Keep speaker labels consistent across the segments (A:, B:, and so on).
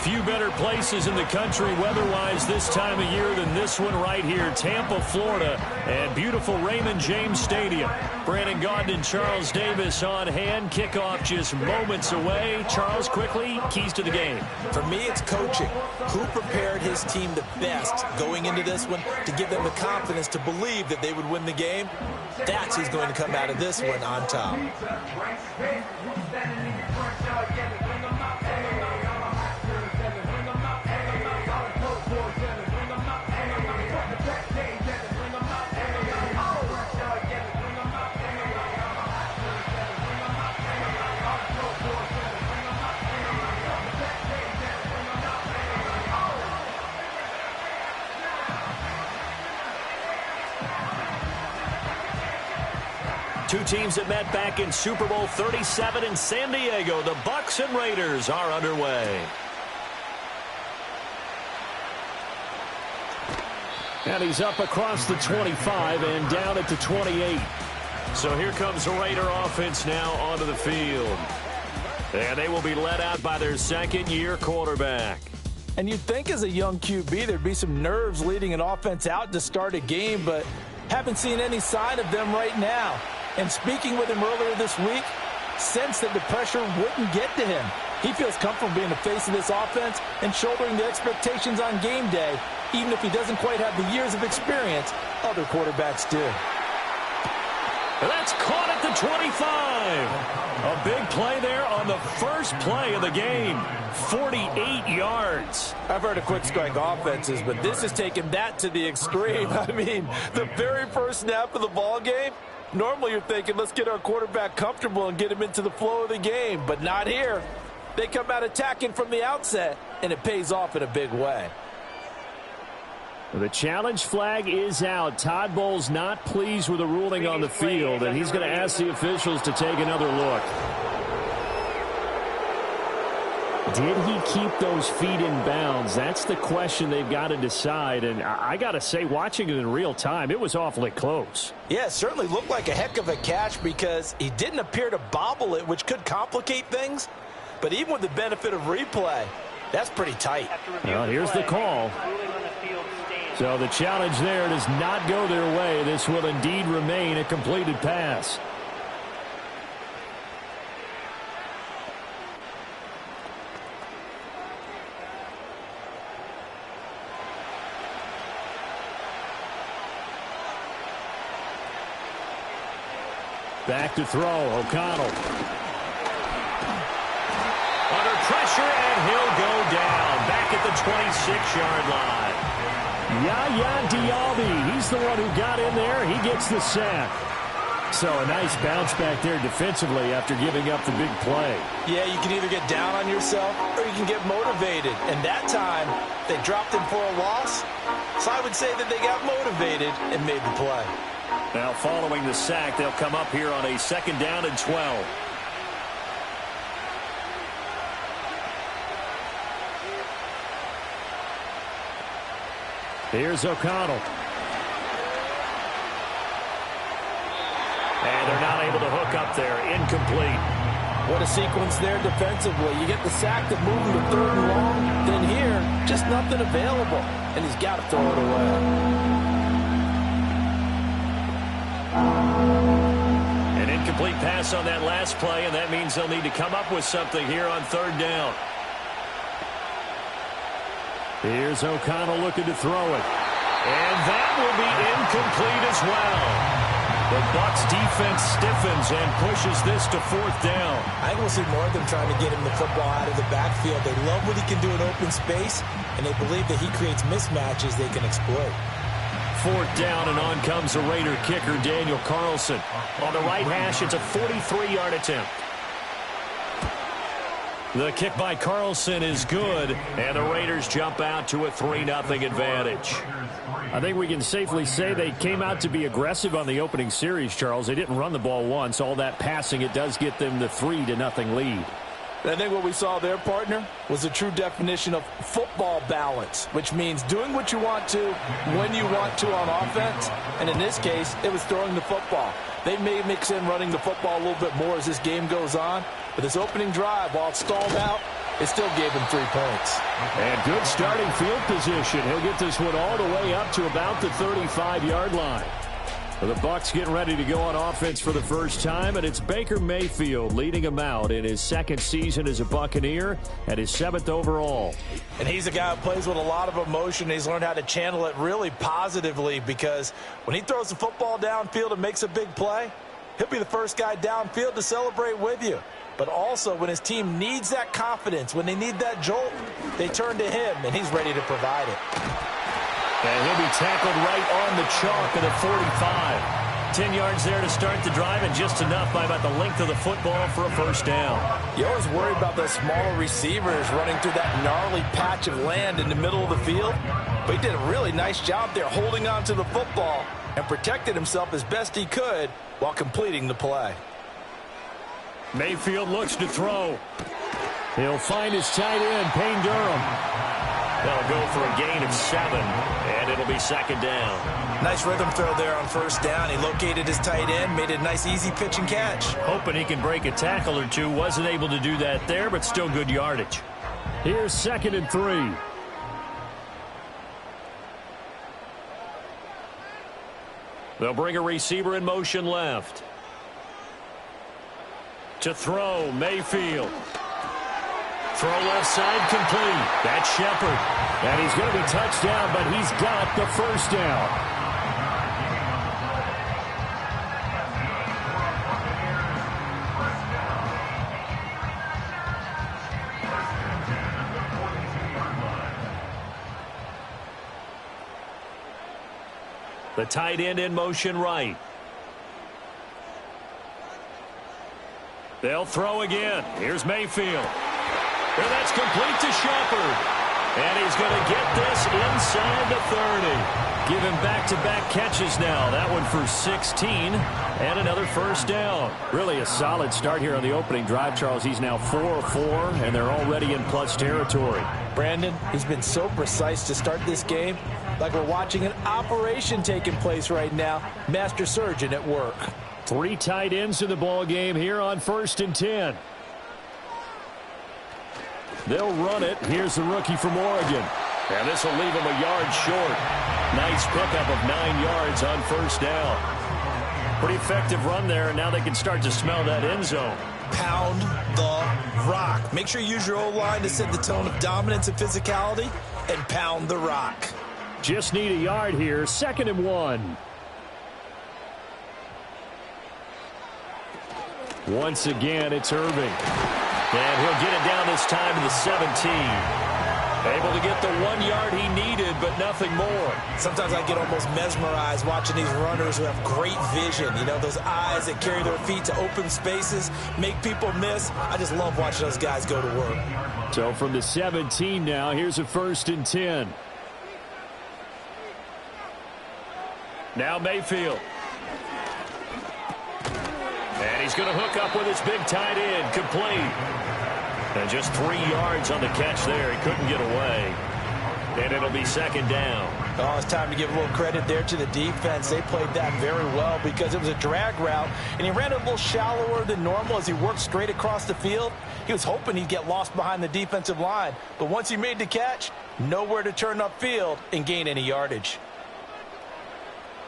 A: few better places in the country weather-wise this time of year than this one right here, Tampa, Florida, and beautiful Raymond James Stadium. Brandon Gaudin and Charles Davis on hand. Kickoff just moments away. Charles, quickly, keys to the game.
B: For me, it's coaching. Who prepared his team the best going into this one to give them the confidence to believe that they would win the game? That's who's going to come out of this one on top.
A: Two teams that met back in Super Bowl 37 in San Diego. The Bucs and Raiders are underway. And he's up across the 25 and down at the 28. So here comes the Raider offense now onto the field. And they will be led out by their second-year quarterback.
C: And you'd think as a young QB there'd be some nerves leading an offense out to start a game, but haven't seen any sign of them right now. And speaking with him earlier this week, sensed that the pressure wouldn't get to him. He feels comfortable being the face of this offense and shouldering the expectations on game day, even if he doesn't quite have the years of experience other quarterbacks do.
A: That's caught at the 25. A big play there on the first play of the game. 48 yards.
C: I've heard of quick strike offenses, but this has taken that to the extreme. I mean, the very first snap of the ball game, normally you're thinking, let's get our quarterback comfortable and get him into the flow of the game, but not here. They come out attacking from the outset, and it pays off in a big way.
A: The challenge flag is out. Todd Bowles not pleased with the ruling on the field, and he's going to ask the officials to take another look. Did he keep those feet in bounds? That's the question they've got to decide. And I got to say, watching it in real time, it was awfully close.
C: Yeah, it certainly looked like a heck of a catch because he didn't appear to bobble it, which could complicate things. But even with the benefit of replay, that's pretty tight.
A: Well, here's the call. So the challenge there does not go their way. This will indeed remain a completed pass. Back to throw, O'Connell. Under pressure, and he'll go down. Back at the 26-yard line. Yaya Diaby, he's the one who got in there. He gets the sack. So a nice bounce back there defensively after giving up the big play.
C: Yeah, you can either get down on yourself or you can get motivated. And that time, they dropped him for a loss. So I would say that they got motivated and made the play.
A: Now, following the sack, they'll come up here on a 2nd down and 12. Here's O'Connell. And they're not able to hook up there. Incomplete.
C: What a sequence there defensively. You get the sack that moved him to 3rd and long. Then here, just nothing available. And he's got to throw it away.
A: An incomplete pass on that last play, and that means they'll need to come up with something here on 3rd down. Here's O'Connell looking to throw it. And that will be incomplete as well. The Bucs defense stiffens and pushes this to 4th down.
B: I think we'll see more of them trying to get him the football out of the backfield. They love what he can do in open space, and they believe that he creates mismatches they can exploit.
A: 4th down, and on comes the Raider kicker, Daniel Carlson. On the right hash, it's a 43-yard attempt. The kick by Carlson is good, and the Raiders jump out to a 3-0 advantage. I think we can safely say they came out to be aggressive on the opening series, Charles. They didn't run the ball once. All that passing, it does get them the 3-0 lead.
C: I think what we saw there, partner, was a true definition of football balance, which means doing what you want to when you want to on offense. And in this case, it was throwing the football. They may mix in running the football a little bit more as this game goes on. But this opening drive, while it's stalled out, it still gave him 3 points.
A: And good starting field position. He'll get this one all the way up to about the 35-yard line. The Bucs getting ready to go on offense for the first time, and it's Baker Mayfield leading him out in his second season as a Buccaneer and his 7th overall.
C: And he's a guy who plays with a lot of emotion. He's learned how to channel it really positively, because when he throws the football downfield and makes a big play, he'll be the first guy downfield to celebrate with you. But also, when his team needs that confidence, when they need that jolt, they turn to him, and he's ready to provide it.
A: And he'll be tackled right on the chalk at the 45. 10 yards there to start the drive, and just enough by about the length of the football for a first down.
C: You always worry about those smaller receivers running through that gnarly patch of land in the middle of the field. But he did a really nice job there holding on to the football and protected himself as best he could while completing the play.
A: Mayfield looks to throw. He'll find his tight end, Payne Durham. They'll go for a gain of 7, and it'll be second down.
C: Nice rhythm throw there on first down. He located his tight end, made a nice easy pitch and catch.
A: Hoping he can break a tackle or two. Wasn't able to do that there, but still good yardage. Here's 2nd and 3. They'll bring a receiver in motion left. To throw, Mayfield. Throw left side, complete. That's Shepard. And he's going to be touchdown, but he's got the first down. The tight end in motion right. They'll throw again. Here's Mayfield. And that's complete to Shepard. And he's going to get this inside the 30. Give him back-to-back catches now. That one for 16 and another first down. Really a solid start here on the opening drive, Charles. He's now 4 of 4, and they're already in plus territory.
C: Brandon, he's been so precise to start this game, like we're watching an operation taking place right now. Master surgeon at work.
A: 3 tight ends in the ball game here on 1st and 10. They'll run it. Here's the rookie from Oregon. And this will leave him a yard short. Nice pickup of 9 yards on first down. Pretty effective run there, and now they can start to smell that end zone.
B: Pound the rock. Make sure you use your O-line to set the tone of dominance and physicality, and pound the rock.
A: Just need a yard here. 2nd and 1. Once again, it's Irving. And he'll get it down this time to the 17. Able to get the 1 yard he needed, but nothing more.
B: Sometimes I get almost mesmerized watching these runners who have great vision. You know, those eyes that carry their feet to open spaces, make people miss. I just love watching those guys go to work.
A: So from the 17 now, here's a 1st and 10. Now Mayfield. And he's going to hook up with his big tight end, complete. And just 3 yards on the catch there. He couldn't get away. And it'll be second down.
C: Oh, it's time to give a little credit there to the defense. They played that very well because it was a drag route, and he ran a little shallower than normal as he worked straight across the field. He was hoping he'd get lost behind the defensive line, but once he made the catch, nowhere to turn upfield and gain any yardage.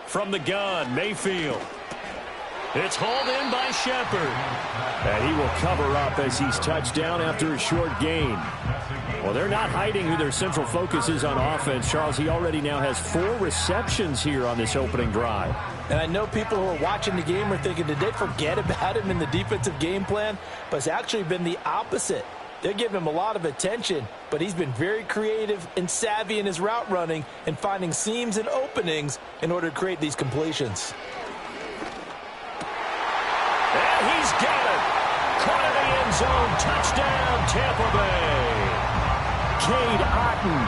A: From the gun, Mayfield. It's hauled in by Shepard. And he will cover up as he's touched down after a short gain. Well, they're not hiding who their central focus is on offense. Charles, he already now has 4 receptions here on this opening drive.
C: And I know people who are watching the game are thinking, did they forget about him in the defensive game plan? But it's actually been the opposite. They're giving him a lot of attention, but he's been very creative and savvy in his route running and finding seams and openings in order to create these completions.
A: And he's got it. Caught in the end zone. Touchdown, Tampa Bay. Cade Otton,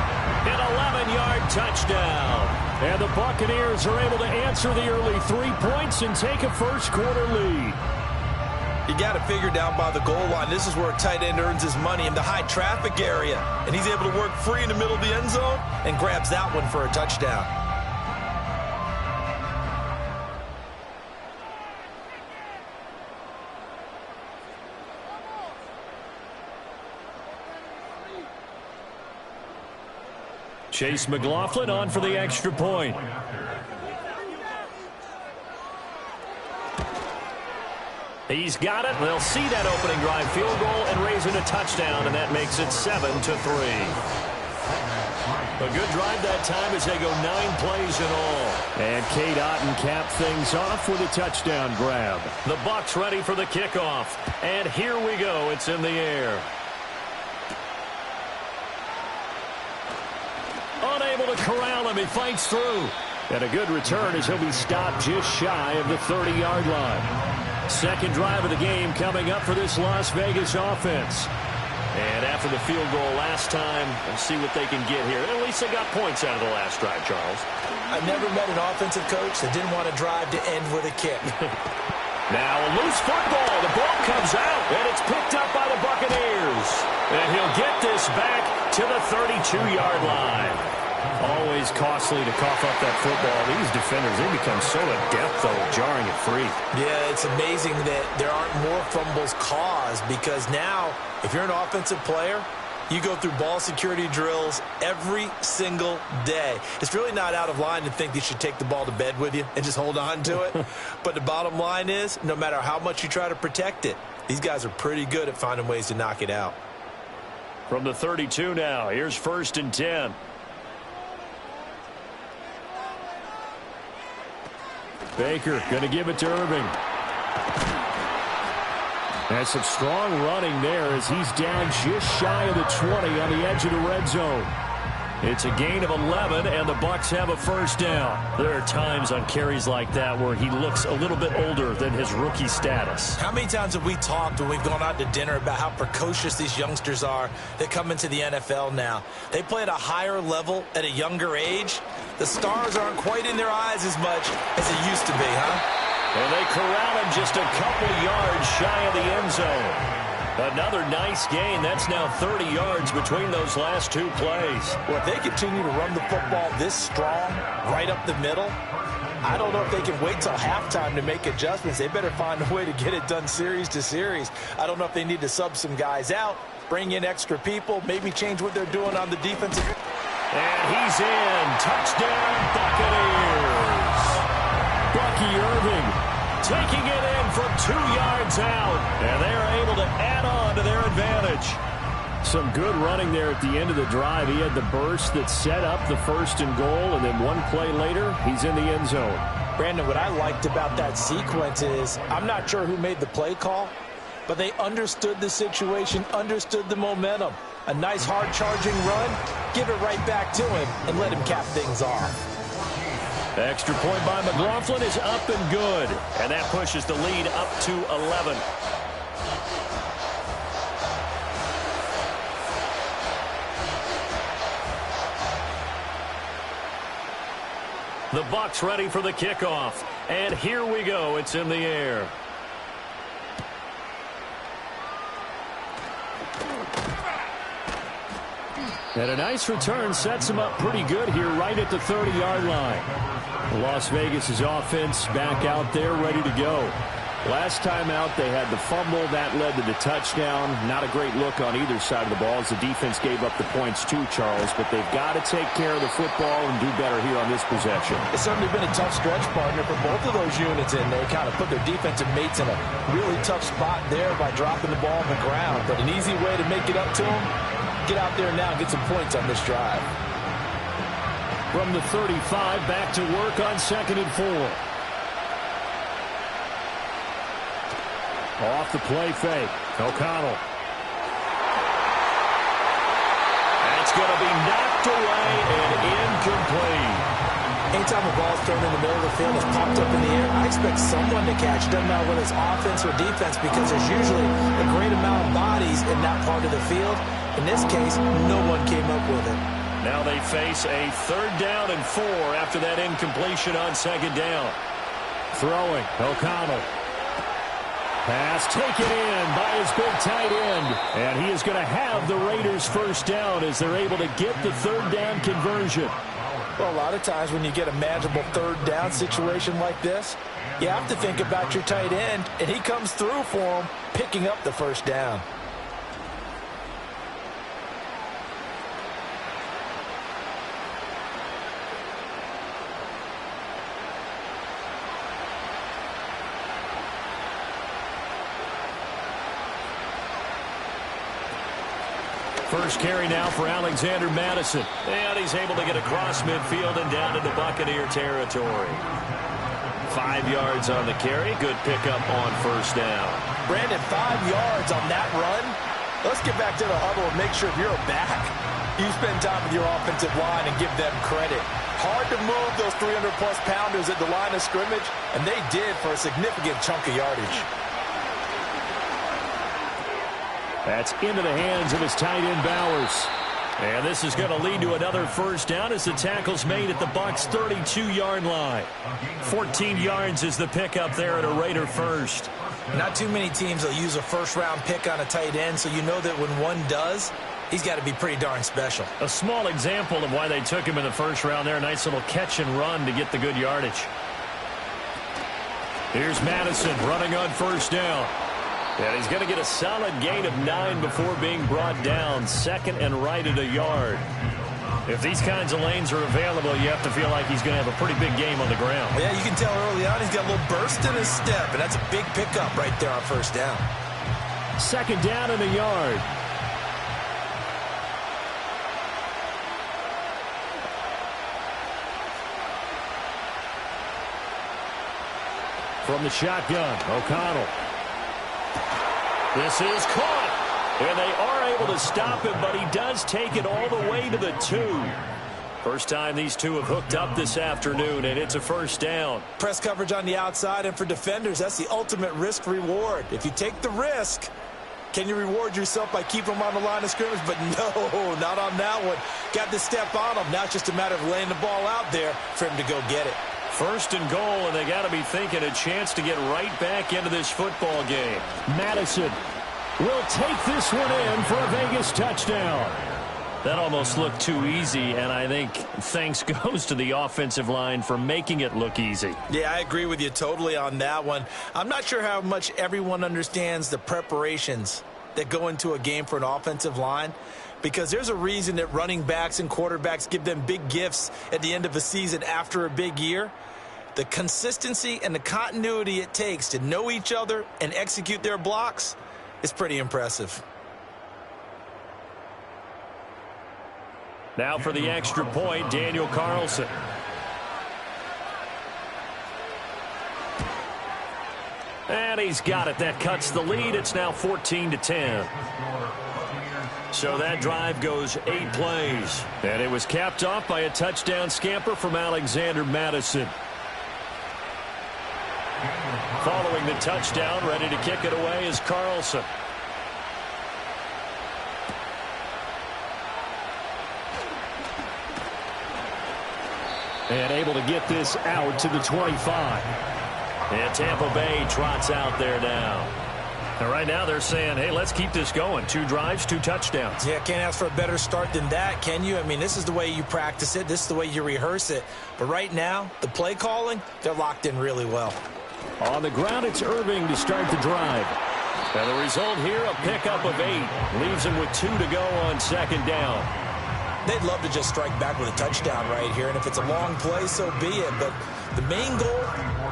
A: an 11-yard touchdown. And the Buccaneers are able to answer the early 3 points and take a first-quarter lead.
B: You got to figure down by the goal line. This is where a tight end earns his money in the high traffic area. And he's able to work free in the middle of the end zone and grabs that one for a touchdown.
A: Chase McLaughlin on for the extra point. He's got it. They'll see that opening drive field goal and raise it a touchdown, and that makes it 7-3. A good drive that time as they go 9 plays in all. And Cade Otton capped things off with a touchdown grab. The Bucs ready for the kickoff. And here we go. It's in the air. Unable to corral him. He fights through. And a good return as he'll be stopped just shy of the 30-yard line. Second drive of the game coming up for this Las Vegas offense. And after the field goal last time, we'll see what they can get here. At least they got points out of the last drive, Charles.
B: I've never met an offensive coach that didn't want to drive to end with a kick.
A: Now a loose football. The ball comes out, and it's picked up by the Buccaneers. And he'll get this back to the 32-yard line. Always costly to cough up that football. These defenders, they become so adept, though, jarring it free.
B: Yeah, it's amazing that there aren't more fumbles caused because now, if you're an offensive player, you go through ball security drills every single day. It's really not out of line to think you should take the ball to bed with you and just hold on to it. But the bottom line is, no matter how much you try to protect it, these guys are pretty good at finding ways to knock it out.
A: From the 32 now, here's 1st and 10. Baker going to give it to Irving. And some strong running there as he's down just shy of the 20 on the edge of the red zone. It's a gain of 11, and the Bucs have a first down. There are times on carries like that where he looks a little bit older than his rookie status.
B: How many times have we talked when we've gone out to dinner about how precocious these youngsters are that come into the NFL now? They play at a higher level at a younger age. The stars aren't quite in their eyes as much as it used to be, huh?
A: And they corral him just a couple yards shy of the end zone. Another nice gain. That's now 30 yards between those last 2 plays.
B: Well, if they continue to run the football this strong, right up the middle, I don't know if they can wait till halftime to make adjustments. They better find a way to get it done series to series. I don't know if they need to sub some guys out, bring in extra people, maybe change what they're doing on the defensive.
A: And he's in. Touchdown, Buccaneers. Bucky Irving taking it in from 2 yards out. And they're able to add on to their advantage. Some good running there at the end of the drive. He had the burst that set up the 1st and goal, and then 1 play later, he's in the end zone.
C: Brandon, what I liked about that sequence is I'm not sure who made the play call, but they understood the situation, understood the momentum. A nice hard-charging run, give it right back to him, and let him cap things off.
A: Extra point by McLaughlin is up and good. And that pushes the lead up to 11. The Bucs ready for the kickoff. And here we go. It's in the air. And a nice return sets him up pretty good here right at the 30-yard line. Las Vegas' offense back out there ready to go. Last time out, they had the fumble. That led to the touchdown. Not a great look on either side of the ball as the defense gave up the points too, Charles. But they've got to take care of the football and do better here on this possession.
C: It's certainly been a tough stretch, partner, for both of those units in there. Kind of put their defensive mates in a really tough spot there by dropping the ball on the ground. But an easy way to make it up to them, get out there now and get some points on this drive.
A: From the 35, back to work on 2nd and 4. Off the play fake. O'Connell. That's going to be knocked away and incomplete.
B: Anytime a ball's thrown in the middle of the field, it's popped up in the air, I expect someone to catch. Doesn't matter whether it's offense or defense, because there's usually a great amount of bodies in that part of the field. In this case, no one came up with it.
A: Now they face a 3rd down and 4 after that incompletion on 2nd down. Throwing, O'Connell. Pass taken in by his big tight end. And he is going to have the Raiders first down as they're able to get the 3rd down conversion.
C: Well, a lot of times when you get a manageable 3rd down situation like this, you have to think about your tight end, and he comes through for him, picking up the first down.
A: First carry now for Alexander Madison. And he's able to get across midfield and down into Buccaneer territory. 5 yards on the carry. Good pickup on first down.
C: Brandon, 5 yards on that run. Let's get back to the huddle and make sure if you're a back, you spend time with your offensive line and give them credit. Hard to move those 300-plus pounders at the line of scrimmage, and they did for a significant chunk of yardage.
A: That's into the hands of his tight end, Bowers. And this is going to lead to another first down as the tackle's made at the Bucs' 32-yard line. 14 yards is the pickup there at a Raider first.
B: Not too many teams will use a first-round pick on a tight end, so you know that when one does, he's got to be pretty darn special.
A: A small example of why they took him in the first round there. Nice little catch and run to get the good yardage. Here's Madison running on first down. And he's going to get a solid gain of 9 before being brought down. Second and right at a yard. If these kinds of lanes are available, you have to feel like he's going to have a pretty big game on the ground.
B: Yeah, you can tell early on he's got a little burst in his step, and that's a big pickup right there on first down.
A: Second down and a yard. From the shotgun, O'Connell. This is caught. And they are able to stop him, but he does take it all the way to the 2. First time these two have hooked up this afternoon, and it's a first down.
B: Press coverage on the outside, and for defenders, that's the ultimate risk-reward. If you take the risk, can you reward yourself by keeping them on the line of scrimmage? But no, not on that one. Got to step on him. Now it's just a matter of laying the ball out there for him to go get it.
A: First and goal, and they got to be thinking a chance to get right back into this football game. Madison will take this one in for a Vegas touchdown. That almost looked too easy, and I think thanks goes to the offensive line for making it look easy.
B: Yeah, I agree with you totally on that one. I'm not sure how much everyone understands the preparations that go into a game for an offensive line, because there's a reason that running backs and quarterbacks give them big gifts at the end of a season after a big year. The consistency and the continuity it takes to know each other and execute their blocks is pretty impressive.
A: Now for the extra point, Daniel Carlson. And he's got it. That cuts the lead. It's now 14-10. So that drive goes 8 plays. And it was capped off by a touchdown scamper from Alexander Madison. Following the touchdown, ready to kick it away is Carlson. And able to get this out to the 25. And Tampa Bay trots out there now. And right now they're saying, hey, let's keep this going. 2 drives, 2 touchdowns.
B: Yeah, can't ask for a better start than that, can you? I mean, this is the way you practice it. This is the way you rehearse it. But right now, the play calling, they're locked in really well.
A: On the ground, it's Irving to start the drive. And the result here, a pickup of 8. Leaves him with 2 to go on second down.
B: They'd love to just strike back with a touchdown right here. And if it's a long play, so be it. But the main goal,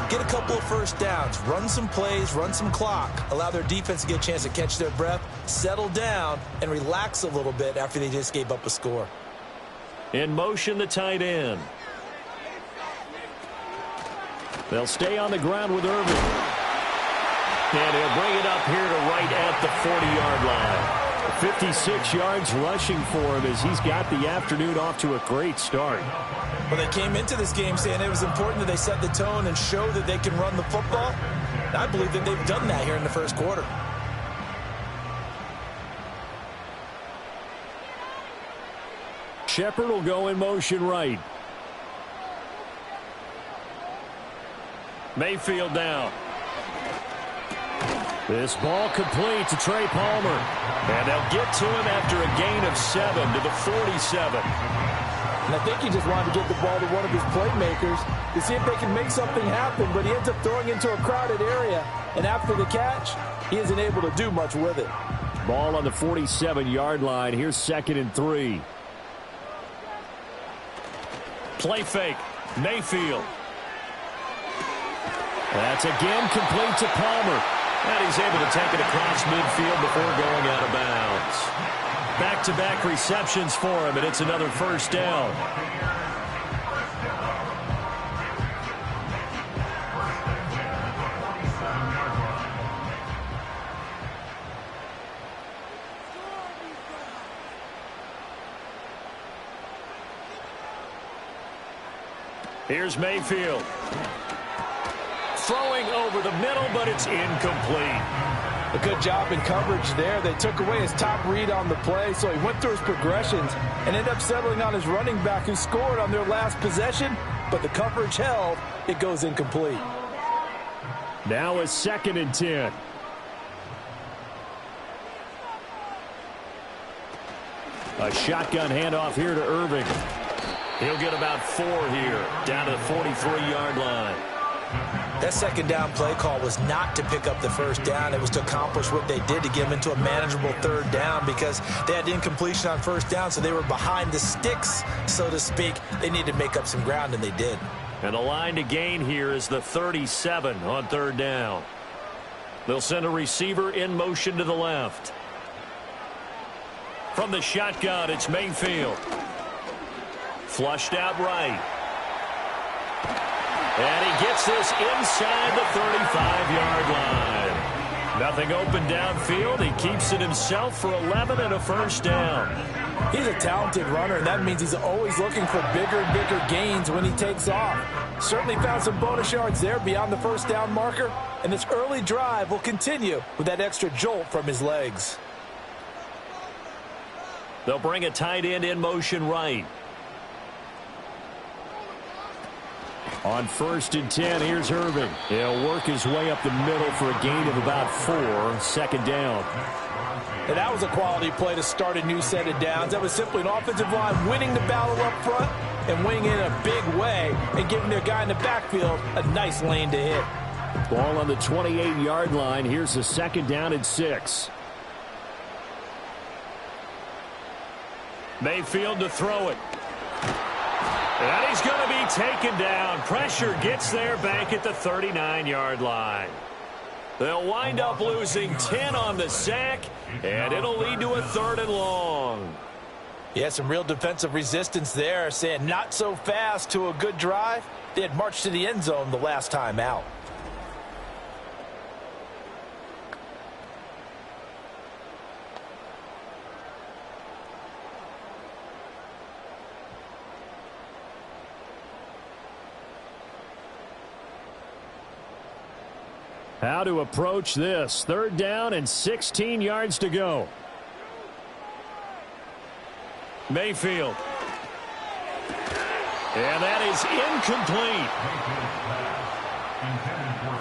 B: get a couple of first downs. Run some plays, run some clock. Allow their defense to get a chance to catch their breath, settle down, and relax a little bit after they just gave up a score.
A: In motion, the tight end. They'll stay on the ground with Irving. And he'll bring it up here to right at the 40-yard line. 56 yards rushing for him as he's got the afternoon off to a great start.
B: Well, they came into this game saying it was important that they set the tone and show that they can run the football. And I believe that they've done that here in the first quarter.
A: Shepard will go in motion right. Mayfield now. This ball complete to Trey Palmer. And they'll get to him after a gain of 7 to the 47.
C: And I think he just wanted to get the ball to one of his playmakers to see if they can make something happen, but he ends up throwing into a crowded area. And after the catch, he isn't able to do much with it.
A: Ball on the 47-yard line. Here's 2nd and 3. Play fake. Mayfield. That's again complete to Palmer. And he's able to take it across midfield before going out of bounds. Back-to-back receptions for him, and it's another first down. Here's Mayfield. Throwing over the middle, but it's incomplete.
C: A good job in coverage there. They took away his top read on the play, so he went through his progressions and ended up settling on his running back who scored on their last possession, but the coverage held. It goes incomplete.
A: Now a 2nd and 10. A shotgun handoff here to Irving. He'll get about 4 here, down to the 43-yard line.
B: That second down play call was not to pick up the first down. It was to accomplish what they did to get them into a manageable 3rd down because they had incompletion on 1st down, so they were behind the sticks, so to speak. They needed to make up some ground, and they did.
A: And the line to gain here is the 37 on 3rd down. They'll send a receiver in motion to the left. From the shotgun, it's Mayfield. Flushed out right. And he gets this inside the 35-yard line. Nothing open downfield. He keeps it himself for 11 and a first down.
C: He's a talented runner, and that means he's always looking for bigger and bigger gains when he takes off. Certainly found some bonus yards there beyond the first down marker, and this early drive will continue with that extra jolt from his legs.
A: They'll bring a tight end in motion right. On 1st and 10, here's Irving. He'll work his way up the middle for a gain of about 4, 2nd down.
C: And that was a quality play to start a new set of downs. That was simply an offensive line winning the battle up front and winning in a big way and giving their guy in the backfield a nice lane to hit.
A: Ball on the 28-yard line. Here's the 2nd down and 6. Mayfield to throw it. And he's going to be taken down. Pressure gets there back at the 39-yard line. They'll wind up losing 10 on the sack, and it'll lead to a 3rd and long.
C: Yeah, some real defensive resistance there, saying not so fast to a good drive. They had marched to the end zone the last time out.
A: How to approach this. 3rd down and 16 yards to go. Mayfield. And that is incomplete.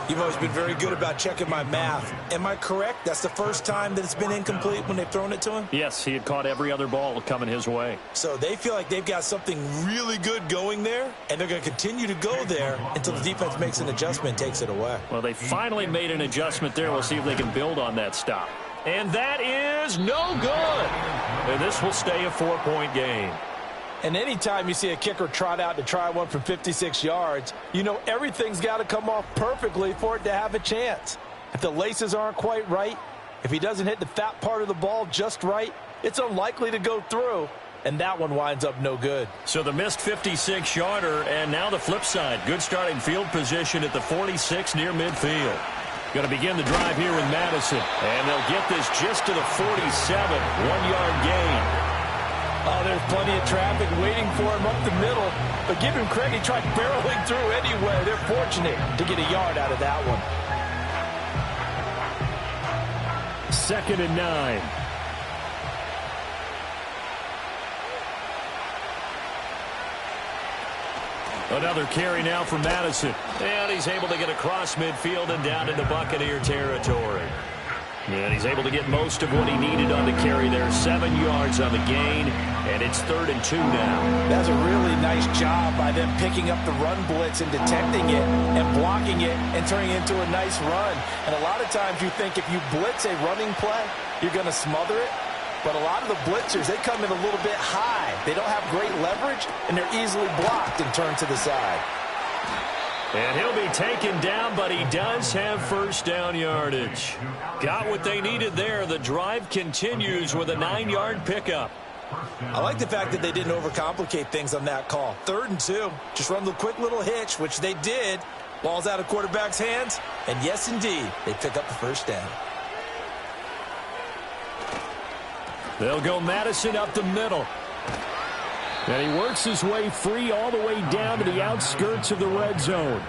B: You've always been very good about checking my math. Am I correct? That's the first time that it's been incomplete when they've thrown it to him?
A: Yes, he had caught every other ball coming his way.
B: So they feel like they've got something really good going there, and they're going to continue to go there until the defense makes an adjustment and takes it away.
A: Well, they finally made an adjustment there. We'll see if they can build on that stop. And that is no good. And this will stay a 4-point game.
C: And anytime you see a kicker trot out to try one from 56 yards, you know everything's got to come off perfectly for it to have a chance. If the laces aren't quite right, if he doesn't hit the fat part of the ball just right, it's unlikely to go through, and that one winds up no good.
A: So the missed 56-yarder, and now the flip side. Good starting field position at the 46 near midfield. Going to begin the drive here with Madison, and they'll get this just to the 47, 1-yard gain.
C: Oh, there's plenty of traffic waiting for him up the middle. But give him credit, he tried barreling through anyway. They're fortunate to get a yard out of that one.
A: 2nd and 9. Another carry now for Madison. And he's able to get across midfield and down into Buccaneer territory. And he's able to get most of what he needed on the carry there. 7 yards on the gain, and it's 3rd and 2 now.
C: That's a really nice job by them picking up the run blitz and detecting it and blocking it and turning it into a nice run. And a lot of times you think if you blitz a running play, you're going to smother it. But a lot of the blitzers, they come in a little bit high. They don't have great leverage, and they're easily blocked and turned to the side.
A: And he'll be taken down, but he does have first down yardage. Got what they needed there. The drive continues with a 9-yard pickup.
B: I like the fact that they didn't overcomplicate things on that call. 3rd and 2. Just run the quick little hitch, which they did. Ball's out of quarterback's hands. And yes, indeed, they pick up the first down.
A: They'll go Madison up the middle. And he works his way free all the way down to the outskirts of the red zone.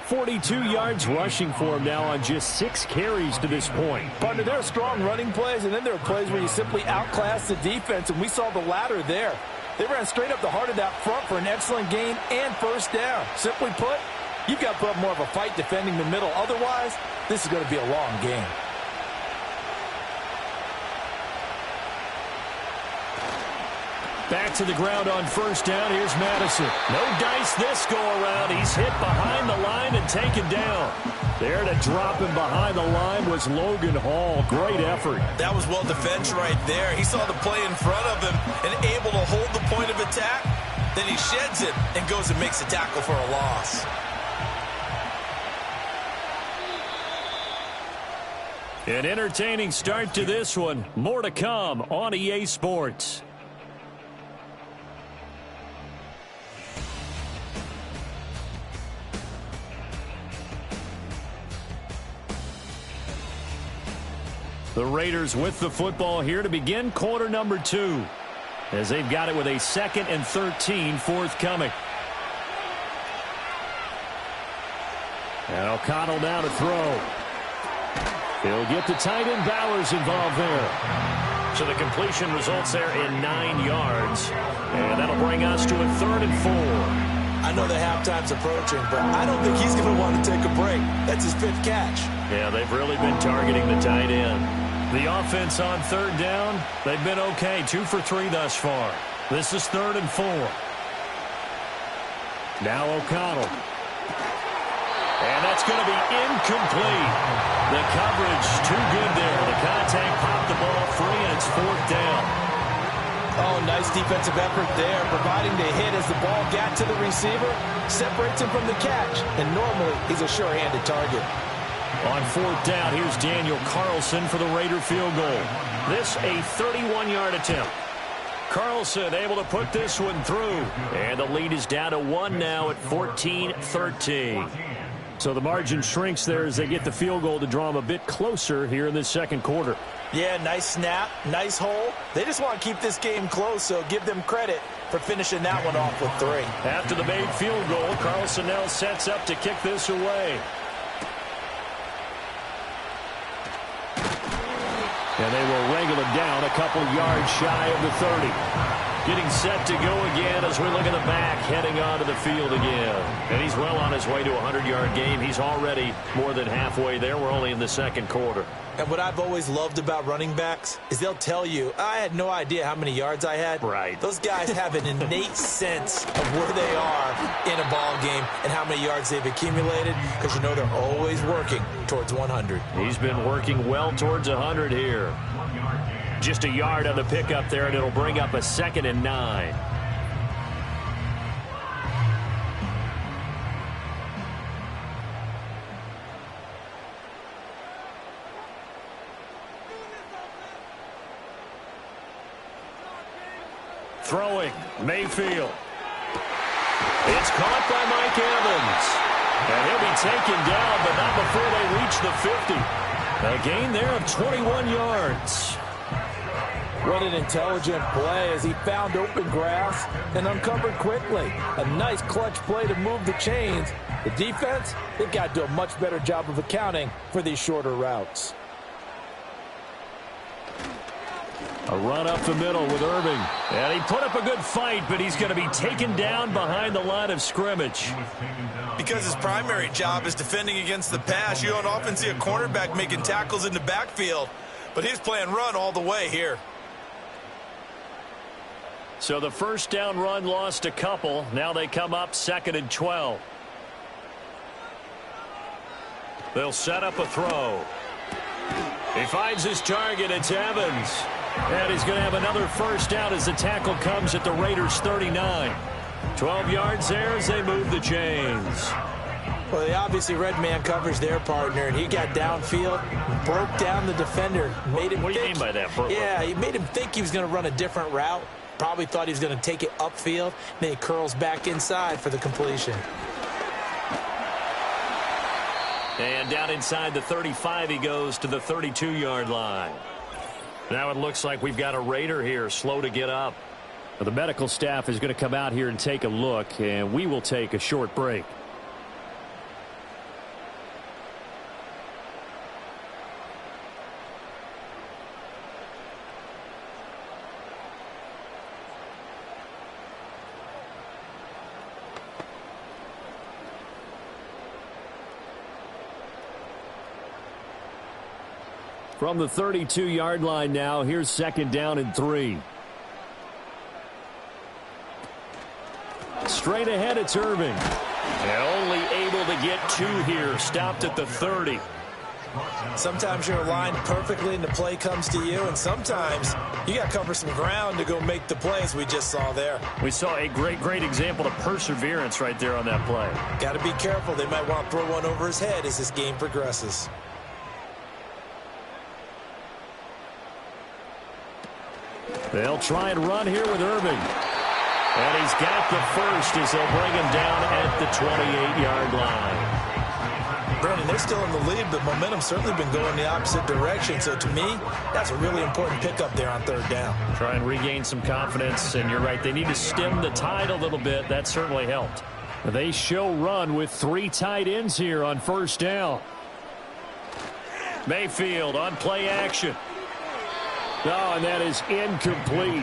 A: 42 yards rushing for him now on just 6 carries to this point.
C: Partner, there are strong running plays, and then there are plays where you simply outclass the defense, and we saw the latter there. They ran straight up the heart of that front for an excellent gain and first down. Simply put, you've got to put up more of a fight defending the middle. Otherwise, this is going to be a long game.
A: Back to the ground on first down. Here's Madison. No dice this go-around. He's hit behind the line and taken down. There to drop him behind the line was Logan Hall. Great effort.
B: That was well defense right there. He saw the play in front of him and able to hold the point of attack. Then he sheds it and goes and makes a tackle for a loss.
A: An entertaining start to this one. More to come on EA Sports. The Raiders with the football here to begin quarter number 2. As they've got it with a 2nd and 13 forthcoming. And O'Connell now to throw. He'll get the tight end Bowers involved there. So the completion results there in 9 yards. And that'll bring us to a 3rd and 4.
B: I know the halftime's approaching, but I don't think he's going to want to take a break. That's his 5th catch.
A: Yeah, they've really been targeting the tight end. The offense on 3rd down, they've been okay. 2 for 3 thus far. This is 3rd and 4. Now O'Connell. And that's going to be incomplete. The coverage too good there. The contact popped the ball free, and it's 4th down.
C: Oh, nice defensive effort there, providing the hit as the ball got to the receiver, separates him from the catch, and normally he's a sure-handed target.
A: On 4th down, here's Daniel Carlson for the Raider field goal. This a 31-yard attempt. Carlson able to put this one through. And the lead is down to 1 now at 14-13. So the margin shrinks there as they get the field goal to draw them a bit closer here in this second quarter.
B: Yeah, nice snap, nice hole. They just want to keep this game close, so give them credit for finishing that one off with 3.
A: After the made field goal, Carlson now sets up to kick this away. And they will wrangle him down a couple yards shy of the 30. Getting set to go again as we look at the back, heading onto the field again. And he's well on his way to a 100-yard game. He's already more than halfway there. We're only in the second quarter.
B: And what I've always loved about running backs is they'll tell you, I had no idea how many yards I had.
A: Right.
B: Those guys have an innate sense of where they are in a ball game and how many yards they've accumulated, because you know they're always working towards 100.
A: He's been working well towards 100 here. Just a yard on the pickup there, and it'll bring up a 2nd and 9. Throwing, Mayfield. It's caught by Mike Evans. And he'll be taken down, but not before they reach the 50. A gain there of 21 yards.
C: What an intelligent play as he found open grass and uncovered quickly. A nice clutch play to move the chains. The defense, they've got to do a much better job of accounting for these shorter routes.
A: A run up the middle with Irving. And he put up a good fight, but he's going to be taken down behind the line of scrimmage.
B: Because his primary job is defending against the pass, you don't often see a cornerback making tackles in the backfield. But he's playing run all the way here.
A: So the first down run lost a couple. Now they come up 2nd and 12. They'll set up a throw. He finds his target. It's Evans. And he's going to have another first down as the tackle comes at the Raiders' 39. 12 yards there as they move the chains.
B: Well, they obviously read man coverage their partner, and he got downfield, broke down the defender, made him
A: What do you mean by that, Burt?
B: Yeah, he made him think he was going to run a different route. Probably thought he was going to take it upfield. Then he curls back inside for the completion.
A: And down inside the 35, he goes to the 32-yard line. Now it looks like we've got a Raider here, slow to get up. Well, the medical staff is going to come out here and take a look, and we will take a short break. From the 32-yard line now, here's 2nd down and 3. Straight ahead, it's Irving. And only able to get 2 here, stopped at the 30.
B: Sometimes you're aligned perfectly and the play comes to you, and sometimes you got to cover some ground to go make the plays we just saw there.
A: We saw a great example of perseverance right there on that play.
B: Got to be careful. They might want to throw one over his head as this game progresses.
A: They'll try and run here with Irving. And he's got the first as they'll bring him down at the 28-yard line.
B: Brandon, they're still in the lead, but momentum's certainly been going the opposite direction. So to me, that's a really important pickup there on 3rd down.
A: Try and regain some confidence, and you're right. They need to stem the tide a little bit. That certainly helped. They show run with 3 tight ends here on 1st down. Mayfield on play action. Oh, and that is incomplete.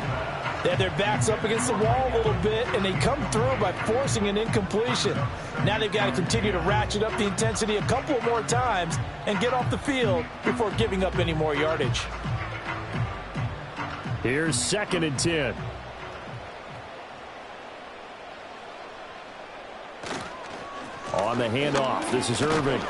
C: They had their backs up against the wall a little bit, and they come through by forcing an incompletion. Now they've got to continue to ratchet up the intensity a couple more times and get off the field before giving up any more yardage.
A: Here's 2nd and 10. On the handoff, this is Irving.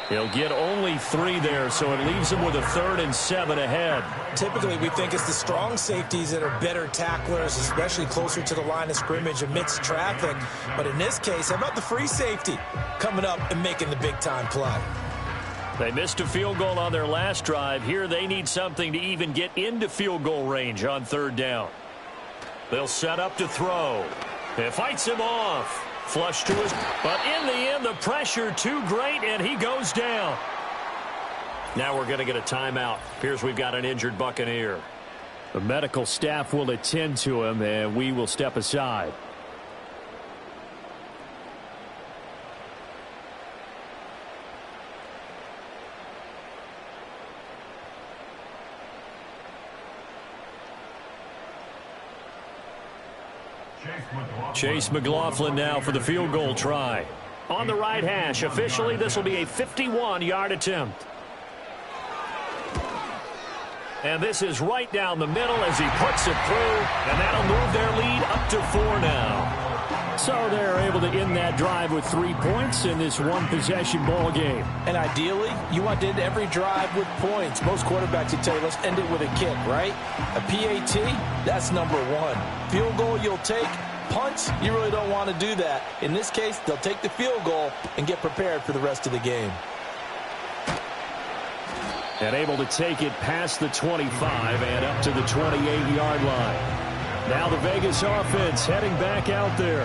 A: He'll get only 3 there, so it leaves him with a 3rd and 7 ahead.
B: Typically, we think it's the strong safeties that are better tacklers, especially closer to the line of scrimmage amidst traffic. But in this case, how about the free safety coming up and making the big-time play?
A: They missed a field goal on their last drive. Here they need something to even get into field goal range on 3rd down. They'll set up to throw. It fights him off. Flush to his, but in the end, the pressure too great, and he goes down. Now we're going to get a timeout. Appears we've got an injured Buccaneer. The medical staff will attend to him, and we will step aside. Chase McLaughlin now for the field goal try. On the right hash, officially this will be a 51-yard attempt. And this is right down the middle as he puts it through, and that'll move their lead up to 4 now. So they're able to end that drive with 3 points in this one-possession ball game.
C: And ideally, you want to end every drive with points. Most quarterbacks would tell you, let's end it with a kick, right? A PAT, that's number 1. Field goal you'll take. Punts, you really don't want to do that. In this case, they'll take the field goal and get prepared for the rest of the game.
A: And able to take it past the 25 and up to the 28-yard line. Now the Vegas offense heading back out there.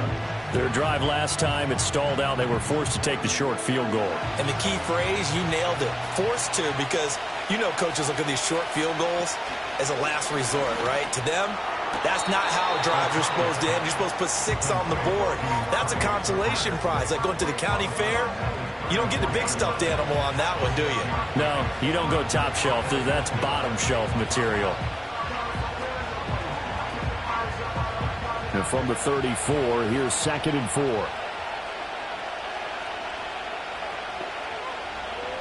A: Their drive last time, it stalled out. They were forced to take the short field goal.
B: And the key phrase, you nailed it. Forced to, because you know coaches look at these short field goals as a last resort, right? To them, that's not how drives are supposed to end. You're supposed to put 6 on the board. That's a consolation prize. Like going to the county fair, you don't get the big stuffed animal on that one, do you?
A: No, you don't go top shelf. That's bottom shelf material. And from the 34, here's 2nd and 4.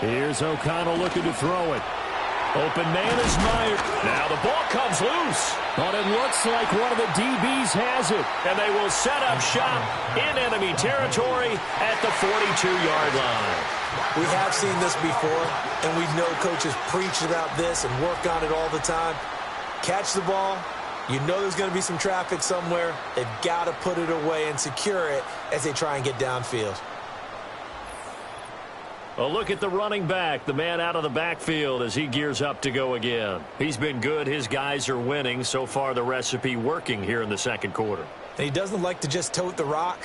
A: Here's O'Connell looking to throw it. Open man is Meyer. Now the ball comes loose. But it looks like one of the DBs has it. And they will set up shop in enemy territory at the 42-yard line.
B: We have seen this before, and we know coaches preach about this and work on it all the time. Catch the ball. You know there's going to be some traffic somewhere. They've got to put it away and secure it as they try and get downfield.
A: A look at the running back, the man out of the backfield as he gears up to go again. He's been good. His guys are winning. So far, the recipe working here in the second quarter.
B: And he doesn't like to just tote the rock.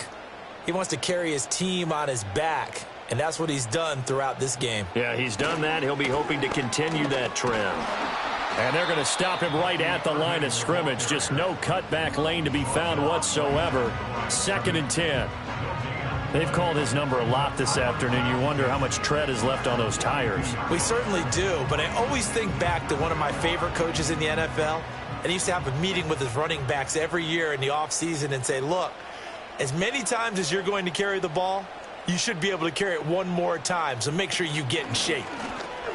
B: He wants to carry his team on his back, and that's what he's done throughout this game.
A: Yeah, he's done that. He'll be hoping to continue that trend. And they're going to stop him right at the line of scrimmage. Just no cutback lane to be found whatsoever. 2nd and 10. They've called his number a lot this afternoon. You wonder how much tread is left on those tires.
B: We certainly do, but I always think back to one of my favorite coaches in the NFL, and he used to have a meeting with his running backs every year in the offseason and say, look, as many times as you're going to carry the ball, you should be able to carry it one more time, so make sure you get in shape.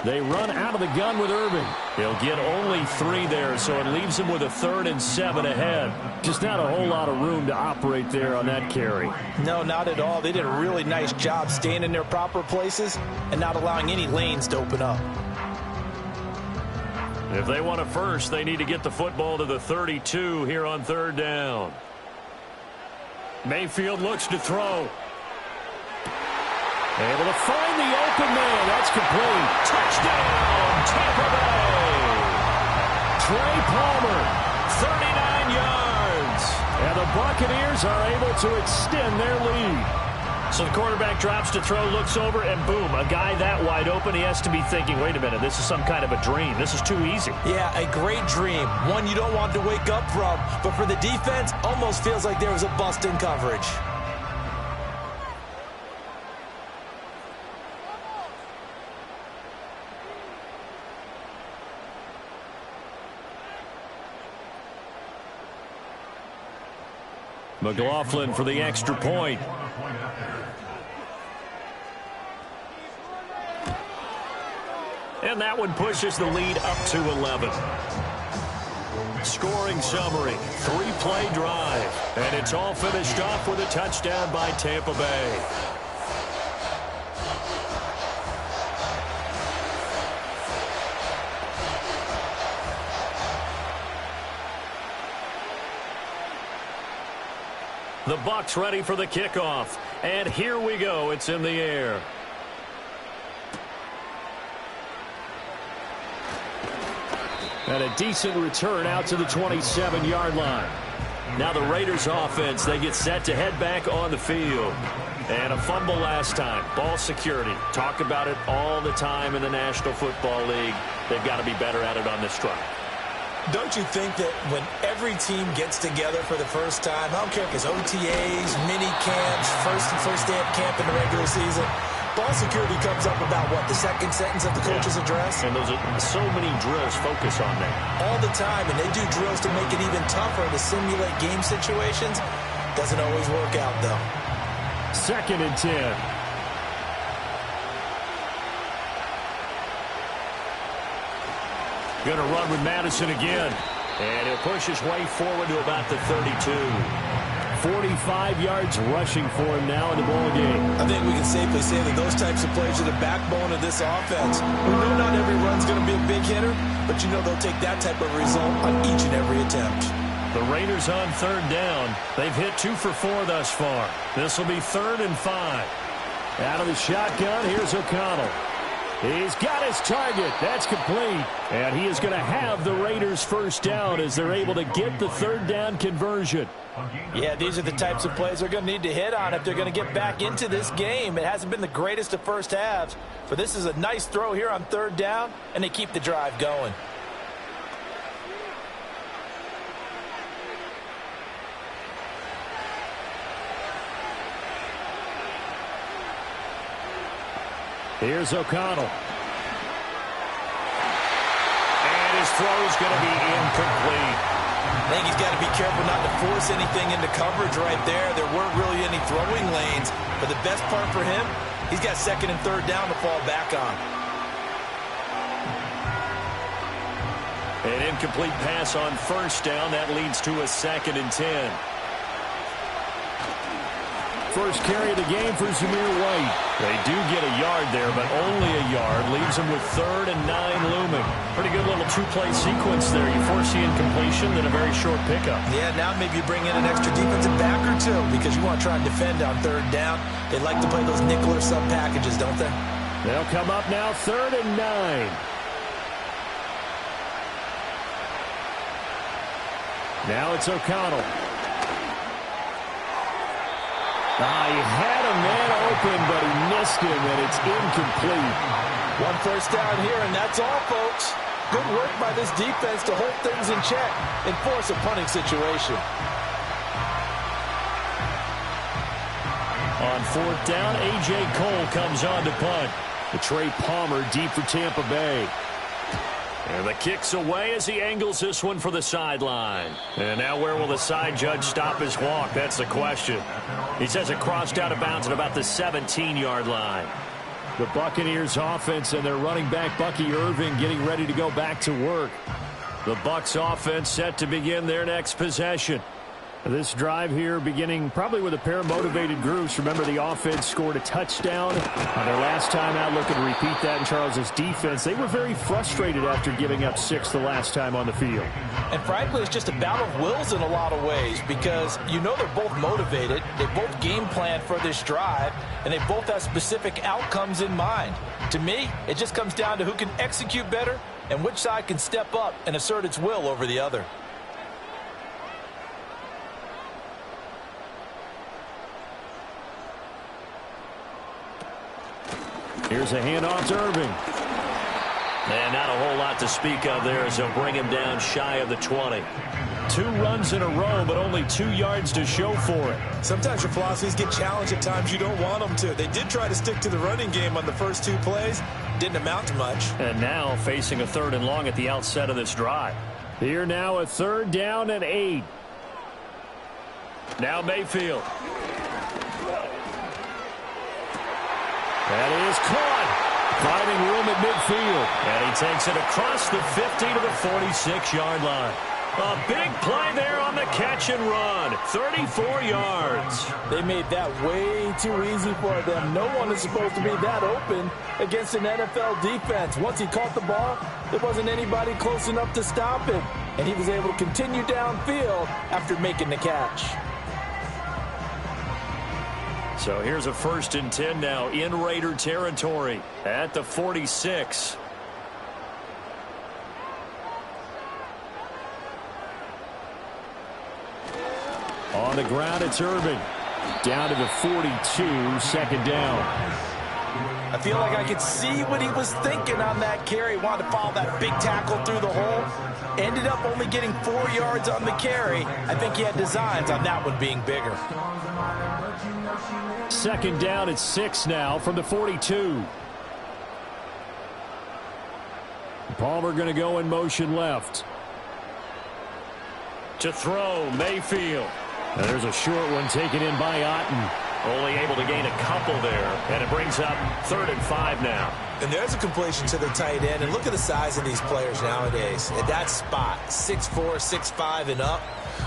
A: They run out of the gun with Irving. He'll get only 3 there, so it leaves him with a 3rd and 7 ahead. Just not a whole lot of room to operate there on that carry.
C: No, not at all. They did a really nice job staying in their proper places and not allowing any lanes to open up.
A: If they want a first, they need to get the football to the 32 here on 3rd down. Mayfield looks to throw. Able to find the open man. That's complete. Touchdown, Tampa Bay. Trey Palmer, 39 yards. And the Buccaneers are able to extend their lead. So the quarterback drops to throw, looks over, and boom, a guy that wide open. He has to be thinking, wait a minute, this is some kind of a dream. This is too easy.
B: Yeah, a great dream. One you don't want to wake up from. But for the defense, almost feels like there was a bust in coverage.
A: McLaughlin for the extra point. And that one pushes the lead up to 11. Scoring summary, 3-play drive. And it's all finished off with a touchdown by Tampa Bay. The Bucs ready for the kickoff. And here we go. It's in the air. And a decent return out to the 27-yard line. Now the Raiders offense, they get set to head back on the field. And a fumble last time. Ball security. Talk about it all the time in the National Football League. They've got to be better at it on this drive.
B: Don't you think that when every team gets together for the first time, I don't care if it's OTAs, mini camps, first day of camp in the regular season, ball security comes up about what, the second sentence of the coach's address?
A: And those are so many drills focus on that.
B: All the time, and they do drills to make it even tougher to simulate game situations. Doesn't always work out, though.
A: 2nd and 10. Going to run with Madison again. And he'll push his way forward to about the 32. 45 yards rushing for him now in the ball game.
B: I think we can safely say that those types of plays are the backbone of this offense. We know not every run's going to be a big hitter, but you know they'll take that type of result on each and every attempt.
A: The Raiders on 3rd down. They've hit 2 for 4 thus far. This will be 3rd and 5. Out of the shotgun, here's O'Connell. He's got his target. That's complete. And he is going to have the Raiders first down as they're able to get the 3rd down conversion.
C: Yeah, these are the types of plays they're going to need to hit on if they're going to get back into this game. It hasn't been the greatest of first halves, but this is a nice throw here on 3rd down, and they keep the drive going.
A: Here's O'Connell. And his throw is going to be incomplete.
B: I think he's got to be careful not to force anything into coverage right there. There weren't really any throwing lanes. But the best part for him, he's got 2nd and 3rd down to fall back on.
A: An incomplete pass on 1st down. That leads to a 2nd and 10. First carry of the game for Zamir White. They do get a yard there, but only a yard. Leaves them with 3rd and 9 looming. Pretty good little 2-play sequence there. You force the incompletion, then a very short pickup.
B: Yeah, now maybe you bring in an extra defensive back or two because you want to try and defend on 3rd down. They like to play those nickel or sub packages, don't they?
A: They'll come up now 3rd and 9. Now it's O'Connell. He had a man open, but he missed him, and it's incomplete.
C: 1 first down here, and that's all, folks. Good work by this defense to hold things in check and force a punting situation.
A: On 4th down, A.J. Cole comes on to punt. The Trey Palmer deep for Tampa Bay. And the kick's away as he angles this one for the sideline. And now where will the side judge stop his walk? That's the question. He says it crossed out of bounds at about the 17-yard line. The Buccaneers offense and their running back Bucky Irving getting ready to go back to work. The Bucs offense set to begin their next possession. This drive here beginning probably with a pair of motivated groups. Remember, the offense scored a touchdown on their last time out. Looking to repeat that in Charles' defense. They were very frustrated after giving up 6 the last time on the field.
C: And frankly, it's just a battle of wills in a lot of ways because you know they're both motivated. They both game planned for this drive, and they both have specific outcomes in mind. To me, it just comes down to who can execute better and which side can step up and assert its will over the other.
A: Here's a handoff to Irving.
B: And not a whole lot to speak of there as they'll bring him down shy of the 20.
A: 2 runs in a row, but only 2 yards to show for it.
B: Sometimes your philosophies get challenged at times you don't want them to. They did try to stick to the running game on the first 2 plays. Didn't amount to much.
A: And now facing a 3rd and long at the outset of this drive. Here now a 3rd down and 8. Now Mayfield. That is caught. Finding room at midfield. And he takes it across the 50 to the 46-yard line. A big play there on the catch and run. 34 yards.
C: They made that way too easy for them. No one is supposed to be that open against an NFL defense. Once he caught the ball, there wasn't anybody close enough to stop him. And he was able to continue downfield after making the catch.
A: So here's a 1st and 10 now in Raider territory at the 46. On the ground, it's Irving. Down to the 42, 2nd down.
C: I feel like I could see what he was thinking on that carry. Wanted to follow that big tackle through the hole. Ended up only getting 4 yards on the carry. I think he had designs on that one being bigger.
A: 2nd down at 6 now from the 42. Palmer going to go in motion left. To throw, Mayfield. And there's a short one taken in by Otten. Only able to gain a couple there. And it brings up 3rd and 5 now.
B: And there's a completion to the tight end. And look at the size of these players nowadays. At that spot, 6'4", 6'5", and up.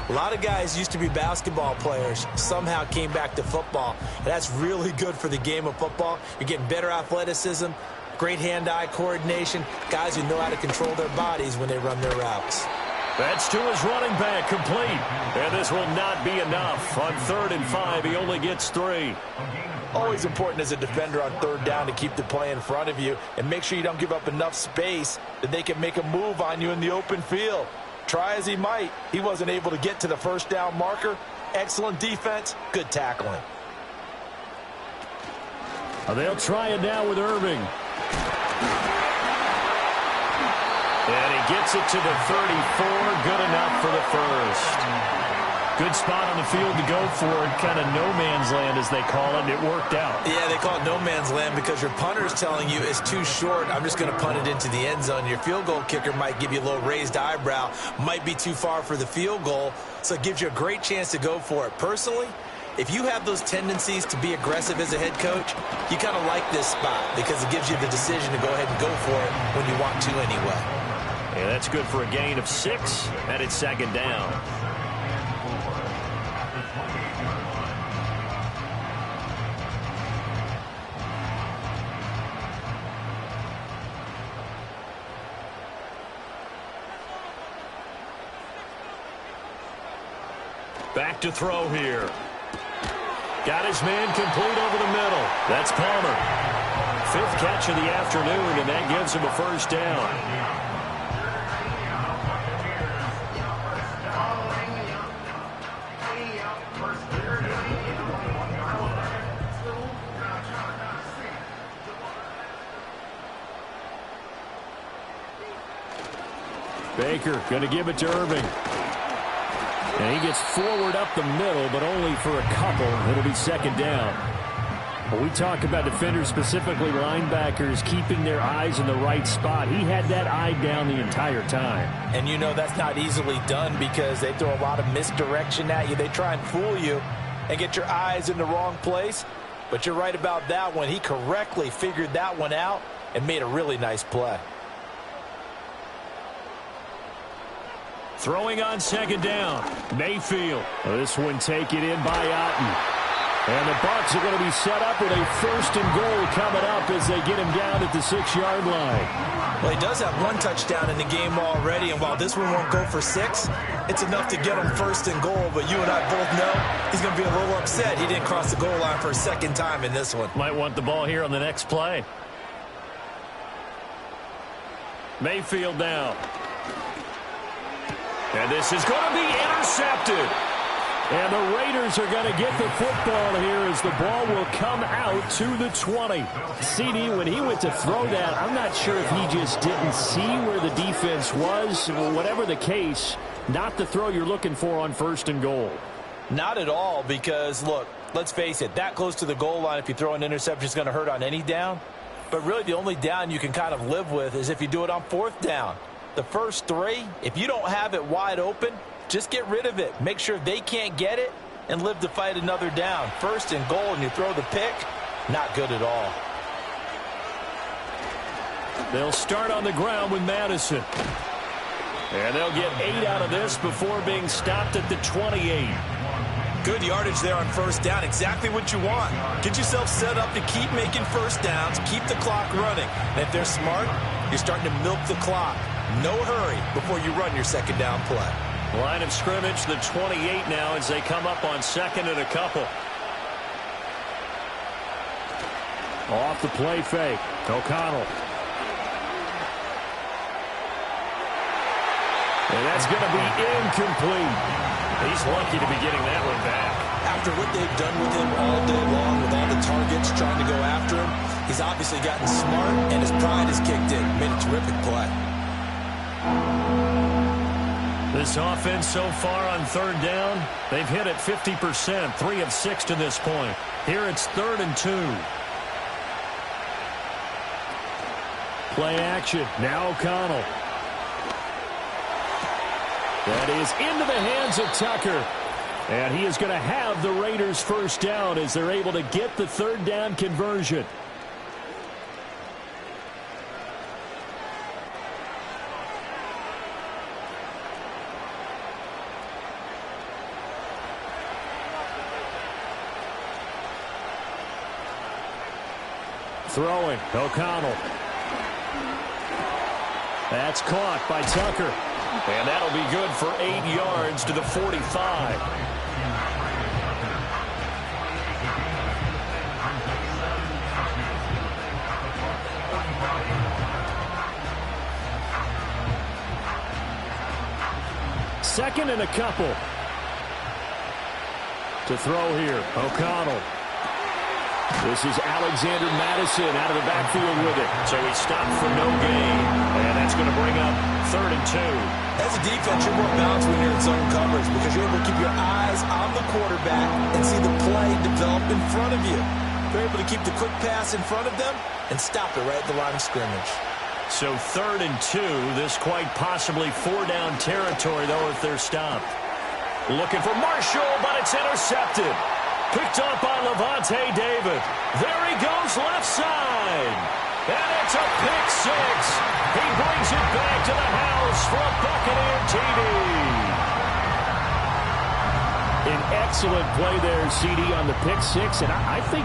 B: A lot of guys used to be basketball players, somehow came back to football. And that's really good for the game of football. You're getting better athleticism, great hand-eye coordination, guys who know how to control their bodies when they run their routes.
A: That's to his running back, complete. And this will not be enough. On 3rd and 5, he only gets 3.
C: Always important as a defender on 3rd down to keep the play in front of you and make sure you don't give up enough space that they can make a move on you in the open field. Try as he might, he wasn't able to get to the 1st down marker. Excellent defense, good tackling.
A: They'll try it now with Irving. And he gets it to the 34. Good enough for the 1st. Good spot on the field to go for it. Kind of no man's land, as they call it, and it worked out.
B: Yeah, they call it no man's land because your punter is telling you it's too short. I'm just going to punt it into the end zone. Your field goal kicker might give you a little raised eyebrow. Might be too far for the field goal, so it gives you a great chance to go for it. Personally, if you have those tendencies to be aggressive as a head coach, you kind of like this spot because it gives you the decision to go ahead and go for it when you want to anyway.
A: And that's good for a gain of 6, and it's 2nd down. Back to throw here. Got his man complete over the middle. That's Palmer. fifth catch of the afternoon, and that gives him a first down. Baker going to give it to Irving. And he gets forward up the middle, but only for a couple. It'll be second down. When we talk about defenders, specifically linebackers, keeping their eyes in the right spot, he had that eye down the entire time.
C: And you know that's not easily done because they throw a lot of misdirection at you. They try and fool you and get your eyes in the wrong place. But you're right about that one. He correctly figured that one out and made a really nice play.
A: Throwing on second down, Mayfield. This one taken in by Otten. And the Bucs are going to be set up with a first and goal coming up as they get him down at the 6-yard line.
B: Well, he does have one touchdown in the game already, and while this one won't go for 6, it's enough to get him first and goal. But you and I both know he's going to be a little upset he didn't cross the goal line for a second time in this one.
A: Might want the ball here on the next play. Mayfield now. And this is going to be intercepted. And the Raiders are going to get the football here as the ball will come out to the 20. CD, when he went to throw that, I'm not sure if he just didn't see where the defense was. Whatever the case, not the throw you're looking for on first and goal.
C: Not at all because, look, let's face it, that close to the goal line, if you throw an interception, is going to hurt on any down. But really the only down you can kind of live with is if you do it on fourth down. The first 3, if you don't have it wide open, just get rid of it. Make sure they can't get it and live to fight another down. First and goal and you throw the pick, not good at all.
A: They'll start on the ground with Madison. And they'll get 8 out of this before being stopped at the 28.
B: Good yardage there on first down. Exactly what you want. Get yourself set up to keep making first downs, keep the clock running. And if they're smart, you're starting to milk the clock. No hurry before you run your second down play.
A: Line of scrimmage, the 28 now as they come up on second and a couple. Off the play fake. O'Connell. And that's going to be incomplete. He's lucky to be getting that one back.
B: After what they've done with him all day long, with all the targets trying to go after him, he's obviously gotten smart and his pride has kicked in. Made a terrific play.
A: This offense so far on third down, they've hit it 50%, 3 of 6 to this point. Here it's 3rd and 2. Play action. Now O'Connell. That is into the hands of Tucker. And he is going to have the Raiders first down as they're able to get the third down conversion. Throwing, O'Connell. That's caught by Tucker. And that'll be good for 8 yards to the 45. Second and a couple. To throw here, O'Connell. This is Alexander Madison out of the backfield with it. So he stopped for no gain. And that's going to bring up 3rd and 2.
B: As a defense, you're more balanced when you're in zone coverage because you're able to keep your eyes on the quarterback and see the play develop in front of you. You're able to keep the quick pass in front of them and stop it right at the line of scrimmage.
A: So 3rd and 2. This quite possibly 4-down territory, though, if they're stopped. Looking for Marshall, but it's intercepted. Picked up by Levante David. There he goes left side. And it's a pick 6. He brings it back to the house for a Buccaneer TD. An Excellent play there, CD, on the pick six. And I think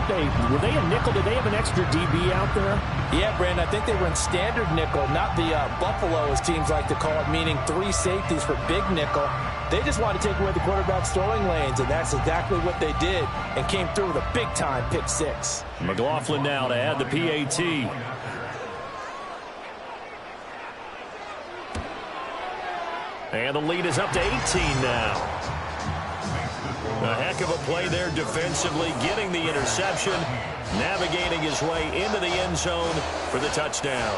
A: were they a nickel? Did they have an extra DB out there?
C: Yeah, Brandon, I think they were in standard nickel, not the Buffalo, as teams like to call it, meaning 3 safeties for big nickel. They just wanted to take away the quarterback's throwing lanes, and that's exactly what they did, and came through with a big-time pick six.
A: McLaughlin now to add the PAT. And the lead is up to 18 now. A heck of a play there defensively, getting the interception, navigating his way into the end zone for the touchdown.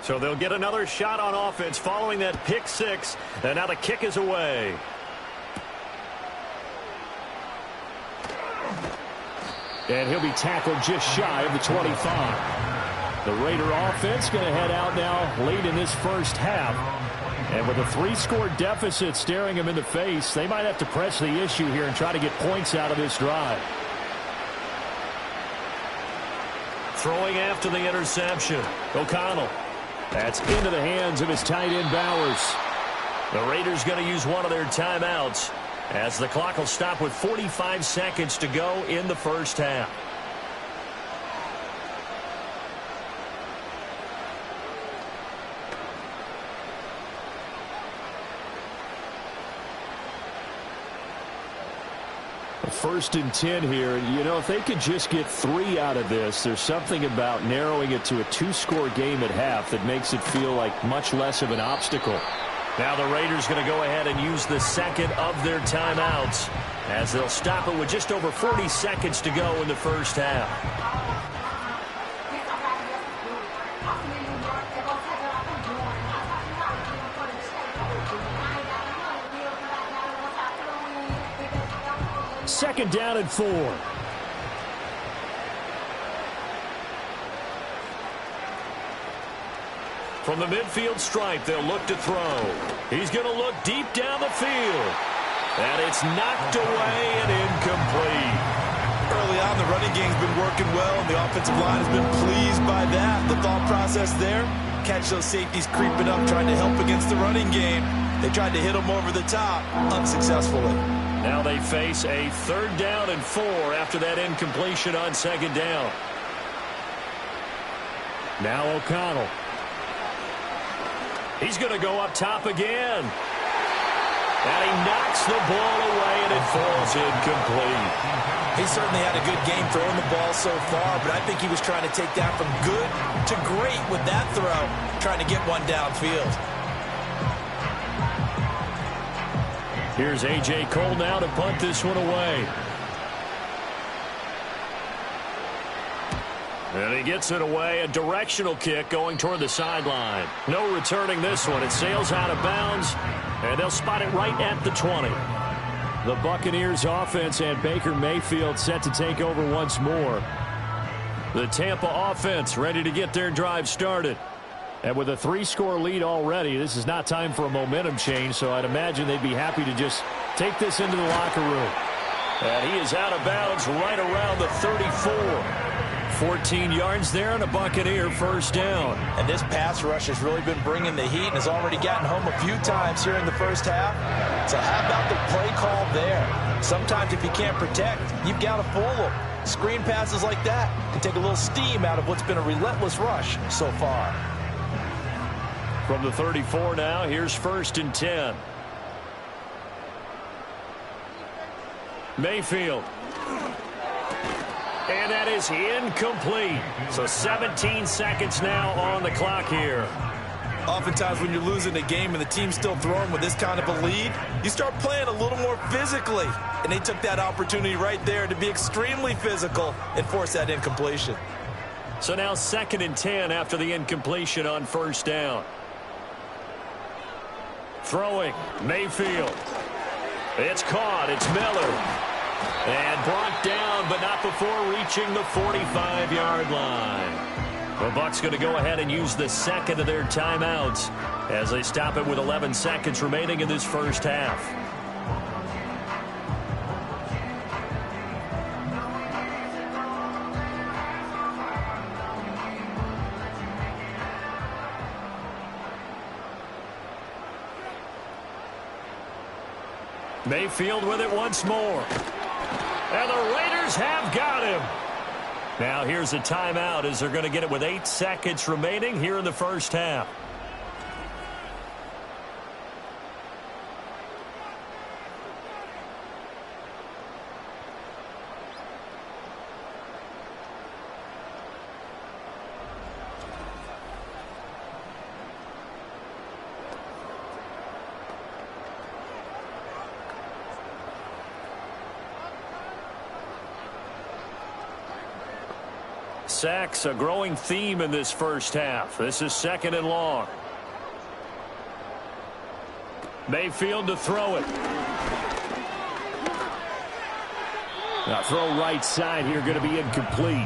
A: So they'll get another shot on offense following that pick six, and now the kick is away. And he'll be tackled just shy of the 25. The Raider offense going to head out now late in this first half. And with a 3-score deficit staring him in the face, they might have to press the issue here and try to get points out of this drive. Throwing after the interception, O'Connell. That's into the hands of his tight end, Bowers. The Raiders going to use one of their timeouts, as the clock will stop with 45 seconds to go in the first half. First and 10 here. You know, if they could just get 3 out of this, there's something about narrowing it to a 2-score game at half that makes it feel like much less of an obstacle. Now the Raiders going to go ahead and use the second of their timeouts, as they'll stop it with just over 40 seconds to go in the first half. Second down and 4. From the midfield stripe, they'll look to throw. He's going to look deep down the field. And it's knocked away and incomplete.
B: Early on, the running game's been working well, and the offensive line has been pleased by that. The thought process there, catch those safeties creeping up, trying to help against the running game. They tried to hit them over the top, unsuccessfully.
A: Now they face a 3rd down and 4 after that incompletion on 2nd down. Now O'Connell. He's going to go up top again. And he knocks the ball away, and it falls incomplete.
B: He certainly had a good game throwing the ball so far, but I think he was trying to take that from good to great with that throw, trying to get one downfield.
A: Here's A.J. Cole now to punt this one away. And he gets it away, a directional kick going toward the sideline. No returning this one. It sails out of bounds, and they'll spot it right at the 20. The Buccaneers offense and Baker Mayfield set to take over once more. The Tampa offense ready to get their drive started. And with a 3-score lead already, this is not time for a momentum change, so I'd imagine they'd be happy to just take this into the locker room. And he is out of bounds right around the 34. 14 yards there and a Buccaneer first down.
B: And this pass rush has really been bringing the heat and has already gotten home a few times here in the first half. So how about the play call there? Sometimes if you can't protect, you've got to fool them. Screen passes like that can take a little steam out of what's been a relentless rush so far.
A: From the 34 now, here's 1st and 10. Mayfield. And that is incomplete. So 17 seconds now on the clock here.
B: Oftentimes when you're losing a game and the team's still throwing with this kind of a lead, you start playing a little more physically. And they took that opportunity right there to be extremely physical and force that incompletion.
A: So now 2nd and 10 after the incompletion on 1st down. Throwing, Mayfield. It's caught. It's Miller. And brought down, but not before reaching the 45-yard line. The Bucs going to go ahead and use the second of their timeouts as they stop it with 11 seconds remaining in this first half. Mayfield with it once more. And the Raiders have got him. Now here's a timeout as they're going to get it with 8 seconds remaining here in the first half. Sacks, a growing theme in this first half. This is 2nd and long. Mayfield to throw it. Now throw right side here, going to be incomplete.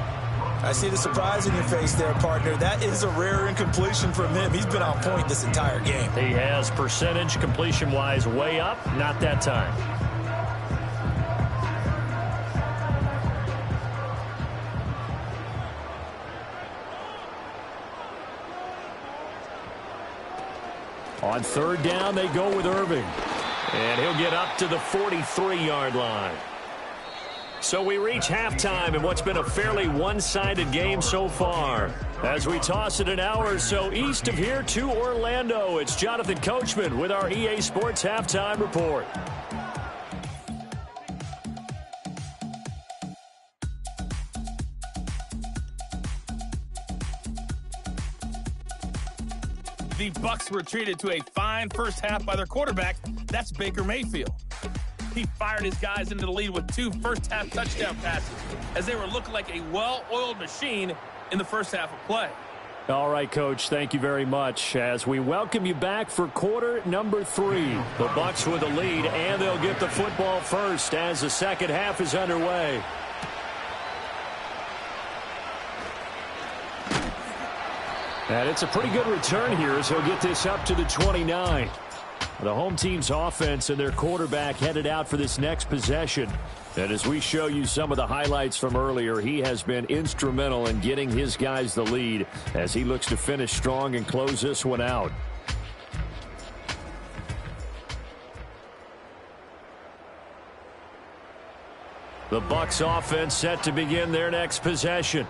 B: I see the surprise in your face there, partner. That is a rare incompletion from him. He's been on point this entire game.
A: He has percentage completion-wise way up. Not that time. On 3rd down, they go with Irving. And he'll get up to the 43-yard line. So we reach halftime in what's been a fairly one-sided game so far. As we toss it an hour or so east of here to Orlando, it's Jonathan Coachman with our EA Sports Halftime Report.
D: The Bucs were treated to a fine first half by their quarterback. That's Baker Mayfield. He fired his guys into the lead with 2 first-half touchdown passes as they were looking like a well-oiled machine in the first half of play.
A: All right, Coach, thank you very much. As we welcome you back for quarter number 3. The Bucs with the lead, and they'll get the football first as the second half is underway. And it's a pretty good return here as he'll get this up to the 29. The home team's offense and their quarterback headed out for this next possession. And as we show you some of the highlights from earlier, he has been instrumental in getting his guys the lead as he looks to finish strong and close this one out. The Bucs offense set to begin their next possession.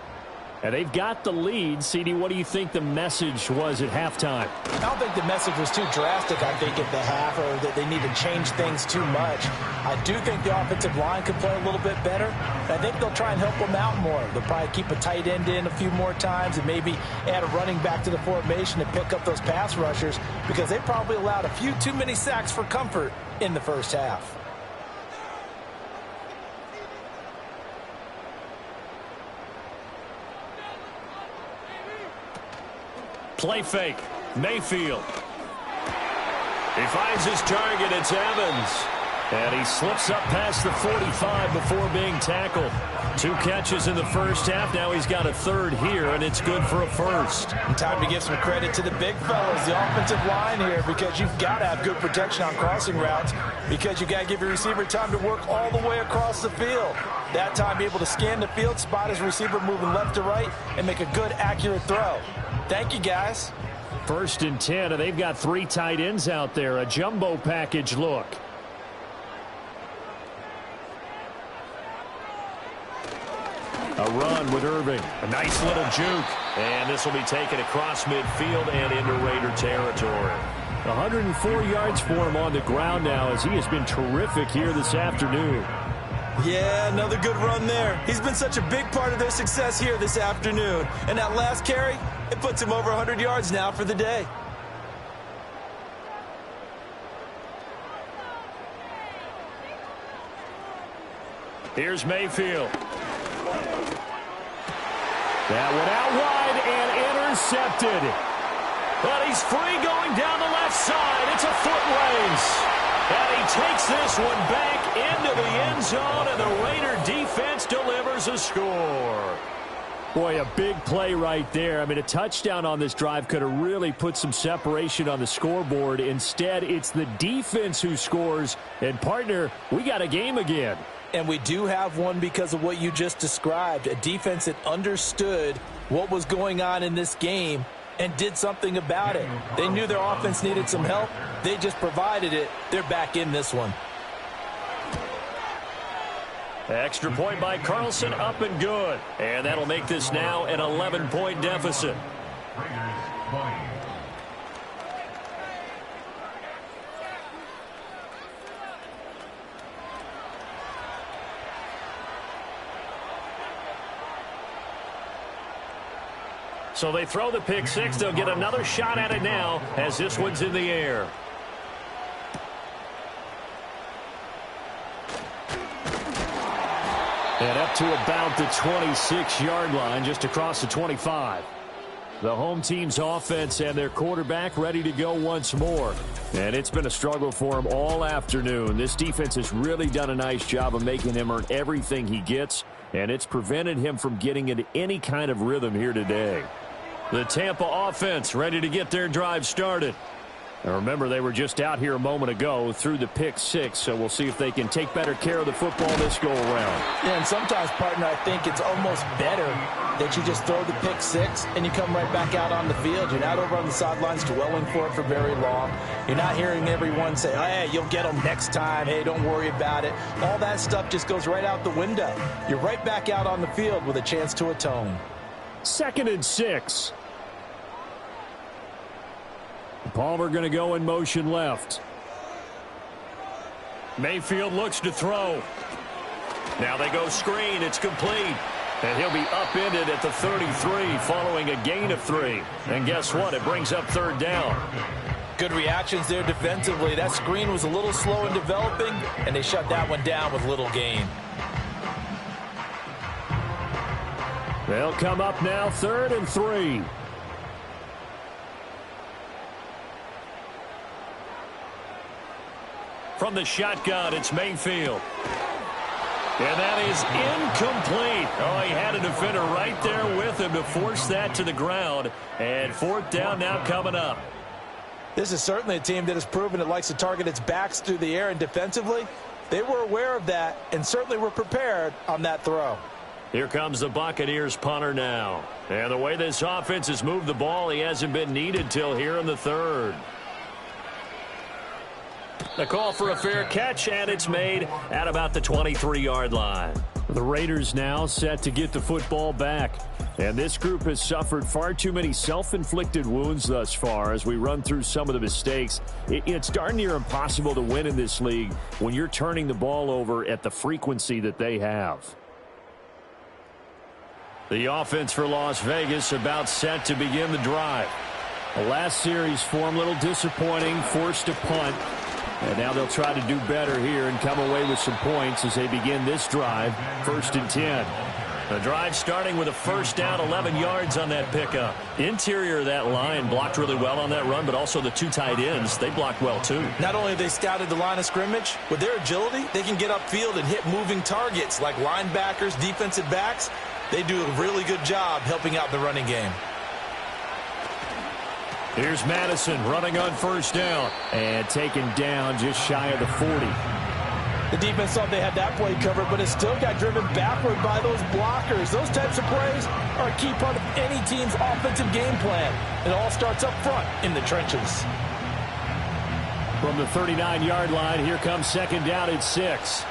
A: And they've got the lead. CD, what do you think the message was at halftime?
C: I don't think the message was too drastic, I think, at the half, or that they need to change things too much. I do think the offensive line could play a little bit better. I think they'll try and help them out more. They'll probably keep a tight end in a few more times and maybe add a running back to the formation to pick up those pass rushers because they probably allowed a few too many sacks for comfort in the first half.
A: Play fake. Mayfield. He finds his target. It's Evans. And he slips up past the 45 before being tackled. 2 catches in the first half. Now he's got a 3rd here, and it's good for a first.
C: And time to give some credit to the big fellas, the offensive line here, because you've got to have good protection on crossing routes because you got to give your receiver time to work all the way across the field. That time, be able to scan the field, spot his receiver moving left to right, and make a good, accurate throw. Thank you, guys.
A: 1st and 10, and they've got 3 tight ends out there. A jumbo package look. A run with Irving. A nice little juke. And this will be taken across midfield and into Raider territory. 104 yards for him on the ground now as he has been terrific here this afternoon.
B: Yeah, another good run there. He's been such a big part of their success here this afternoon. And that last carry, it puts him over 100 yards now for the day.
A: Here's Mayfield. That went out wide and intercepted. But he's free going down the left side. It's a foot race. And he takes this one back into the end zone, and the Raider defense delivers a score. Boy, a big play right there. I mean, a touchdown on this drive could have really put some separation on the scoreboard. Instead, it's the defense who scores. And, partner, we got a game again.
C: And we do have one because of what you just described, a defense that understood what was going on in this game and did something about it. They knew their offense needed some help. They just provided it. They're back in this one.
A: Extra point by Carlson, up and good. And that'll make this now an 11-point deficit. So they throw the pick six. They'll get another shot at it now as this one's in the air. And up to about the 26-yard line, just across the 25. The home team's offense and their quarterback ready to go once more. And it's been a struggle for him all afternoon. This defense has really done a nice job of making him earn everything he gets, and it's prevented him from getting into any kind of rhythm here today. The Tampa offense ready to get their drive started. And remember, they were just out here a moment ago through the pick six, so we'll see if they can take better care of the football this go-around.
C: Yeah, and sometimes, partner, I think it's almost better that you just throw the pick six and you come right back out on the field. You're not over on the sidelines dwelling for it for very long. You're not hearing everyone say, hey, you'll get them next time. Hey, don't worry about it. All that stuff just goes right out the window. You're right back out on the field with a chance to atone.
A: 2nd and 6. Palmer going to go in motion left. Mayfield looks to throw. Now they go screen. It's complete. And he'll be upended at the 33 following a gain of 3. And guess what? It brings up 3rd down.
C: Good reactions there defensively. That screen was a little slow in developing, and they shut that one down with little gain.
A: They'll come up now 3rd and 3. From the shotgun, it's Mayfield. And that is incomplete. Oh, he had a defender right there with him to force that to the ground. And 4th down now coming up.
C: This is certainly a team that has proven it likes to target its backs through the air, and defensively, they were aware of that and certainly were prepared on that throw.
A: Here comes the Buccaneers punter now. And the way this offense has moved the ball, he hasn't been needed till here in the 3rd. The call for a fair catch, and it's made at about the 23-yard line. The Raiders now set to get the football back. And this group has suffered far too many self-inflicted wounds thus far as we run through some of the mistakes. It's darn near impossible to win in this league when you're turning the ball over at the frequency that they have. The offense for Las Vegas about set to begin the drive. The last series form a little disappointing, forced a punt. And now they'll try to do better here and come away with some points as they begin this drive, 1st and 10. The drive starting with a 1st down, 11 yards on that pickup. Interior of that line blocked really well on that run, but also the 2 tight ends, they blocked well too.
C: Not only have they scouted the line of scrimmage, with their agility, they can get upfield and hit moving targets like linebackers, defensive backs. They do a really good job helping out the running game.
A: Here's Madison running on 1st down and taken down just shy of the 40.
C: The defense thought they had that play covered, but it still got driven backward by those blockers. Those types of plays are a key part of any team's offensive game plan. It all starts up front in the trenches.
A: From the 39-yard line, here comes 2nd down at 6.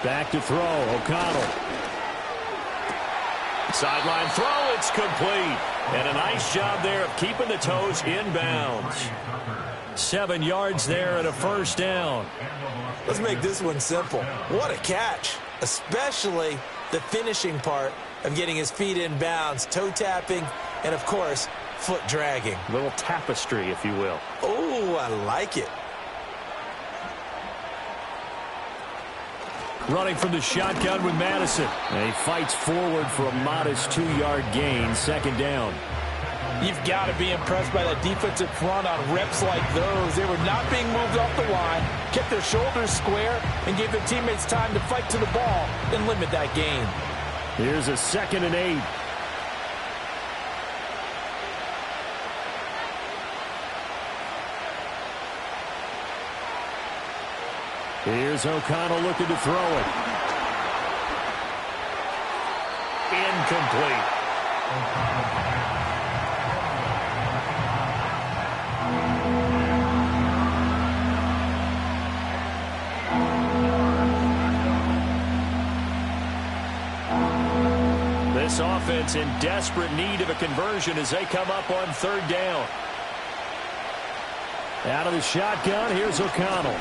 A: Back to throw, O'Connell. Sideline throw, it's complete. And a nice job there of keeping the toes inbounds. 7 yards there and a 1st down.
B: Let's make this one simple. What a catch, especially the finishing part of getting his feet in bounds, toe tapping, and, of course, foot dragging.
A: A little tapestry, if you will.
B: Oh, I like it.
A: Running from the shotgun with Madison. And he fights forward for a modest 2-yard gain, 2nd down.
C: You've got to be impressed by that defensive front on reps like those. They were not being moved off the line, kept their shoulders square, and gave their teammates time to fight to the ball and limit that gain.
A: Here's a 2nd and 8. Here's O'Connell looking to throw it. Incomplete. This offense in desperate need of a conversion as they come up on third down. Out of the shotgun, here's O'Connell.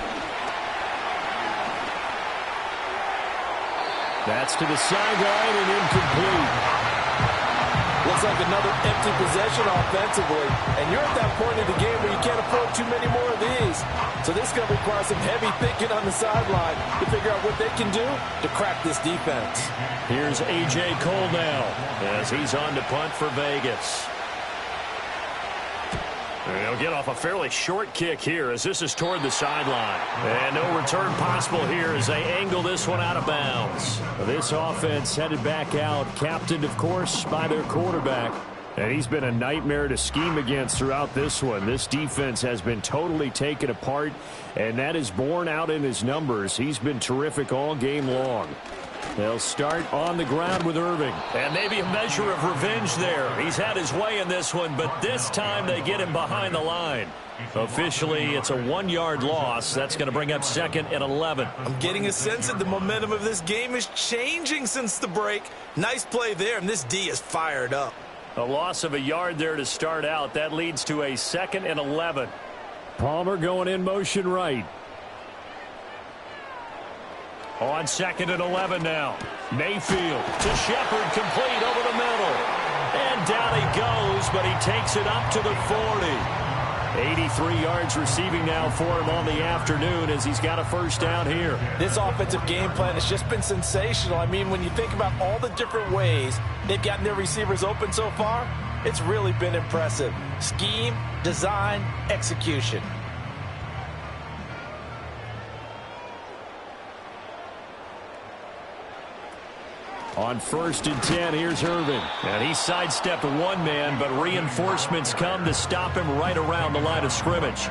A: That's to the sideline and incomplete.
C: Looks like another empty possession offensively. And you're at that point in the game where you can't afford too many more of these. So this is going to require some heavy thinking on the sideline to figure out what they can do to crack this defense.
A: Here's A.J. Cole now as he's on to punt for Vegas. They'll get off a fairly short kick here as this is toward the sideline. And no return possible here as they angle this one out of bounds. This offense headed back out, captained, of course, by their quarterback. And he's been a nightmare to scheme against throughout this one. This defense has been totally taken apart, and that is borne out in his numbers. He's been terrific all game long. They'll start on the ground with Irving. And maybe a measure of revenge there. He's had his way in this one, but this time they get him behind the line. Officially, it's a 1-yard loss. That's going to bring up 2nd and 11.
B: I'm getting a sense that the momentum of this game is changing since the break. Nice play there, and this D is fired up.
A: A loss of a yard there to start out. That leads to a 2nd and 11. Palmer going in motion right. On 2nd and 11 now. Mayfield to Shepard, complete over the middle. And down he goes, but he takes it up to the 40. 83 yards receiving now for him on the afternoon as he's got a first down here.
C: This offensive game plan has just been sensational. I mean, when you think about all the different ways they've gotten their receivers open so far, it's really been impressive. Scheme, design, execution.
A: On 1st and 10, here's Irving. And he sidestepped one man, but reinforcements come to stop him right around the line of scrimmage.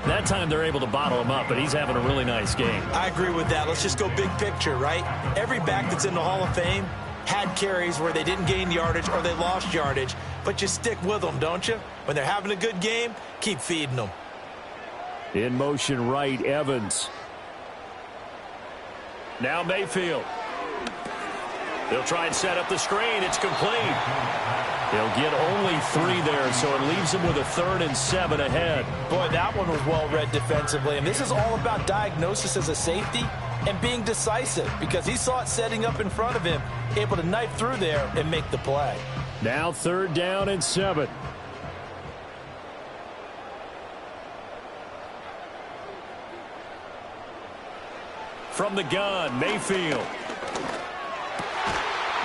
A: That time they're able to bottle him up, but he's having a really nice game.
B: I agree with that. Let's just go big picture, right? Every back that's in the Hall of Fame had carries where they didn't gain yardage or they lost yardage, but you stick with them, don't you? When they're having a good game, keep feeding them.
A: In motion right, Evans. Now Mayfield. They'll try and set up the screen. It's complete. They'll get only 3 there, so it leaves them with a 3rd and 7 ahead.
C: Boy, that one was well read defensively. And this is all about diagnosis as a safety and being decisive because he saw it setting up in front of him, able to knife through there and make the play.
A: Now 3rd down and 7. From the gun, Mayfield.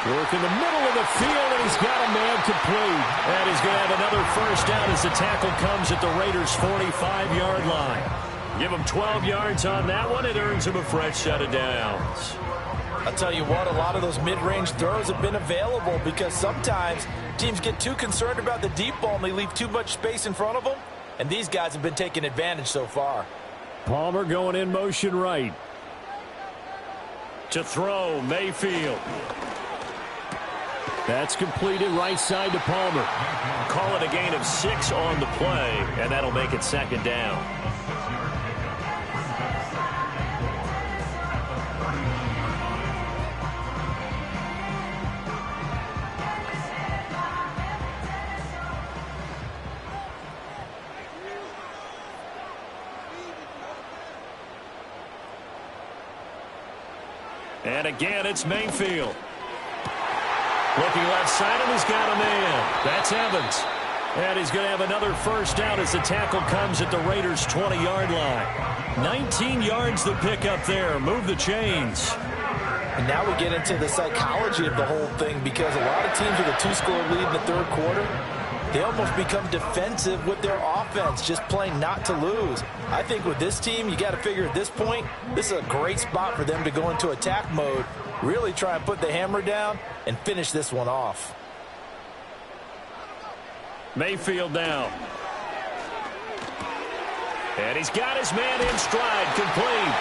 A: Work in the middle of the field, and he's got a man complete. And he's going to have another first down as the tackle comes at the Raiders' 45-yard line. Give him 12 yards on that one. It earns him a fresh set of downs.
C: I'll tell you what, a lot of those mid-range throws have been available because sometimes teams get too concerned about the deep ball and they leave too much space in front of them. And these guys have been taking advantage so far.
A: Palmer going in motion right. To throw, Mayfield. That's completed right side to Palmer. Call it a gain of 6 on the play, and that'll make it 2nd down. And again, it's Mayfield. Looking left side, and he's got a man. That's Evans. And he's going to have another first down as the tackle comes at the Raiders' 20-yard line. 19 yards the pickup there. Move the chains.
C: And now we get into the psychology of the whole thing because a lot of teams with a 2-score lead in the 3rd quarter, they almost become defensive with their offense, just playing not to lose. I think with this team, you got to figure at this point, this is a great spot for them to go into attack mode, really try and put the hammer down and finish this one off.
A: Mayfield down. And he's got his man in stride, complete.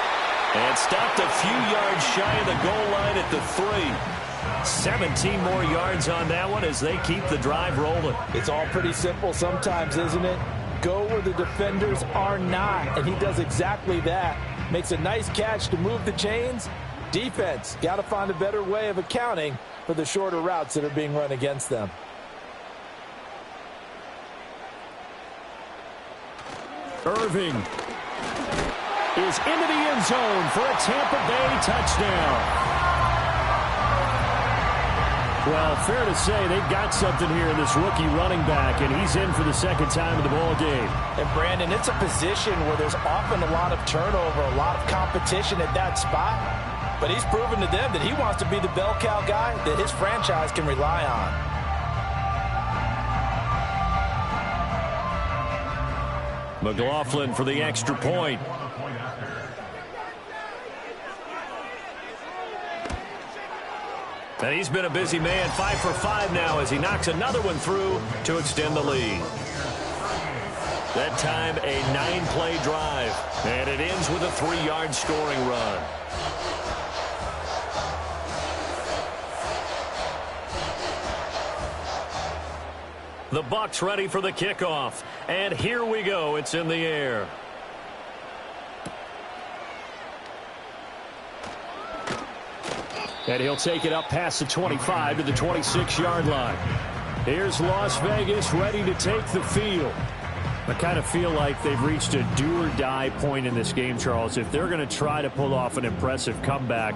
A: And stopped a few yards shy of the goal line at the 3. 17 more yards on that one as they keep the drive rolling.
C: It's all pretty simple sometimes, isn't it? Go where the defenders are not, and he does exactly that. Makes a nice catch to move the chains, Defense, got to find a better way of accounting for the shorter routes that are being run against them.
A: Irving is into the end zone for a Tampa Bay touchdown. Well, fair to say they've got something here in this rookie running back, and he's in for the second time in the ball game.
C: And, Brandon, it's a position where there's often a lot of turnover, a lot of competition at that spot. But he's proven to them that he wants to be the bell cow guy that his franchise can rely on.
A: McLaughlin for the extra point. And he's been a busy man, 5 for 5 now as he knocks another one through to extend the lead. That time a 9-play drive, and it ends with a 3-yard scoring run. The Bucs ready for the kickoff, and here we go. It's in the air. And he'll take it up past the 25 to the 26-yard line. Here's Las Vegas ready to take the field. I kind of feel like they've reached a do-or-die point in this game, Charles. If they're going to try to pull off an impressive comeback,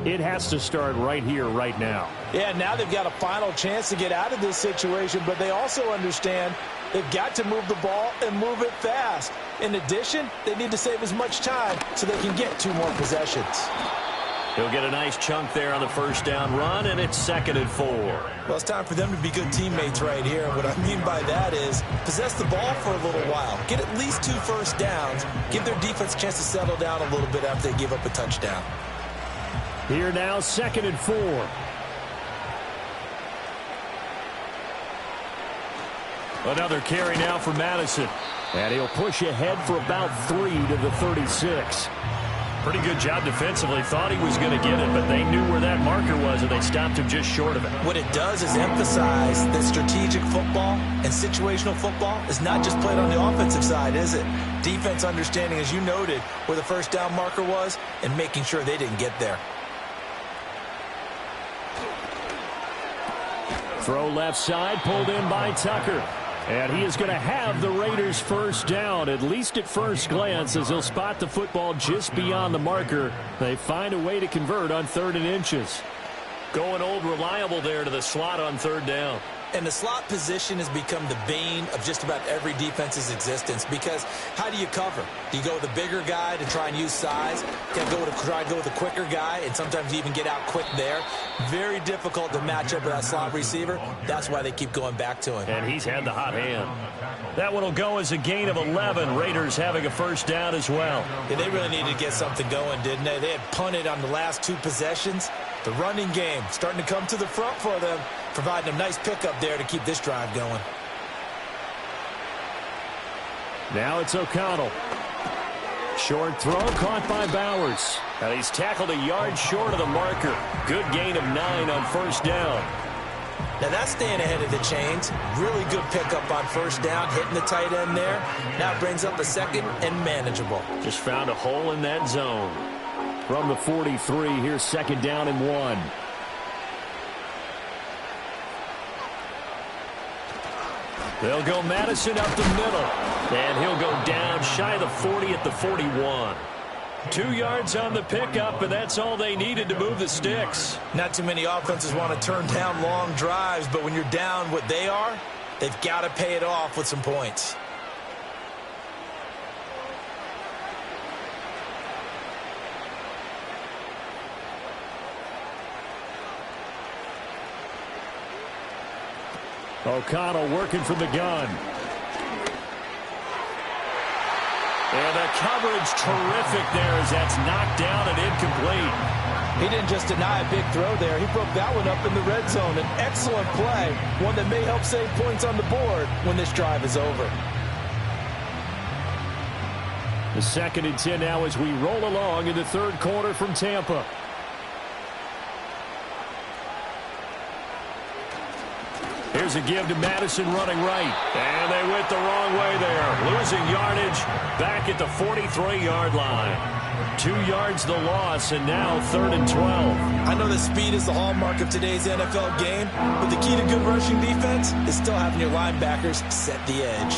A: it has to start right here, right now.
C: Yeah, now they've got a final chance to get out of this situation, but they also understand they've got to move the ball and move it fast. In addition, they need to save as much time so they can get 2 more possessions.
A: He'll get a nice chunk there on the first down run, and it's 2nd and 4.
B: Well, it's time for them to be good teammates right here. What I mean by that is possess the ball for a little while. Get at least 2 first downs. Give their defense a chance to settle down a little bit after they give up a touchdown.
A: Here now, 2nd and 4. Another carry now for Madison. And he'll push ahead for about 3 to the 36. Pretty good job defensively. Thought he was going to get it, but they knew where that marker was, and they stopped him just short of it.
B: What it does is emphasize that strategic football and situational football is not just played on the offensive side, is it? Defense understanding, as you noted, where the first down marker was and making sure they didn't get there.
A: Throw left side, pulled in by Tucker. And he is going to have the Raiders first down, at least at first glance, as he'll spot the football just beyond the marker. They find a way to convert on 3rd and inches. Going old reliable there to the slot on 3rd down.
B: And the slot position has become the bane of just about every defense's existence, because how do you cover? Do you go with a bigger guy to try and use size? Can you try to go with a quicker guy, and sometimes you even get out quick there? Very difficult to match up with that slot receiver. That's why they keep going back to him.
A: And he's had the hot hand. That one will go as a gain of 11. Raiders having a first down as well.
B: Yeah, they really needed to get something going, didn't they? They had punted on the last 2 possessions. The running game starting to come to the front for them, providing a nice pickup there to keep this drive going.
A: Now it's O'Connell. Short throw caught by Bowers. And he's tackled a yard short of the marker. Good gain of 9 on first down.
B: Now that's staying ahead of the chains. Really good pickup on first down, hitting the tight end there. Now brings up a 2nd and manageable.
A: Just found a hole in that zone. From the 43, here's 2nd down and 1. They'll go Madison up the middle. And he'll go down shy of the 40 at the 41. 2 yards on the pickup, and that's all they needed to move the sticks.
B: Not too many offenses want to turn down long drives, but when you're down what they are, they've got to pay it off with some points.
A: O'Connell working from the gun. And the coverage terrific there as that's knocked down and incomplete.
C: He didn't just deny a big throw there. He broke that one up in the red zone. An excellent play, one that may help save points on the board when this drive is over.
A: The 2nd and 10 now as we roll along in the 3rd quarter from Tampa. Here's a give to Madison running right. And they went the wrong way there. Losing yardage back at the 43-yard line. 2 yards the loss, and now 3rd and 12.
B: I know that speed is the hallmark of today's NFL game, but the key to good rushing defense is still having your linebackers set the edge.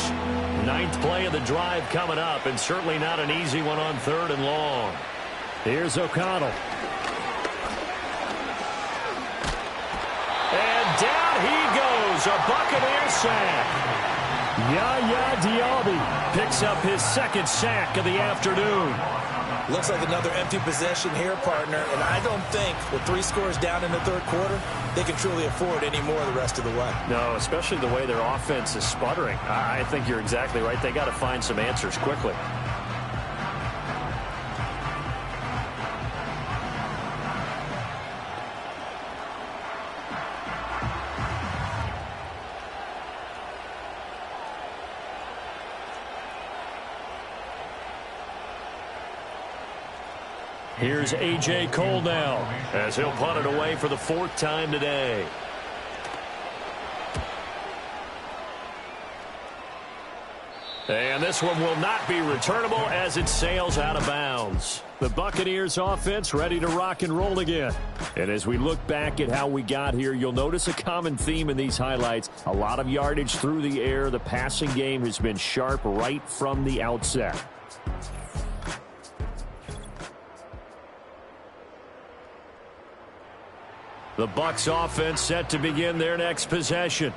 A: 9th play of the drive coming up, and certainly not an easy one on 3rd and long. Here's O'Connell. And down he goes, a Buccaneer sack. Yaya Diaby picks up his 2nd sack of the afternoon.
B: Looks like another empty possession here, partner, and I don't think with 3 scores down in the 3rd quarter, they can truly afford any more the rest of the way.
A: No, especially the way their offense is sputtering. I think you're exactly right. They got to find some answers quickly. Here's A.J. Cole now as he'll punt it away for the 4th time today. And this one will not be returnable as it sails out of bounds. The Buccaneers offense ready to rock and roll again. And as we look back at how we got here, you'll notice a common theme in these highlights. A lot of yardage through the air. The passing game has been sharp right from the outset. The Bucs offense set to begin their next possession.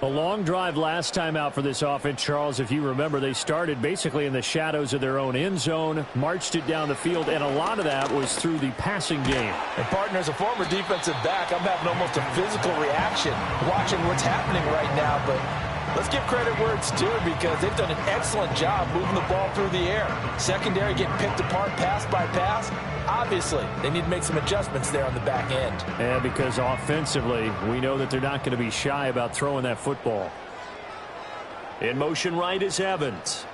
A: A long drive last time out for this offense, Charles. If you remember, they started basically in the shadows of their own end zone, marched it down the field, and a lot of that was through the passing game.
C: And, partner, as a former defensive back, I'm having almost a physical reaction watching what's happening right now. But let's give credit where it's due because they've done an excellent job moving the ball through the air. Secondary getting picked apart pass by pass. Obviously, they need to make some adjustments there on the back end.
A: And because offensively, we know that they're not going to be shy about throwing that football. In motion right is Evans.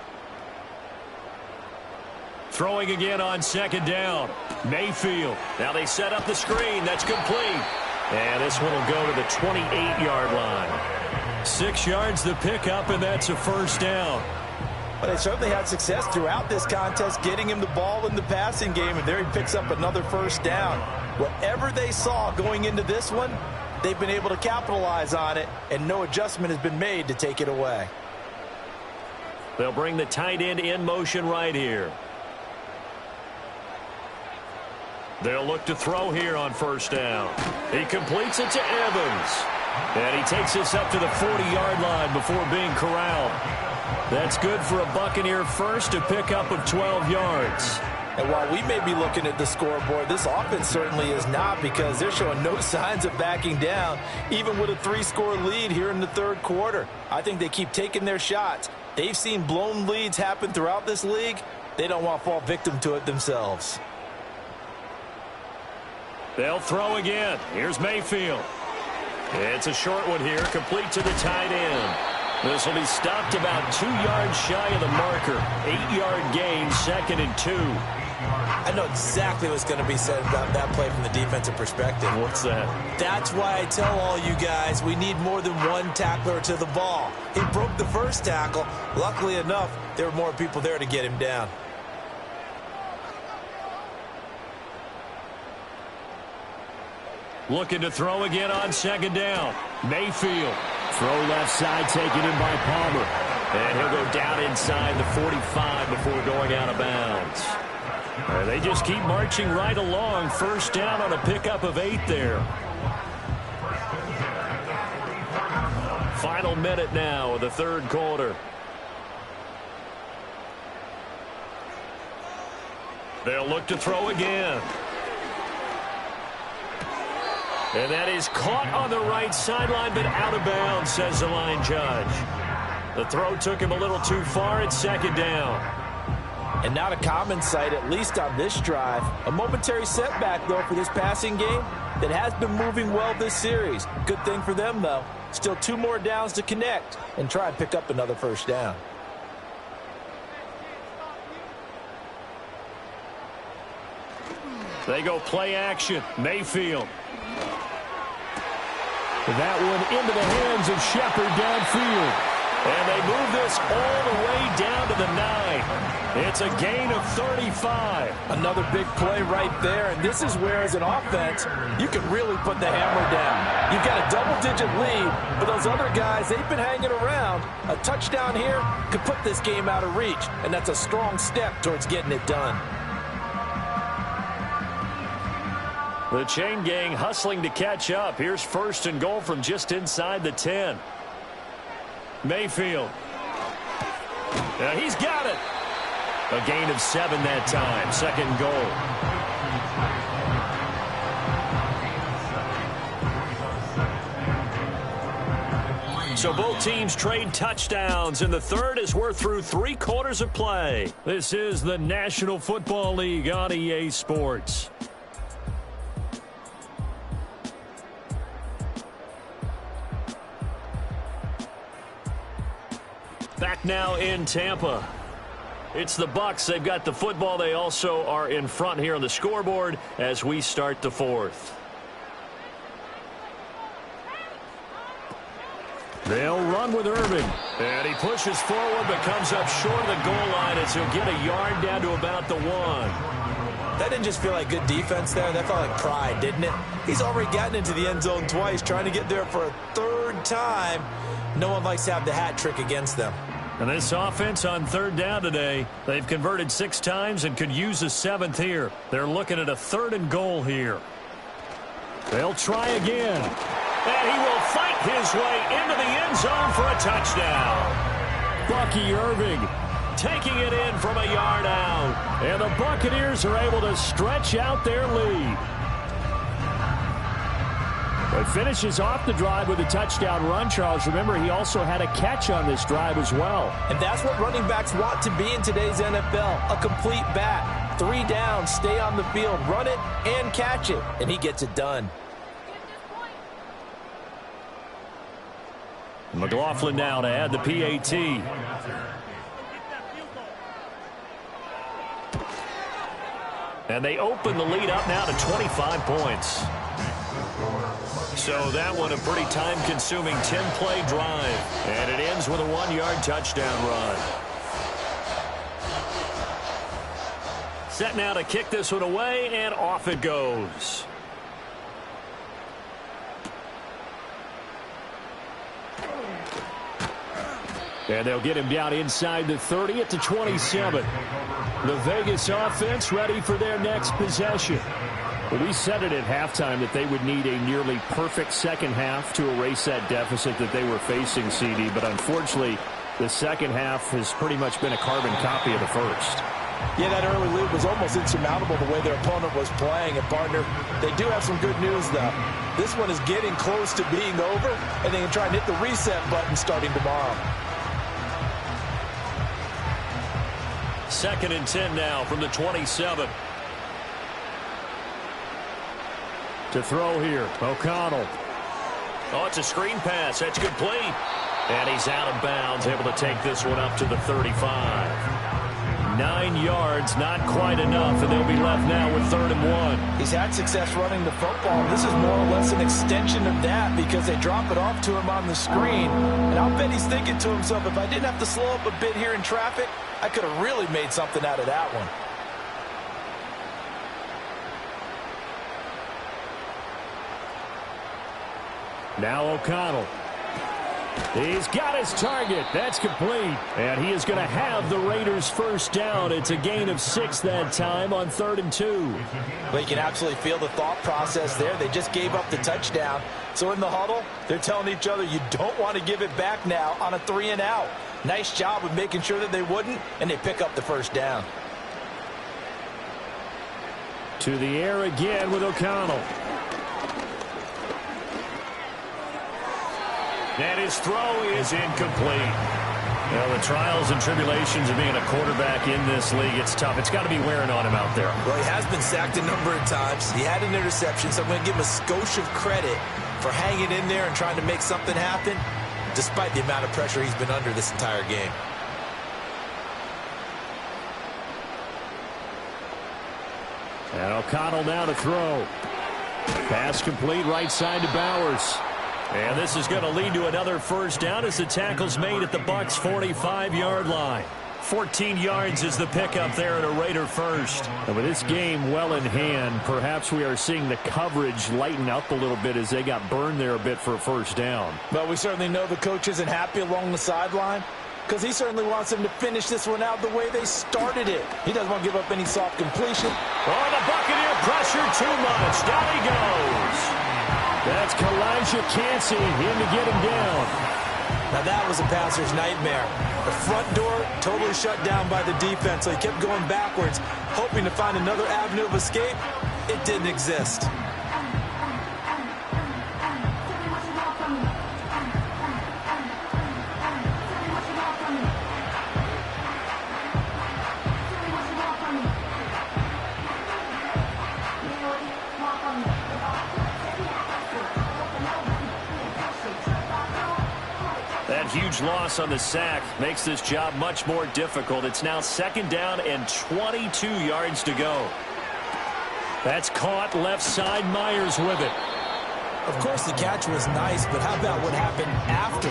A: Throwing again on 2nd down. Mayfield. Now they set up the screen. That's complete. And this one will go to the 28-yard line. 6 yards the pickup, and that's a 1st down.
B: But they certainly had success throughout this contest getting him the ball in the passing game, and there he picks up another 1st down. Whatever they saw going into this one, they've been able to capitalize on it, and no adjustment has been made to take it away.
A: They'll bring the tight end in motion right here. They'll look to throw here on 1st down. He completes it to Evans. And he takes this up to the 40-yard line before being corralled. That's good for a Buccaneer first, a pickup of 12 yards.
B: And while we may be looking at the scoreboard, this offense certainly is not because they're showing no signs of backing down, even with a 3-score lead here in the 3rd quarter. I think they keep taking their shots. They've seen blown leads happen throughout this league. They don't want to fall victim to it themselves.
A: They'll throw again. Here's Mayfield. It's a short one here, complete to the tight end. This will be stopped about 2 yards shy of the marker. 8-yard gain, 2nd and 2.
B: I know exactly what's going to be said about that play from the defensive perspective.
A: What's that?
B: That's why I tell all you guys we need more than one tackler to the ball. He broke the 1st tackle. Luckily enough, there were more people there to get him down.
A: Looking to throw again on 2nd down. Mayfield. Throw left side taken in by Palmer. And he'll go down inside the 45 before going out of bounds. They just keep marching right along. 1st down on a pickup of 8 there. Final minute now of the 3rd quarter. They'll look to throw again. And that is caught on the right sideline, but out of bounds, says the line judge. The throw took him a little too far. It's 2nd down.
B: And not a common sight, at least on this drive. A momentary setback, though, for this passing game that has been moving well this series. Good thing for them, though. Still 2 more downs to connect and try and pick up another 1st down.
A: They go play action. Mayfield. That one into the hands of Shepard downfield. And they move this all the way down to the 9. It's a gain of 35.
C: Another big play right there, and this is where, as an offense, you can really put the hammer down. You've got a double-digit lead, but those other guys, they've been hanging around. A touchdown here could put this game out of reach, and that's a strong step towards getting it done.
A: The chain gang hustling to catch up. Here's 1st and goal from just inside the 10. Mayfield. He's got it. A gain of 7 that time. 2nd goal. So both teams trade touchdowns, and the third as we're through 3 quarters of play. This is the National Football League on EA Sports. Back now in Tampa. It's the Bucs. They've got the football. They also are in front here on the scoreboard as we start the 4th. They'll run with Irving. And he pushes forward but comes up short of the goal line as he'll get a yard down to about the 1.
B: That didn't just feel like good defense there. That felt like pride, didn't it? He's already gotten into the end zone twice, trying to get there for a 3rd time. No one likes to have the hat trick against them.
A: And this offense on 3rd down today, they've converted 6 times and could use a 7th here. They're looking at a 3rd and goal here. They'll try again. And he will fight his way into the end zone for a touchdown. Bucky Irving taking it in from a yard out. And the Buccaneers are able to stretch out their lead. But finishes off the drive with a touchdown run, Charles. Remember, he also had a catch on this drive as well.
C: And that's what running backs want to be in today's NFL, a complete back. 3 down, stay on the field, run it, and catch it. And he gets it done.
A: McLaughlin now to add the PAT. And they open the lead up now to 25 points. So that one a pretty time-consuming 10-play drive. And it ends with a 1-yard touchdown run. Set now to kick this one away, and off it goes. And they'll get him down inside the 30 at the 27. The Vegas offense ready for their next possession. Well, we said it at halftime that they would need a nearly perfect second half to erase that deficit that they were facing, CD. But unfortunately, the second half has pretty much been a carbon copy of the first.
C: Yeah, that early lead was almost insurmountable the way their opponent was playing. And, partner, they do have some good news, though. This one is getting close to being over, and they can try and hit the reset button starting tomorrow.
A: 2nd and 10 now from the 27. To throw here, O'Connell. Oh, it's a screen pass. That's complete. And he's out of bounds, able to take this one up to the 35. 9 yards, not quite enough, and they'll be left now with 3rd and 1.
C: He's had success running the football. This is more or less an extension of that because they drop it off to him on the screen. And I'll bet he's thinking to himself, if I didn't have to slow up a bit here in traffic, I could have really made something out of that one.
A: Now O'Connell. He's got his target. That's complete. And he is going to have the Raiders' first down. It's a gain of 6 that time on 3rd and 2.
C: But you can absolutely feel the thought process there. They just gave up the touchdown. So in the huddle, they're telling each other, you don't want to give it back now on a 3 and out. Nice job of making sure that they wouldn't, and they pick up the first down.
A: To the air again with O'Connell. And his throw is incomplete. Well, the trials and tribulations of being a quarterback in this league, it's tough. It's got to be wearing on him out there.
B: Well, he has been sacked a number of times. He had an interception, so I'm going to give him a skosh of credit for hanging in there and trying to make something happen, despite the amount of pressure he's been under this entire game.
A: And O'Connell now to throw. Pass complete right side to Bowers. And this is going to lead to another first down as the tackle's made at the Bucs' 45-yard line. 14 yards is the pickup there at a Raider first. And with this game well in hand, perhaps we are seeing the coverage lighten up a little bit as they got burned there a bit for a first down.
C: But we certainly know the coach isn't happy along the sideline because he certainly wants them to finish this one out the way they started it. He doesn't want to give up any soft completion.
A: Oh, the Buccaneer pressure too much. Down he goes. That's Kalijah Cansey in to get him down.
B: Now that was a passer's nightmare. The front door totally shut down by the defense, so he kept going backwards, hoping to find another avenue of escape. It didn't exist.
A: That huge loss on the sack makes this job much more difficult. It's now second down and 22 yards to go. That's caught left side. Myers with it.
B: Of course, the catch was nice, but how about what happened after?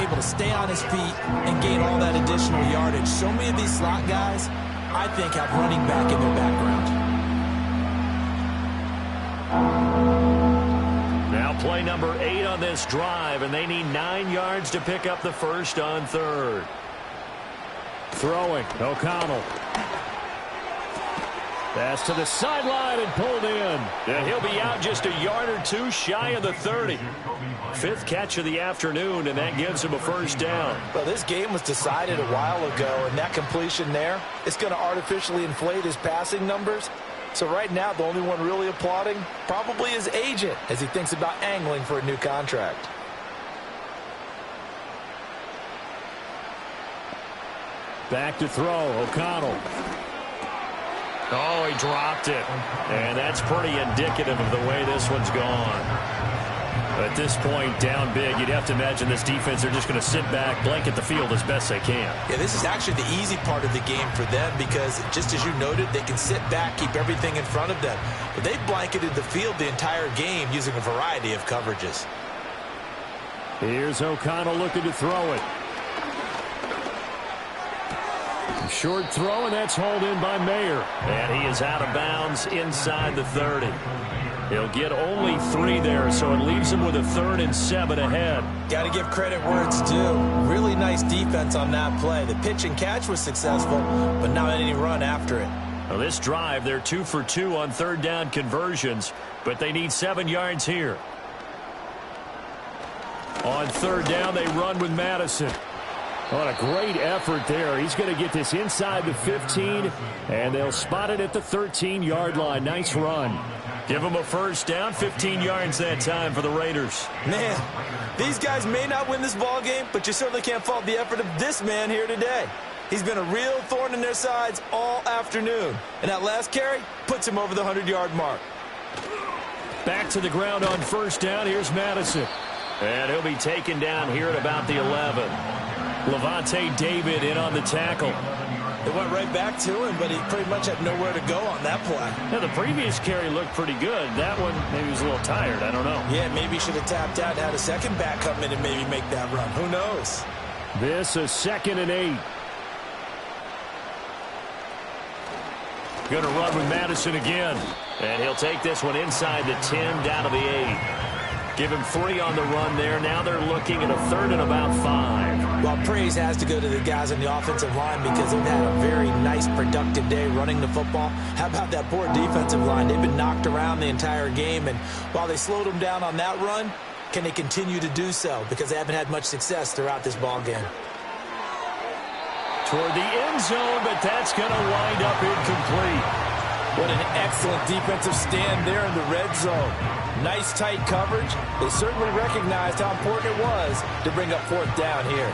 B: Able to stay on his feet and gain all that additional yardage. So many of these slot guys, I think, have running back in their background.
A: Now play number 8 on this drive, and they need 9 yards to pick up the first on third. Throwing, O'Connell. Pass to the sideline and pulled in. And he'll be out just a yard or two shy of the 30. 5th catch of the afternoon, and that gives him a first down.
C: Well, this game was decided a while ago, and that completion there, it's going to artificially inflate his passing numbers. So right now, the only one really applauding probably his agent as he thinks about angling for a new contract.
A: Back to throw, O'Connell. Oh, he dropped it. And that's pretty indicative of the way this one's gone. At this point, down big, you'd have to imagine this defense, they're just going to sit back, blanket the field as best they can.
B: Yeah, this is actually the easy part of the game for them because, just as you noted, they can sit back, keep everything in front of them. But they've blanketed the field the entire game using a variety of coverages.
A: Here's O'Connell looking to throw it. Short throw, and that's hauled in by Mayer. And he is out of bounds inside the 30. He'll get only 3 there, so it leaves him with a 3rd and 7 ahead.
B: Got to give credit where it's due. Really nice defense on that play. The pitch and catch was successful, but not any run after it.
A: Well, this drive, they're 2 for 2 on third down conversions, but they need 7 yards here. On third down, they run with Madison. What a great effort there. He's going to get this inside the 15, and they'll spot it at the 13-yard line. Nice run. Give them a first down, 15 yards that time for the Raiders.
B: Man, these guys may not win this ball game, but you certainly can't fault the effort of this man here today. He's been a real thorn in their sides all afternoon, and that last carry puts him over the 100-yard mark.
A: Back to the ground on first down. Here's Madison. And he'll be taken down here at about the 11. Levante David in on the tackle.
B: It went right back to him, but he pretty much had nowhere to go on that play.
A: Yeah, the previous carry looked pretty good. That one, maybe he was a little tired. I don't know.
B: Yeah, maybe he should have tapped out and had a second back come in and maybe make that run. Who knows?
A: This is 2nd and 8. Going to run with Madison again. And he'll take this one inside the 10 down to the 8. Give him 3 on the run there. Now they're looking at a 3rd and about 5.
B: Well, praise has to go to the guys on the offensive line because they've had a very nice, productive day running the football. How about that poor defensive line? They've been knocked around the entire game, and while they slowed them down on that run, can they continue to do so? Because they haven't had much success throughout this ball game.
A: Toward the end zone, but that's going to wind up incomplete.
C: What an excellent defensive stand there in the red zone. Nice tight coverage. They certainly recognized how important it was to bring up 4th down here.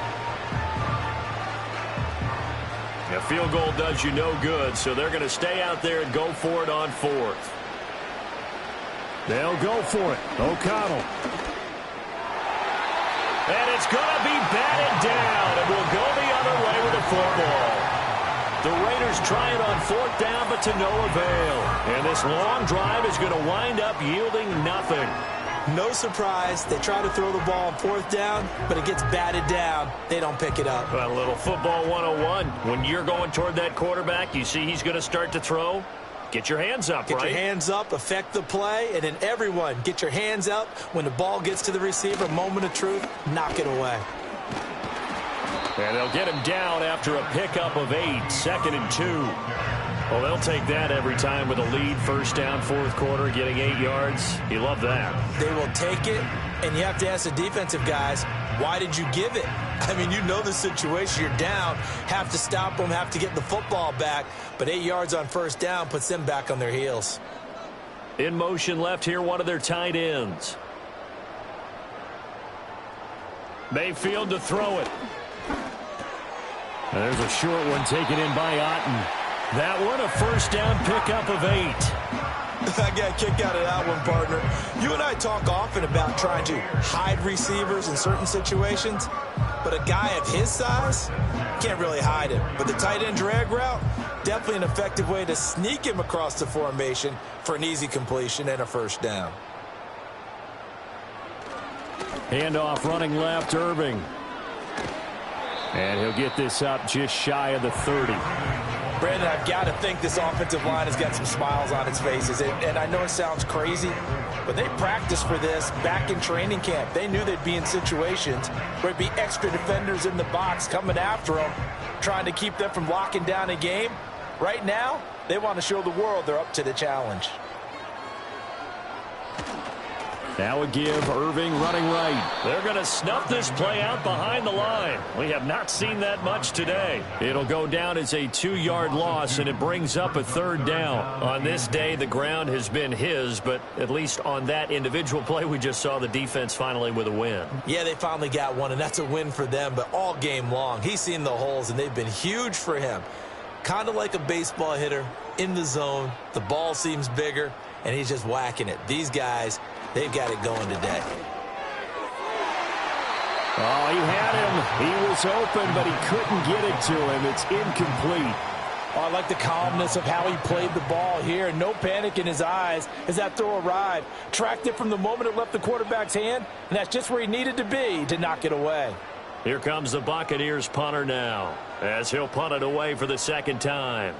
A: A field goal does you no good, so they're going to stay out there and go for it on 4th. They'll go for it. O'Connell. And it's going to be batted down, and we'll go the other way with the football. The Raiders try it on 4th down, but to no avail. And this long drive is going to wind up yielding nothing.
B: No surprise. They try to throw the ball on fourth down, but it gets batted down. They don't pick it up.
A: A little football 101. When you're going toward that quarterback, you see he's going to start to throw. Get your hands up,
B: Get your hands up, affect the play, and then everyone get your hands up. When the ball gets to the receiver, moment of truth, knock it away.
A: And they'll get him down after a pickup of 8, 2nd and 2. Well, they'll take that every time with a lead, first down, fourth quarter, getting 8 yards. You love that.
B: They will take it, and you have to ask the defensive guys, why did you give it? I mean, you know the situation. You're down, have to stop them, have to get the football back, but 8 yards on first down puts them back on their heels.
A: In motion left here, one of their tight ends. Mayfield to throw it. And there's a short one taken in by Otten. That one, a first down pickup of 8.
B: I got a kick out of that one, partner. You and I talk often about trying to hide receivers in certain situations, but a guy of his size can't really hide him. But the tight end drag route, definitely an effective way to sneak him across the formation for an easy completion and a first down.
A: Handoff running left, Irving. And he'll get this up just shy of the 30.
C: Brandon, I've got to think this offensive line has got some smiles on its faces. And I know it sounds crazy, but they practiced for this back in training camp. They knew they'd be in situations where it'd be extra defenders in the box coming after them, trying to keep them from locking down a game. Right now, they want to show the world they're up to the challenge.
A: Now a give, Irving running right. They're going to snuff this play out behind the line. We have not seen that much today. It'll go down as a 2-yard loss, and it brings up a third down. On this day, the ground has been his, but at least on that individual play, we just saw the defense finally with a win.
B: Yeah, they finally got one, and that's a win for them, but all game long, he's seen the holes, and they've been huge for him. Kind of like a baseball hitter in the zone. The ball seems bigger, and he's just whacking it. These guys, they've got it going today.
A: Oh, he had him. He was open, but he couldn't get it to him. It's incomplete.
C: Oh, I like the calmness of how he played the ball here. No panic in his eyes as that throw arrived. Tracked it from the moment it left the quarterback's hand, and that's just where he needed to be to knock it away.
A: Here comes the Buccaneers punter now, as he'll punt it away for the second time.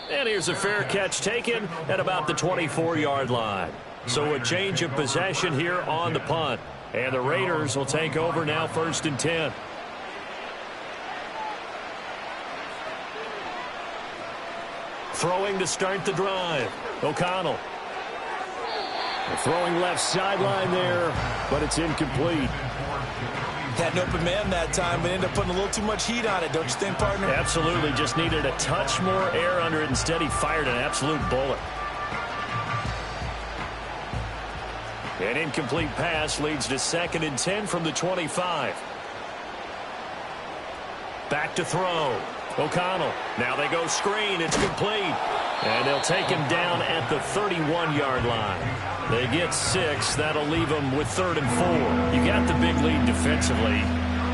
A: And here's a fair catch taken at about the 24-yard line. So a change of possession here on the punt. And the Raiders will take over now, 1st and 10. Throwing to start the drive. O'Connell. Throwing left sideline there, but it's incomplete.
B: Had an open man that time, but ended up putting a little too much heat on it, don't you think, partner?
A: Absolutely. Just needed a touch more air under it. Instead, he fired an absolute bullet. An incomplete pass leads to 2nd and 10 from the 25. Back to throw. O'Connell. Now they go screen. It's complete. And they'll take him down at the 31-yard line. They get 6. That'll leave them with 3rd and 4. You got the big lead defensively.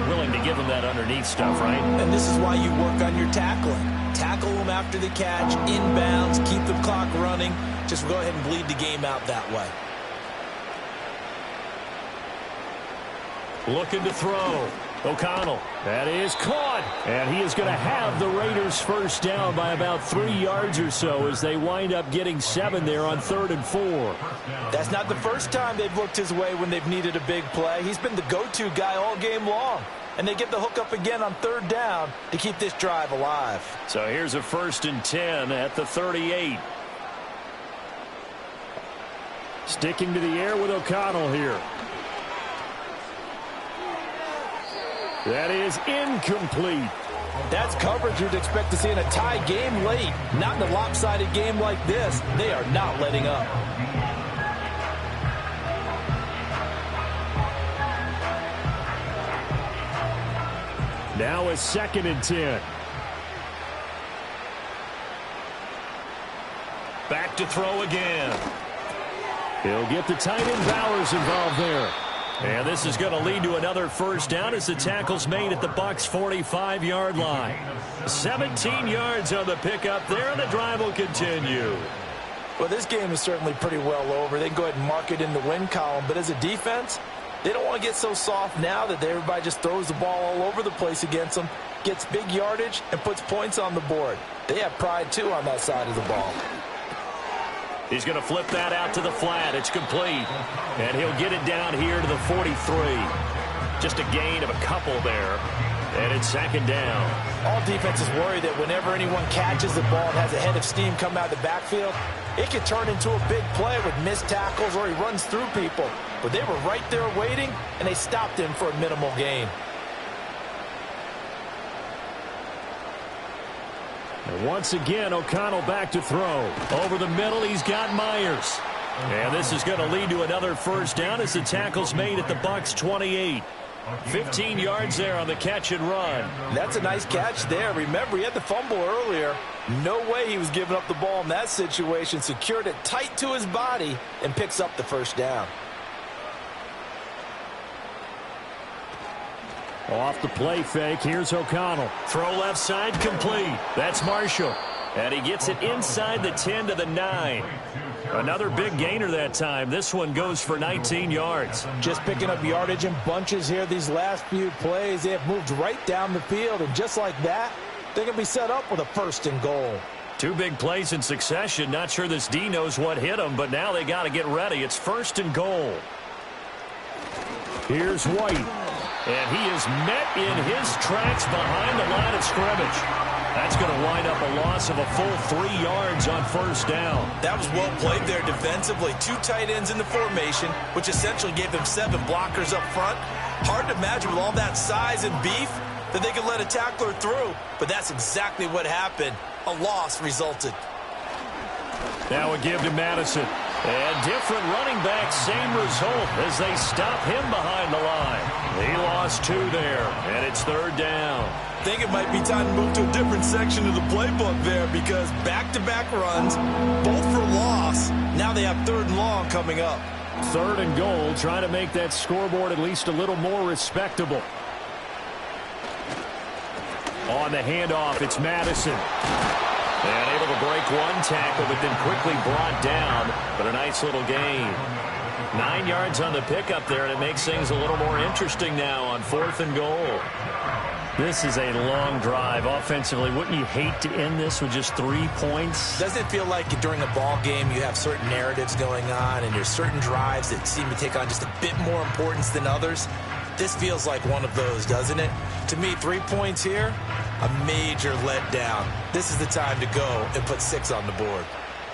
A: Willing to give them that underneath stuff, right?
B: And this is why you work on your tackling. Tackle them after the catch, inbounds, keep the clock running. Just go ahead and bleed the game out that way.
A: Looking to throw. O'Connell. That is caught. And he is going to have the Raiders first down by about 3 yards or so as they wind up getting 7 there on 3rd and 4.
C: That's not the first time they've looked his way when they've needed a big play. He's been the go-to guy all game long. And they get the hook up again on 3rd down to keep this drive alive.
A: So here's a 1st and 10 at the 38. Sticking to the air with O'Connell here. That is incomplete.
C: That's coverage you'd expect to see in a tie game late. Not in a lopsided game like this. They are not letting up.
A: Now a 2nd and 10. Back to throw again. He'll get the tight end Bowers involved there. And this is going to lead to another first down as the tackle's made at the Bucs' 45-yard line. 17 yards on the pickup there, and the drive will continue.
C: Well, this game is certainly pretty well over. They can go ahead and mark it in the win column. But as a defense, they don't want to get so soft now that everybody just throws the ball all over the place against them, gets big yardage, and puts points on the board. They have pride, too, on that side of the ball.
A: He's going to flip that out to the flat. It's complete. And he'll get it down here to the 43. Just a gain of a couple there. And it's second down.
C: All defenses worry that whenever anyone catches the ball and has a head of steam come out of the backfield, it can turn into a big play with missed tackles or he runs through people. But they were right there waiting, and they stopped him for a minimal gain.
A: And once again, O'Connell back to throw. Over the middle, he's got Myers. And this is going to lead to another first down as the tackle's made at the Bucs' 28. 15 yards there on the catch and run.
C: That's a nice catch there. Remember, he had the fumble earlier. No way he was giving up the ball in that situation. Secured it tight to his body and picks up the first down.
A: Off the play fake, here's O'Connell. Throw left side, complete. That's Marshall. And he gets it inside the 10 to the 9. Another big gainer that time. This one goes for 19 yards.
C: Just picking up yardage in bunches here these last few plays. They have moved right down the field, and just like that, they're going to be set up with a first and goal.
A: Two big plays in succession. Not sure this D knows what hit him, but now they got to get ready. It's first and goal. Here's White. And he is met in his tracks behind the line of scrimmage. That's going to wind up a loss of a full 3 yards on first down.
B: That was well played there defensively. Two tight ends in the formation, which essentially gave them 7 blockers up front. Hard to imagine with all that size and beef that they could let a tackler through. But that's exactly what happened. A loss resulted.
A: Now a give to Madison. And different running back, same result as they stop him behind the line. He lost 2 there, and it's third down.
B: I think it might be time to move to a different section of the playbook there because back-to-back runs, both for loss. Now they have third and long coming up.
A: Third and goal, trying to make that scoreboard at least a little more respectable. On the handoff, it's Madison. And able to break one tackle, but then quickly brought down. But a nice little gain. 9 yards on the pickup there, and it makes things a little more interesting now on fourth and goal. This is a long drive offensively. Wouldn't you hate to end this with just 3 points?
B: Doesn't it feel like during a ball game you have certain narratives going on and there's certain drives that seem to take on just a bit more importance than others? This feels like one of those, doesn't it? To me, 3 points here, a major letdown. This is the time to go and put 6 on the board.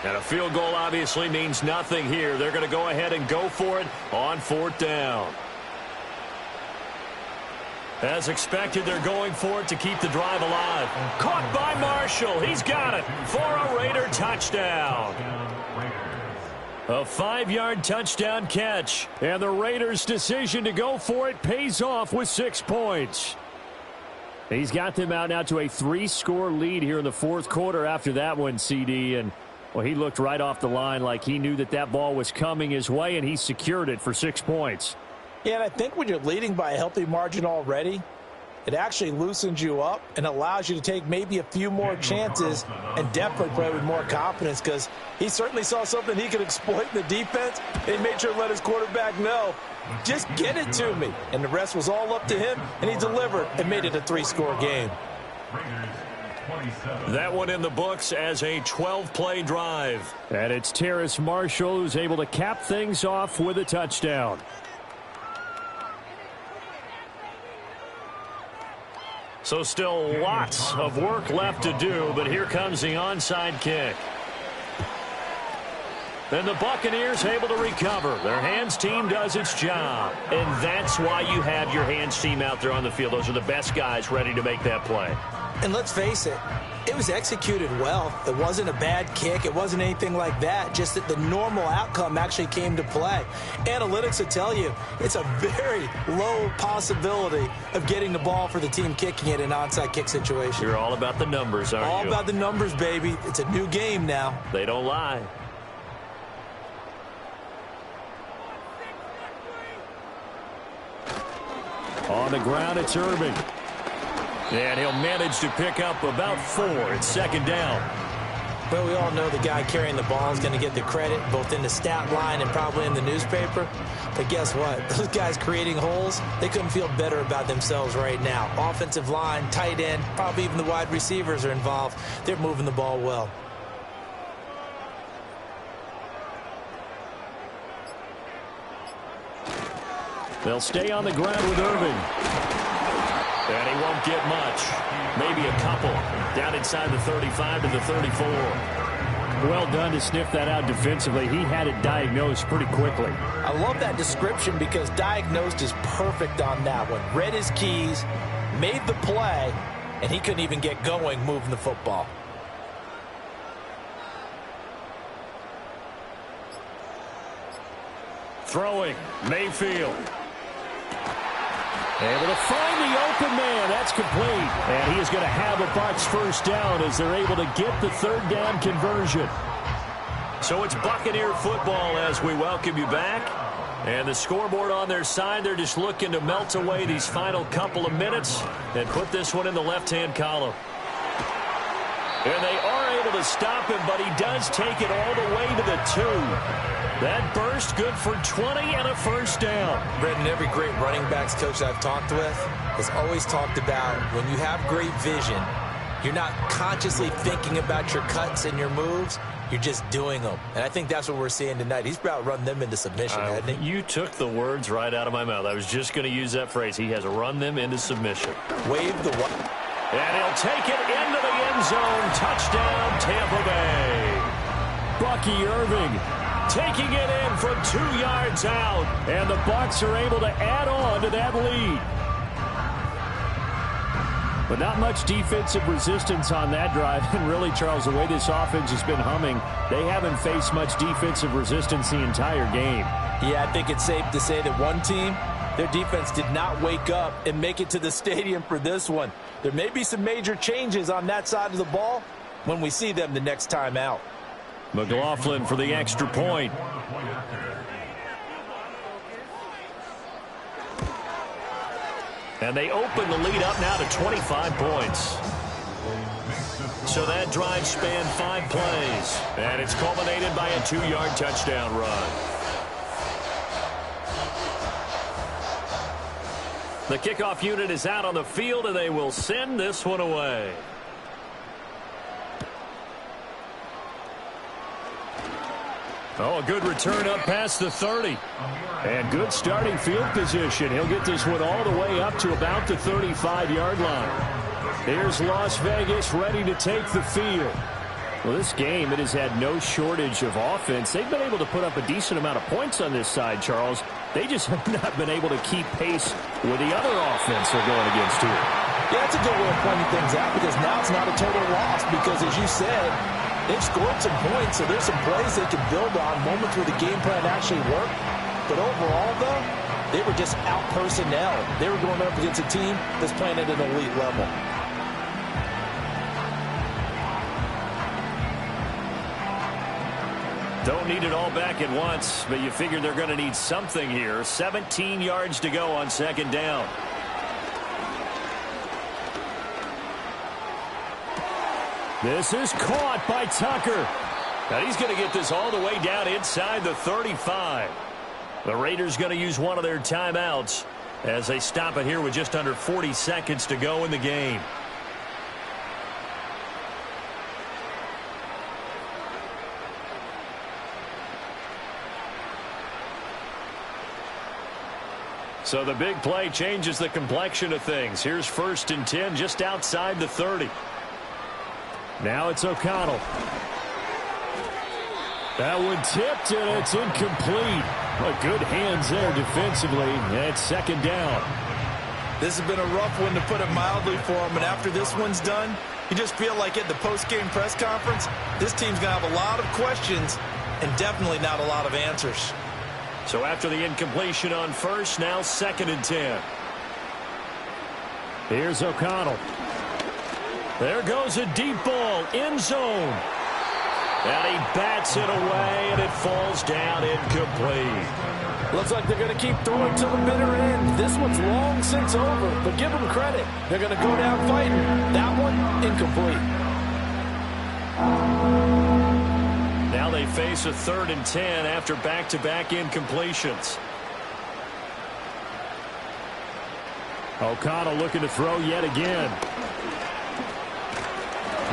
A: And a field goal obviously means nothing here. They're going to go ahead and go for it on fourth down. As expected, they're going for it to keep the drive alive. Caught by Marshall. He's got it for a Raider touchdown. A 5-yard touchdown catch. And the Raiders' decision to go for it pays off with 6 points. He's got them out now to a 3-score lead here in the fourth quarter after that one, CD. And, well, he looked right off the line like he knew that that ball was coming his way, and he secured it for 6 points.
C: Yeah, and I think when you're leading by a healthy margin already, it actually loosens you up and allows you to take maybe a few more chances and definitely play with more confidence because he certainly saw something he could exploit in the defense, and he made sure to let his quarterback know, just get it to me. And the rest was all up to him, and he delivered and made it a 3-score game.
A: That one in the books as a 12-play drive. And it's Terrace Marshall who's able to cap things off with a touchdown. So still lots of work left to do, but here comes the onside kick. And the Buccaneers able to recover. Their hands team does its job. And that's why you have your hands team out there on the field. Those are the best guys ready to make that play.
E: And let's face it, it was executed well. It wasn't a bad kick. It wasn't anything like that. Just that the normal outcome actually came to play. Analytics will tell you it's a very low possibility of getting the ball for the team kicking it in an onside kick situation.
A: You're all about the numbers, aren't you?
E: All about the numbers, baby. It's a new game now.
A: They don't lie. On the ground, it's Irving. And he'll manage to pick up about 4. It's second down.
E: Well, we all know the guy carrying the ball is going to get the credit, both in the stat line and probably in the newspaper. But guess what? Those guys creating holes, they couldn't feel better about themselves right now. Offensive line, tight end, probably even the wide receivers are involved. They're moving the ball well.
A: They'll stay on the ground with Irving. And he won't get much. Maybe a couple. Down inside the 35 to the 34. Well done to sniff that out defensively. He had it diagnosed pretty quickly.
C: I love that description because diagnosed is perfect on that one. Read his keys, made the play, and he couldn't even get going moving the football.
A: Throwing, Mayfield. Able to find the open man. That's complete. And he is going to have a Bucs first down as they're able to get the third down conversion. So it's Buccaneer football as we welcome you back. And the scoreboard on their side, they're just looking to melt away these final couple of minutes and put this one in the left-hand column. And they are able to stop him, but he does take it all the way to the 2. That burst good for 20 and a first down.
E: Brendan, every great running backs coach I've talked with has always talked about when you have great vision, you're not consciously thinking about your cuts and your moves. You're just doing them. And I think that's what we're seeing tonight. He's about run them into submission, hasn't he?
A: You took the words right out of my mouth. I was just going to use that phrase. He has run them into submission.
E: Wave the one.
A: And he'll take it into the end zone. Touchdown, Tampa Bay. Bucky Irving taking it in from 2 yards out. And the Bucs are able to add on to that lead. But not much defensive resistance on that drive. And really, Charles, the way this offense has been humming, they haven't faced much defensive resistance the entire game.
C: Yeah, I think it's safe to say that one team, their defense did not wake up and make it to the stadium for this one. There may be some major changes on that side of the ball when we see them the next time out.
A: McLaughlin for the extra point. And they open the lead up now to 25 points. So that drive spanned 5 plays. And it's culminated by a 2-yard touchdown run. The kickoff unit is out on the field, and they will send this one away. Oh, a good return up past the 30. And good starting field position. He'll get this one all the way up to about the 35-yard line. Here's Las Vegas ready to take the field. Well, this game, it has had no shortage of offense. They've been able to put up a decent amount of points on this side, Charles. They just have not been able to keep pace with the other offense they're going against here.
C: Yeah, that's a good way of pointing things out because now it's not a total loss because, as you said, they've scored some points, so there's some plays they can build on, moments where the game plan actually worked. But overall, though, they were just out personnel. They were going up against a team that's playing at an elite level.
A: Don't need it all back at once, but you figure they're going to need something here. 17 yards to go on second down. This is caught by Tucker. And he's going to get this all the way down inside the 35. The Raiders going to use one of their timeouts as they stop it here with just under 40 seconds to go in the game. So the big play changes the complexion of things. Here's 1st and 10 just outside the 30. Now it's O'Connell. That one tipped, and it's incomplete. But good hands there defensively. And it's second down.
B: This has been a rough one, to put it mildly, for him. And after this one's done, you just feel like at the post-game press conference, this team's going to have a lot of questions and definitely not a lot of answers.
A: So after the incompletion on first, now 2nd and 10. Here's O'Connell. There goes a deep ball, end zone. And he bats it away, and it falls down incomplete.
C: Looks like they're going to keep throwing to the bitter end. This one's long since over, but give them credit. They're going to go down fighting. That one, incomplete.
A: Now they face a 3rd and 10 after back-to-back incompletions. O'Connell looking to throw yet again.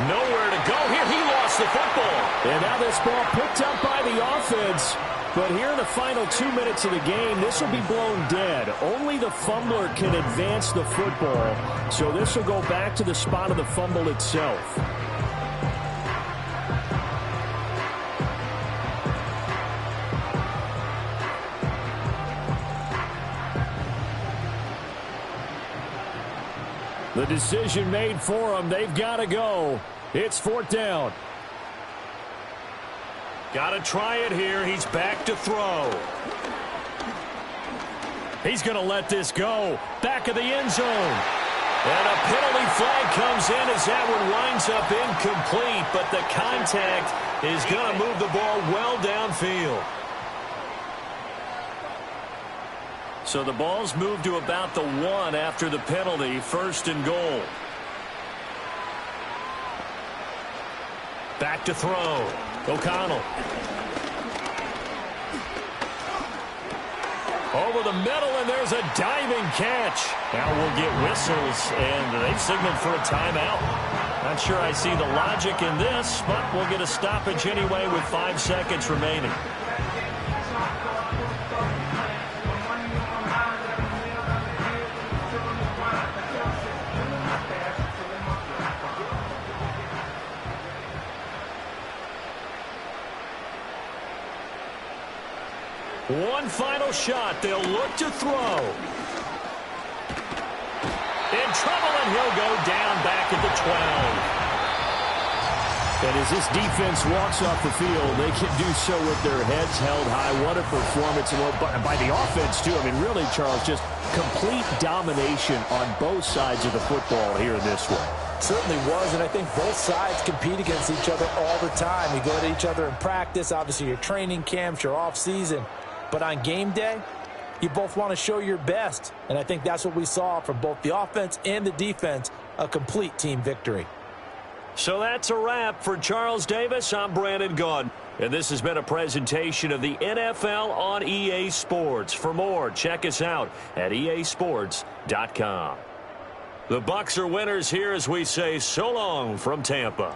A: Nowhere to go here. He lost the football.
F: And now this ball picked up by the offense. But here in the final 2 minutes of the game, this will be blown dead. Only the fumbler can advance the football. So this will go back to the spot of the fumble itself. The decision made for them. They've got to go. It's 4th down.
A: Got to try it here. He's back to throw. He's going to let this go. Back of the end zone. And a penalty flag comes in as that one winds up incomplete. But the contact is going to move the ball well downfield. So the ball's moved to about the 1 after the penalty. 1st and goal. Back to throw. O'Connell. Over the middle, and there's a diving catch. Now we'll get whistles, and they've signaled for a timeout. Not sure I see the logic in this, but we'll get a stoppage anyway with 5 seconds remaining. One final shot. They'll look to throw. In trouble, and he'll go down back at the 12.
F: And as this defense walks off the field, they can do so with their heads held high. What a performance by the offense, too. I mean, really, Charles, just complete domination on both sides of the football here in this one.
C: Certainly was, and I think both sides compete against each other all the time. You go at each other in practice, obviously your training camps, your off-season. But on game day, you both want to show your best. And I think that's what we saw from both the offense and the defense, a complete team victory.
A: So that's a wrap for Charles Davis. I'm Brandon Gaudin. And this has been a presentation of the NFL on EA Sports. For more, check us out at easports.com. The Bucs are winners here as we say so long from Tampa.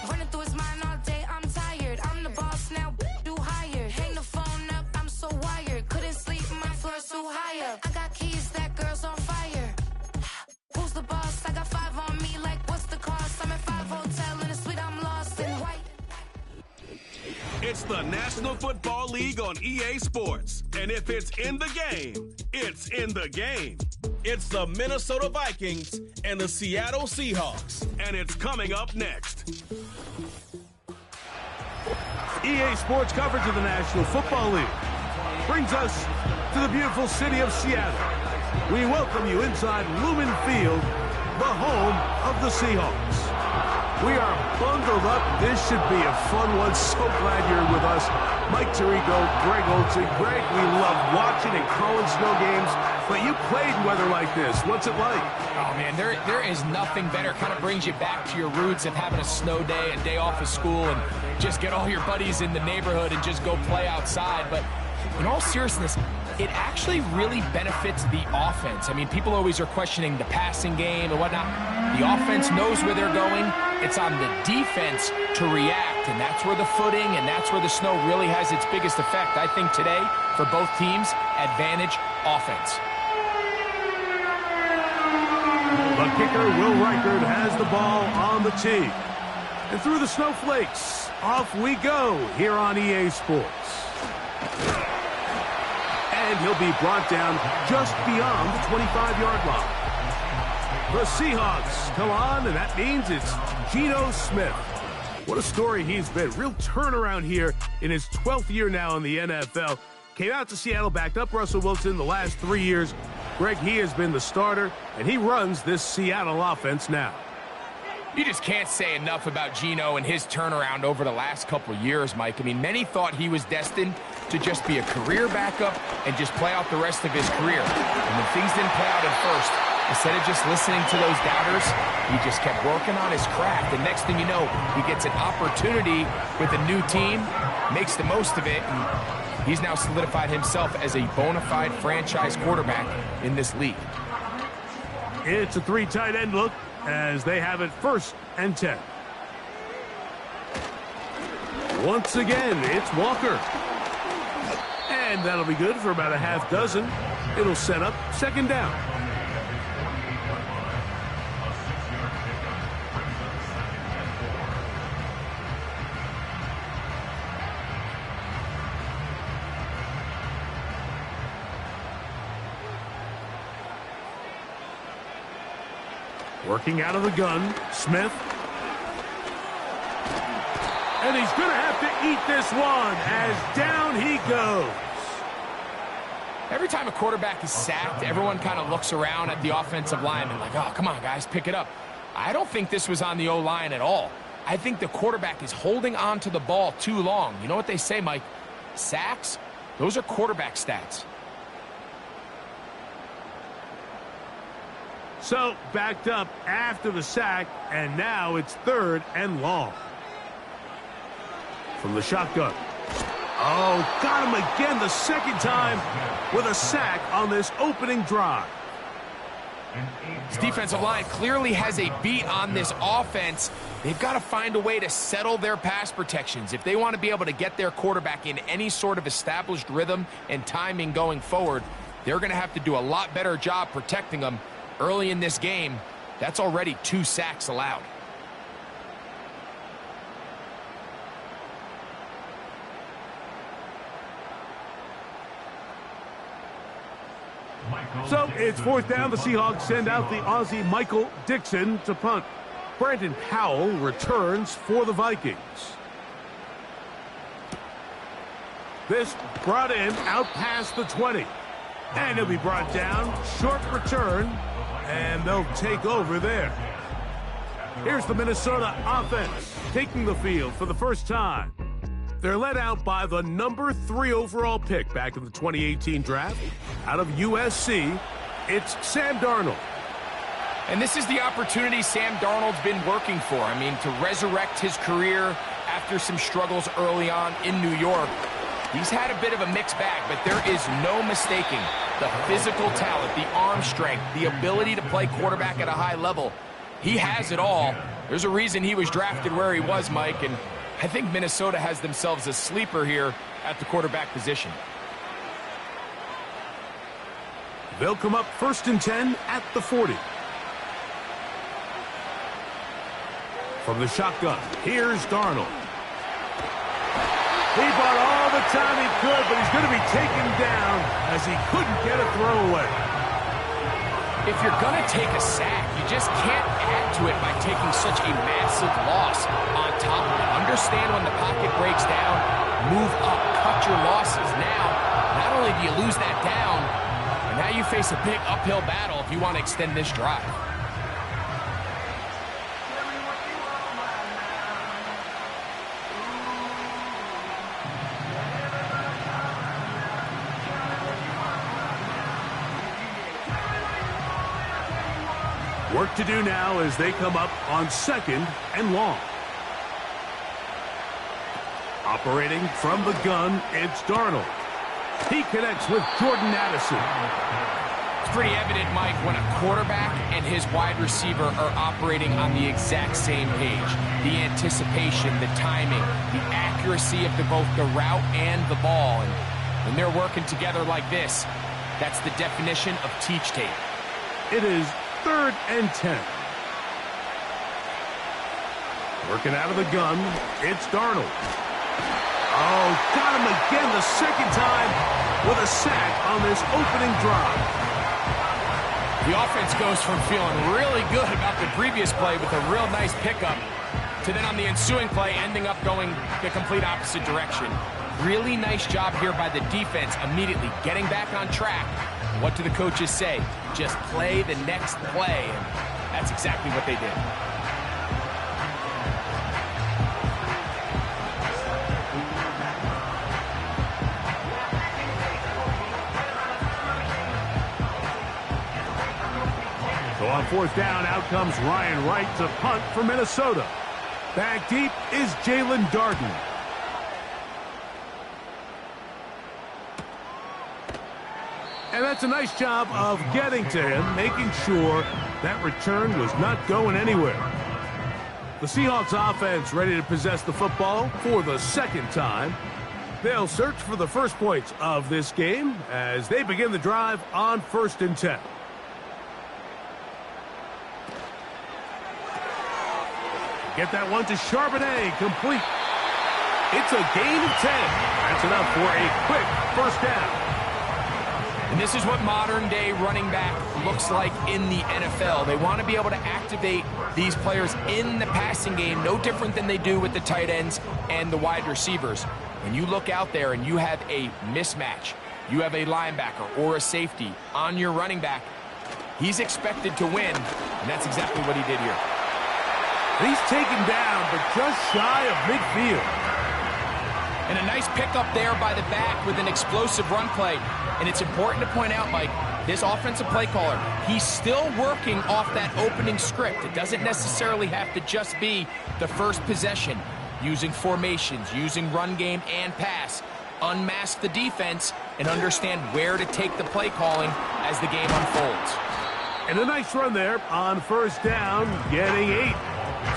G: Running through his mind all day, I'm tired. I'm the boss now, do higher. Hang the phone up, I'm so wired. Couldn't sleep, my floor's too higher. I got keys, that girl's on fire. Who's the boss? I got 5 on me, like what's the cost? I'm at 5 hotel in a suite, I'm lost in white.
H: It's the National Football League on EA Sports. And if it's in the game, it's in the game. It's the Minnesota Vikings and the Seattle Seahawks. And it's coming up next.
I: EA Sports coverage of the National Football League brings us to the beautiful city of Seattle. We welcome you inside Lumen Field, the home of the Seahawks. We are bundled up. This should be a fun one. So glad you're with us. Mike Tirico, Greg Olsen. Greg, we love watching and calling snow games, but you played in weather like this. What's it like?
J: Oh, man, there is nothing better. Kind of brings you back to your roots of having a snow day, a day off of school, and just get all your buddies in the neighborhood and just go play outside. But in all seriousness, it actually really benefits the offense. I mean, people always are questioning the passing game and whatnot. The offense knows where they're going. It's on the defense to react, and that's where the footing and that's where the snow really has its biggest effect. I think today, for both teams, advantage offense.
I: The kicker, Will Reichard, has the ball on the tee. And through the snowflakes, off we go here on EA Sports. And he'll be brought down just beyond the 25-yard line. The Seahawks come on, and that means it's Geno Smith. What a story he's been. Real turnaround here in his 12th year now in the NFL. Came out to Seattle, backed up Russell Wilson the last 3 years. Greg, he has been the starter, and he runs this Seattle offense now.
J: You just can't say enough about Geno and his turnaround over the last couple of years, Mike. I mean, many thought he was destined to just be a career backup and just play out the rest of his career. And when things didn't play out at first, instead of just listening to those doubters, he just kept working on his craft. And next thing you know, he gets an opportunity with a new team, makes the most of it, and he's now solidified himself as a bona fide franchise quarterback in this league.
I: It's a 3 tight end look as they have it 1st and 10. Once again, it's Walker. And that'll be good for about a half dozen. It'll set up 2nd down. Working out of the gun, Smith. And he's going to have to eat this one as down he goes.
J: Every time a quarterback is sacked, everyone kind of looks around at the offensive lineman like, oh, come on, guys, pick it up. I don't think this was on the O-line at all. I think the quarterback is holding on to the ball too long. You know what they say, Mike? Sacks, those are quarterback stats.
I: So, backed up after the sack, and now it's 3rd and long. From the shotgun. Oh, got him again the 2nd time with a sack on this opening drive.
J: This defensive line clearly has a beat on this offense. They've got to find a way to settle their pass protections. If they want to be able to get their quarterback in any sort of established rhythm and timing going forward, they're going to have to do a lot better job protecting them. Early in this game, that's already 2 sacks allowed.
I: So it's 4th down. The Seahawks send out the Aussie Michael Dixon to punt. Brandon Powell returns for the Vikings. This brought in out past the 20. And he'll be brought down. Short return. And they'll take over there. Here's the Minnesota offense taking the field for the first time. They're led out by the number 3 overall pick back in the 2018 draft. Out of USC, it's Sam Darnold.
J: And this is the opportunity Sam Darnold's been working for. I mean, to resurrect his career after some struggles early on in New York. He's had a bit of a mixed bag, but there is no mistaking the physical talent, the arm strength, the ability to play quarterback at a high level. He has it all. There's a reason he was drafted where he was, Mike, and I think Minnesota has themselves a sleeper here at the quarterback position.
I: They'll come up 1st and 10 at the 40. From the shotgun, here's Darnold. He bought all the time he could, but he's going to be taken down as he couldn't get a throw away.
J: If you're going to take a sack, you just can't add to it by taking such a massive loss on top of it. Understand when the pocket breaks down, move up, cut your losses. Now, not only do you lose that down, but now you face a big uphill battle if you want to extend this drive.
I: Work to do now as they come up on 2nd and long. Operating from the gun, it's Darnold. He connects with Jordan Addison.
J: It's pretty evident, Mike, when a quarterback and his wide receiver are operating on the exact same page. The anticipation, the timing, the accuracy of both the route and the ball. And when they're working together like this, that's the definition of teach tape.
I: It is 3rd and 10. Working out of the gun, it's Darnold. Oh, got him again the second time with a sack on this opening drive.
J: The offense goes from feeling really good about the previous play with a real nice pickup to then on the ensuing play ending up going the complete opposite direction. Really nice job here by the defense immediately getting back on track. What do the coaches say? Just play the next play, and that's exactly what they did.
I: So on 4th down, out comes Ryan Wright to punt for Minnesota. Back deep is Jalen Darden. And that's a nice job of getting to him, making sure that return was not going anywhere. The Seahawks offense ready to possess the football for the 2nd time. They'll search for the first points of this game as they begin the drive on 1st and 10. Get that one to Charbonnet, complete. It's a gain of 10. That's enough for a quick 1st down.
J: And this is what modern-day running back looks like in the NFL. They want to be able to activate these players in the passing game, no different than they do with the tight ends and the wide receivers. When you look out there and you have a mismatch, you have a linebacker or a safety on your running back, he's expected to win, and that's exactly what he did here.
I: He's taken down, but just shy of midfield.
J: And a nice pickup there by the back with an explosive run play. And it's important to point out, Mike, this offensive play caller, he's still working off that opening script. It doesn't necessarily have to just be the first possession. Using formations, using run game and pass. Unmask the defense and understand where to take the play calling as the game unfolds.
I: And a nice run there on 1st down, getting 8.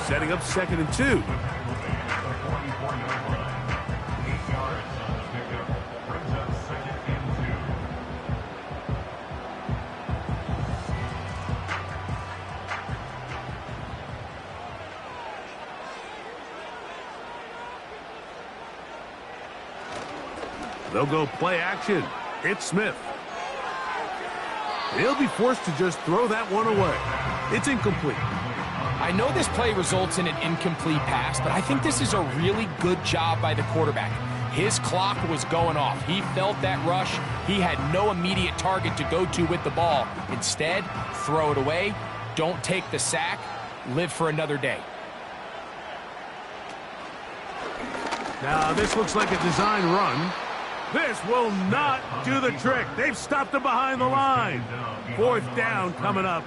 I: Setting up 2nd and 2. They'll go play action. It's Smith. He'll be forced to just throw that one away. It's incomplete.
J: I know this play results in an incomplete pass, but I think this is a really good job by the quarterback. His clock was going off. He felt that rush. He had no immediate target to go to with the ball. Instead, throw it away. Don't take the sack. Live for another day.
I: Now, this looks like a design run. This will not do the trick. They've stopped him behind the line. 4th down coming up.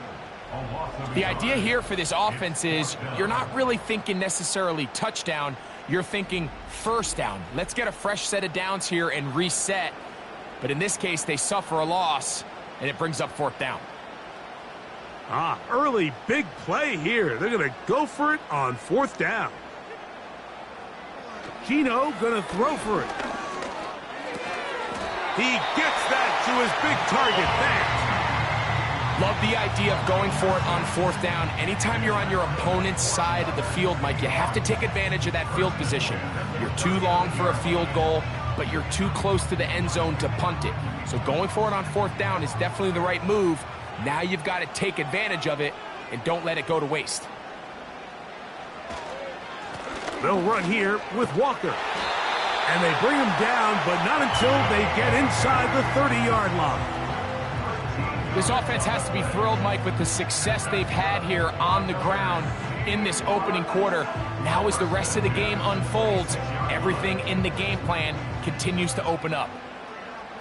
J: The idea here for this offense is you're not really thinking necessarily touchdown. you're thinking first down. Let's get a fresh set of downs here and reset. But in this case, they suffer a loss, and it brings up fourth down.
I: Early big play here. They're going to go for it on fourth down. Gino going to throw for it. He gets that to his big target. Thanks.
J: Love the idea of going for it on fourth down. Anytime you're on your opponent's side of the field, Mike, you have to take advantage of that field position. You're too long for a field goal, but you're too close to the end zone to punt it. So going for it on fourth down is definitely the right move. Now you've got to take advantage of it and don't let it go to waste.
I: They'll run here with Walker. And they bring him down, but not until they get inside the 30-yard line.
J: This offense has to be thrilled, Mike, with the success they've had here on the ground in this opening quarter. Now as the rest of the game unfolds, everything in the game plan continues to open up.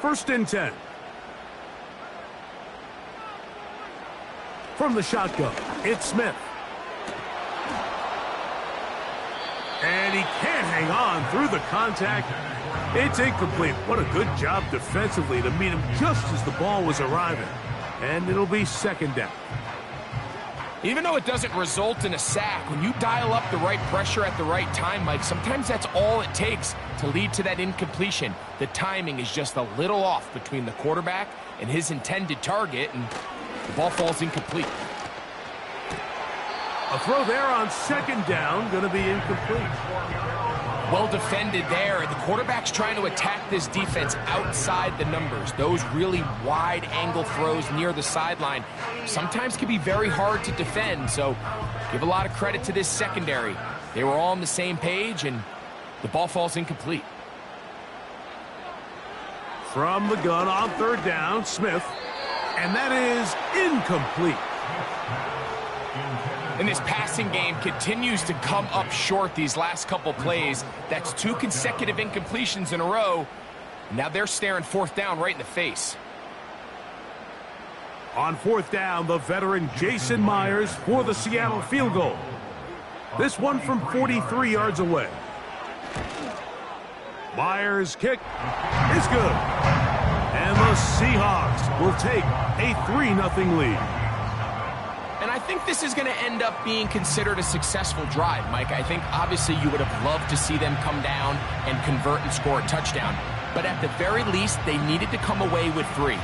I: 1st and 10. From the shotgun, it's Smith. And he can't hang on through the contact. It's incomplete. What a good job defensively to meet him just as the ball was arriving. And it'll be 2nd down.
J: Even though it doesn't result in a sack, when you dial up the right pressure at the right time, Mike, sometimes that's all it takes to lead to that incompletion. The timing is just a little off between the quarterback and his intended target, and the ball falls incomplete.
I: A throw there on 2nd down, going to be incomplete.
J: Well defended there. The quarterback's trying to attack this defense outside the numbers. Those really wide angle throws near the sideline sometimes can be very hard to defend, so give a lot of credit to this secondary. They were all on the same page, and the ball falls incomplete.
I: From the gun on 3rd down, Smith, and that is incomplete.
J: And this passing game continues to come up short these last couple plays. That's 2 consecutive incompletions in a row. Now they're staring 4th down right in the face.
I: On 4th down, the veteran Jason Myers for the Seattle field goal. This one from 43 yards away. Myers' kick is good. And the Seahawks will take a 3-0 lead.
J: And I think this is going to end up being considered a successful drive, Mike. I think obviously you would have loved to see them come down and convert and score a touchdown. But at the very least, they needed to come away with 3.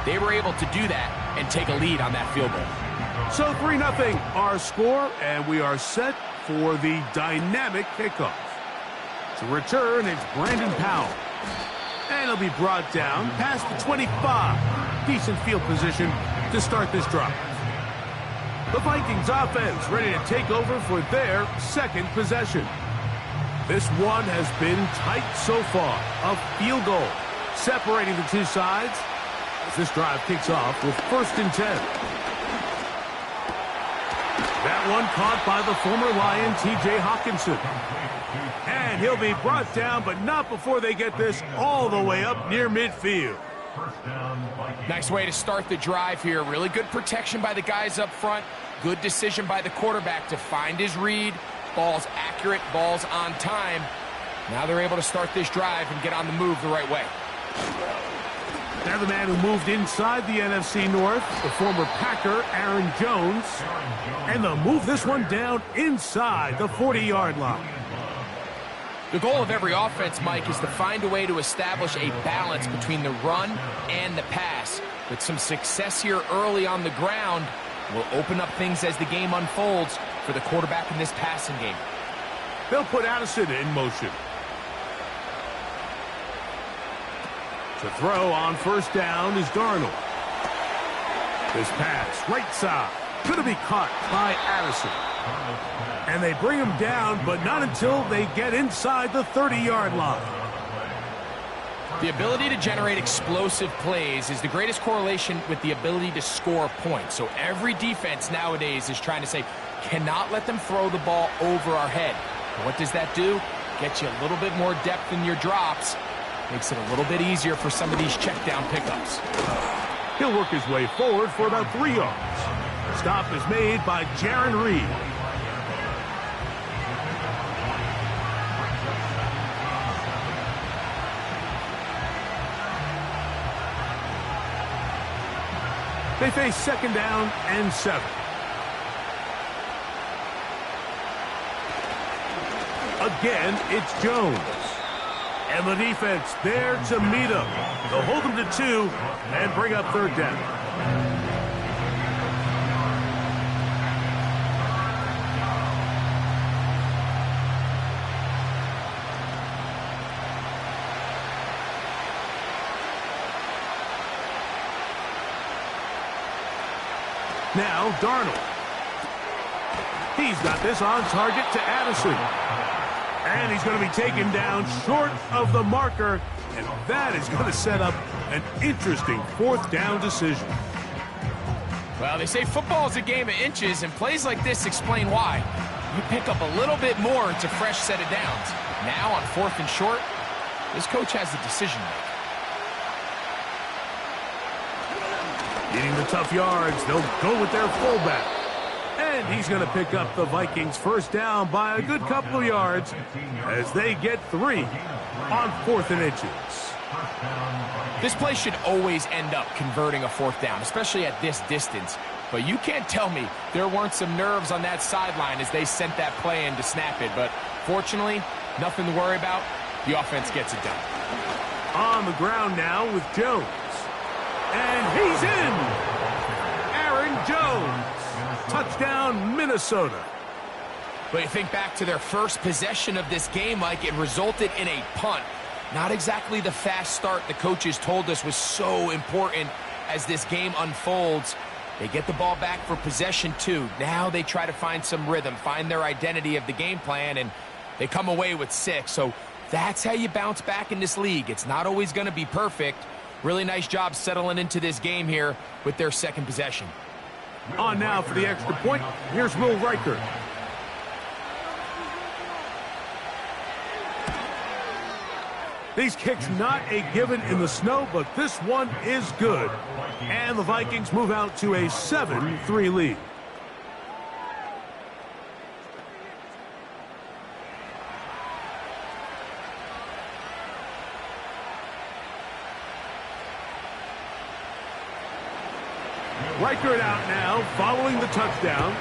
J: They were able to do that and take a lead on that field goal.
I: So 3-0 our score, and we are set for the dynamic kickoff. To return, it's Brandon Powell. And he'll be brought down past the 25. Decent field position to start this drive. The Vikings offense ready to take over for their 2nd possession. This one has been tight so far. A field goal separating the two sides as this drive kicks off with 1st and 10. That one caught by the former Lion, T.J. Hawkinson. And he'll be brought down, but not before they get this all the way up near midfield.
J: Nice way to start the drive here. Really good protection by the guys up front. Good decision by the quarterback to find his read. Ball's accurate, ball's on time. Now they're able to start this drive and get on the move the right way.
I: Now the man who moved inside the NFC North, the former Packer, Aaron Jones. And they'll move this one down inside the 40-yard line.
J: The goal of every offense, Mike, is to find a way to establish a balance between the run and the pass. With some success here early on the ground, will open up things as the game unfolds for the quarterback in this passing game.
I: They'll put Addison in motion. To throw on 1st down is Darnold. This pass, right side, going to be caught by Addison. And they bring him down, but not until they get inside the 30-yard line.
J: The ability to generate explosive plays is the greatest correlation with the ability to score points. So every defense nowadays is trying to say, cannot let them throw the ball over our head. What does that do? Get you a little bit more depth in your drops. Makes it a little bit easier for some of these check down pickups.
I: He'll work his way forward for about 3 yards. Stop is made by Jaron Reed. They face 2nd down and 7. Again, it's Jones. And the defense there to meet him. They'll hold him to 2 and bring up 3rd down. Now, Darnold. He's got this on target to Addison. And he's going to be taken down short of the marker. And that is going to set up an interesting 4th down decision.
J: Well, they say football is a game of inches, and plays like this explain why. You pick up a little bit more, it's a fresh set of downs. Now on 4th and short, this coach has the decision to make.
I: Getting the tough yards, they'll go with their fullback. And he's going to pick up the Vikings' 1st down by a good couple of yards as they get 3 on 4th and inches.
J: This play should always end up converting a 4th down, especially at this distance. But you can't tell me there weren't some nerves on that sideline as they sent that play in to snap it. But fortunately, nothing to worry about. The offense gets it done.
I: On the ground now with Jones. And he's in! Aaron Jones. Touchdown, Minnesota.
J: But you think back to their first possession of this game, Mike, it resulted in a punt. Not exactly the fast start the coaches told us was so important as this game unfolds. They get the ball back for possession 2. Now they try to find some rhythm, find their identity of the game plan, and they come away with 6. So that's how you bounce back in this league. It's not always going to be perfect. Really nice job settling into this game here with their 2nd possession.
I: On now for the extra point. Here's Will Riker. These kicks not a given in the snow, but this one is good. And the Vikings move out to a 7-3 lead. Riker it out now, following the touchdown,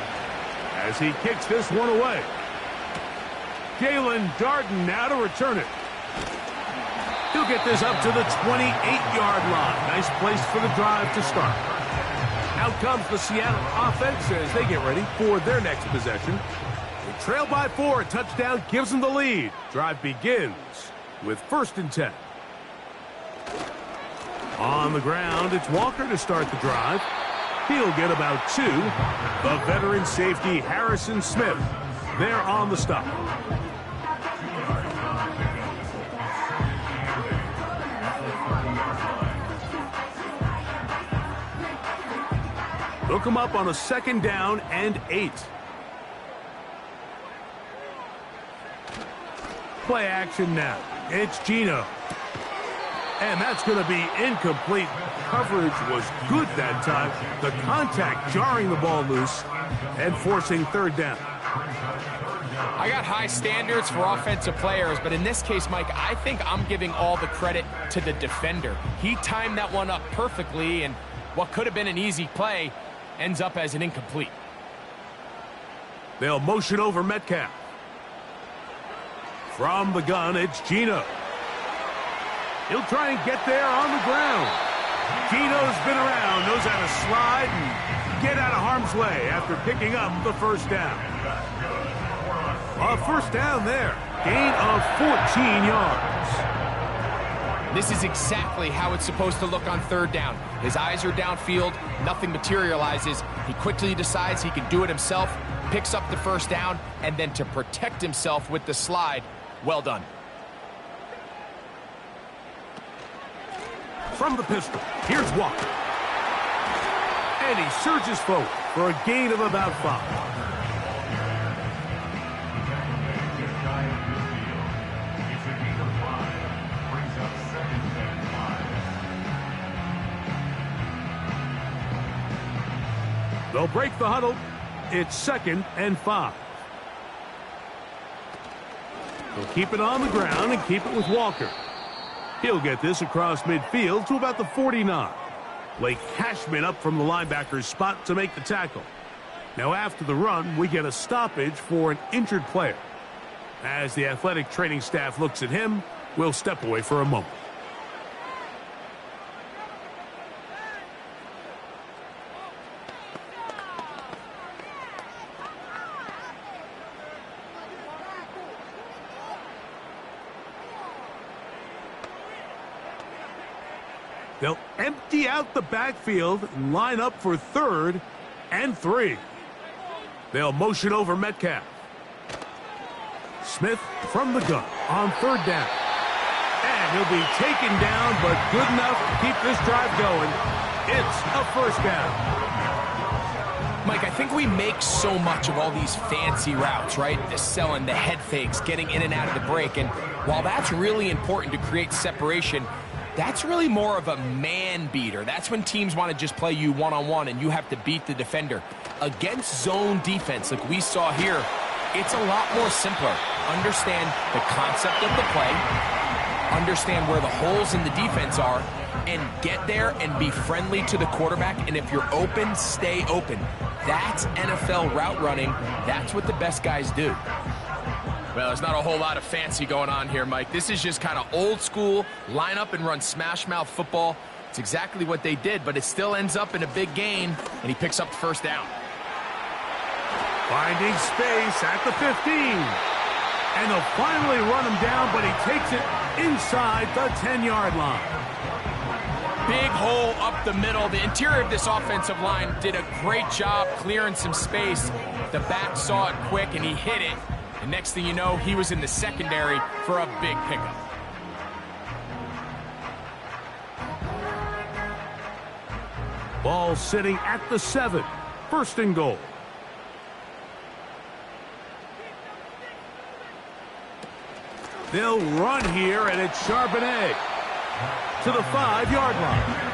I: as he kicks this one away. Jalen Darden now to return it. He'll get this up to the 28-yard line. Nice place for the drive to start. Out comes the Seattle offense as they get ready for their next possession. They trail by 4. A touchdown gives them the lead. Drive begins with 1st and 10. On the ground, it's Walker to start the drive. He'll get about 2. The veteran safety, Harrison Smith, there on the stop. Look him up on a 2nd down and 8. Play action now. It's Geno. And that's going to be incomplete. Coverage was good that time. The contact jarring the ball loose and forcing 3rd down.
J: I got high standards for offensive players, but in this case, Mike, I think I'm giving all the credit to the defender. He timed that one up perfectly, and what could have been an easy play ends up as an incomplete.
I: They'll motion over Metcalf. From the gun, it's Geno. He'll try and get there on the ground. Geno's been around, knows how to slide and get out of harm's way after picking up the 1st down. A 1st down there. Gain of 14 yards.
J: This is exactly how it's supposed to look on 3rd down. His eyes are downfield, nothing materializes. He quickly decides he can do it himself, picks up the 1st down, and then to protect himself with the slide, well done.
I: From the pistol, here's Walker. And he surges forward for a gain of about 5. They'll break the huddle. It's 2nd and 5. They'll keep it on the ground and keep it with Walker. He'll get this across midfield to about the 49. Blake Cashman up from the linebacker's spot to make the tackle. Now after the run, we get a stoppage for an injured player. As the athletic training staff looks at him, we'll step away for a moment. They'll empty out the backfield and line up for 3rd and 3. They'll motion over Metcalf. Smith from the gun on 3rd down. And he'll be taken down, but good enough to keep this drive going. It's a 1st down.
J: Mike, I think we make so much of all these fancy routes, right? The selling, the head fakes, getting in and out of the break. And while that's really important to create separation, that's really more of a man beater. That's when teams want to just play you one-on-one and you have to beat the defender. Against zone defense like we saw here, it's a lot more simpler. Understand the concept of the play, understand where the holes in the defense are, and get there and be friendly to the quarterback. And if you're open, stay open. That's NFL route running. That's what the best guys do.
C: Well, there's not a whole lot of fancy going on here, Mike. This is just kind of old school, line up and run smash mouth football. It's exactly what they did, but it still ends up in a big gain, and he picks up the 1st down.
I: Finding space at the 15. And they'll finally run him down, but he takes it inside the 10-yard line.
J: Big hole up the middle. The interior of this offensive line did a great job clearing some space. The back saw it quick, and he hit it. And next thing you know, he was in the secondary for a big pickup.
I: Ball sitting at the 7. 1st and goal. They'll run here, and it's Charbonnet to the 5-yard line.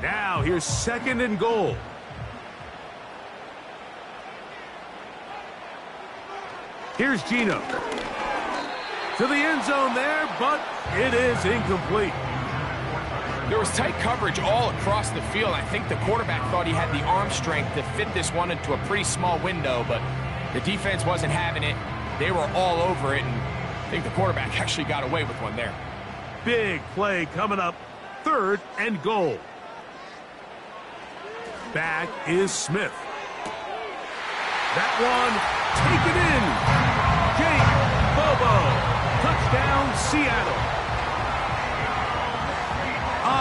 I: Now here's 2nd and goal. Here's Gino. To the end zone there, but it is incomplete.
J: There was tight coverage all across the field. I think the quarterback thought he had the arm strength to fit this one into a pretty small window, but the defense wasn't having it. They were all over it, and I think the quarterback actually got away with one there.
I: Big play coming up. 3rd and goal. Back is Smith. That one taken in. Jake Bobo. Touchdown, Seattle.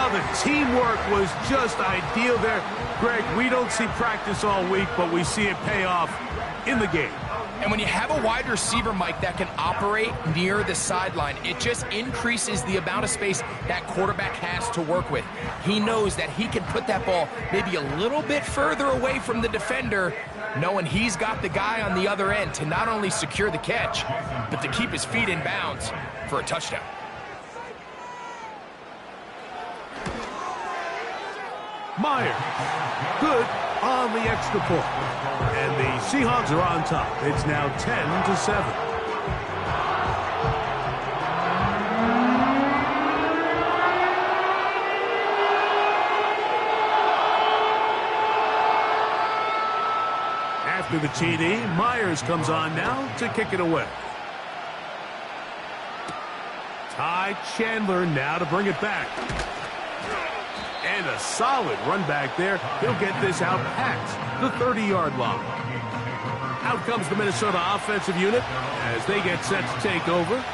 I: The teamwork was just ideal there. Greg, we don't see practice all week, but we see it pay off in the game.
J: And when you have a wide receiver, Mike, that can operate near the sideline, it just increases the amount of space that quarterback has to work with. He knows that he can put that ball maybe a little bit further away from the defender, knowing he's got the guy on the other end to not only secure the catch, but to keep his feet in bounds for a touchdown.
I: Meyer, good on the extra point. And the Seahawks are on top. It's now 10-7. After the TD, Myers comes on now to kick it away. Ty Chandler now to bring it back. And a solid run back there. He'll get this out past the 30-yard line. Out comes the Minnesota offensive unit as they get set to take over.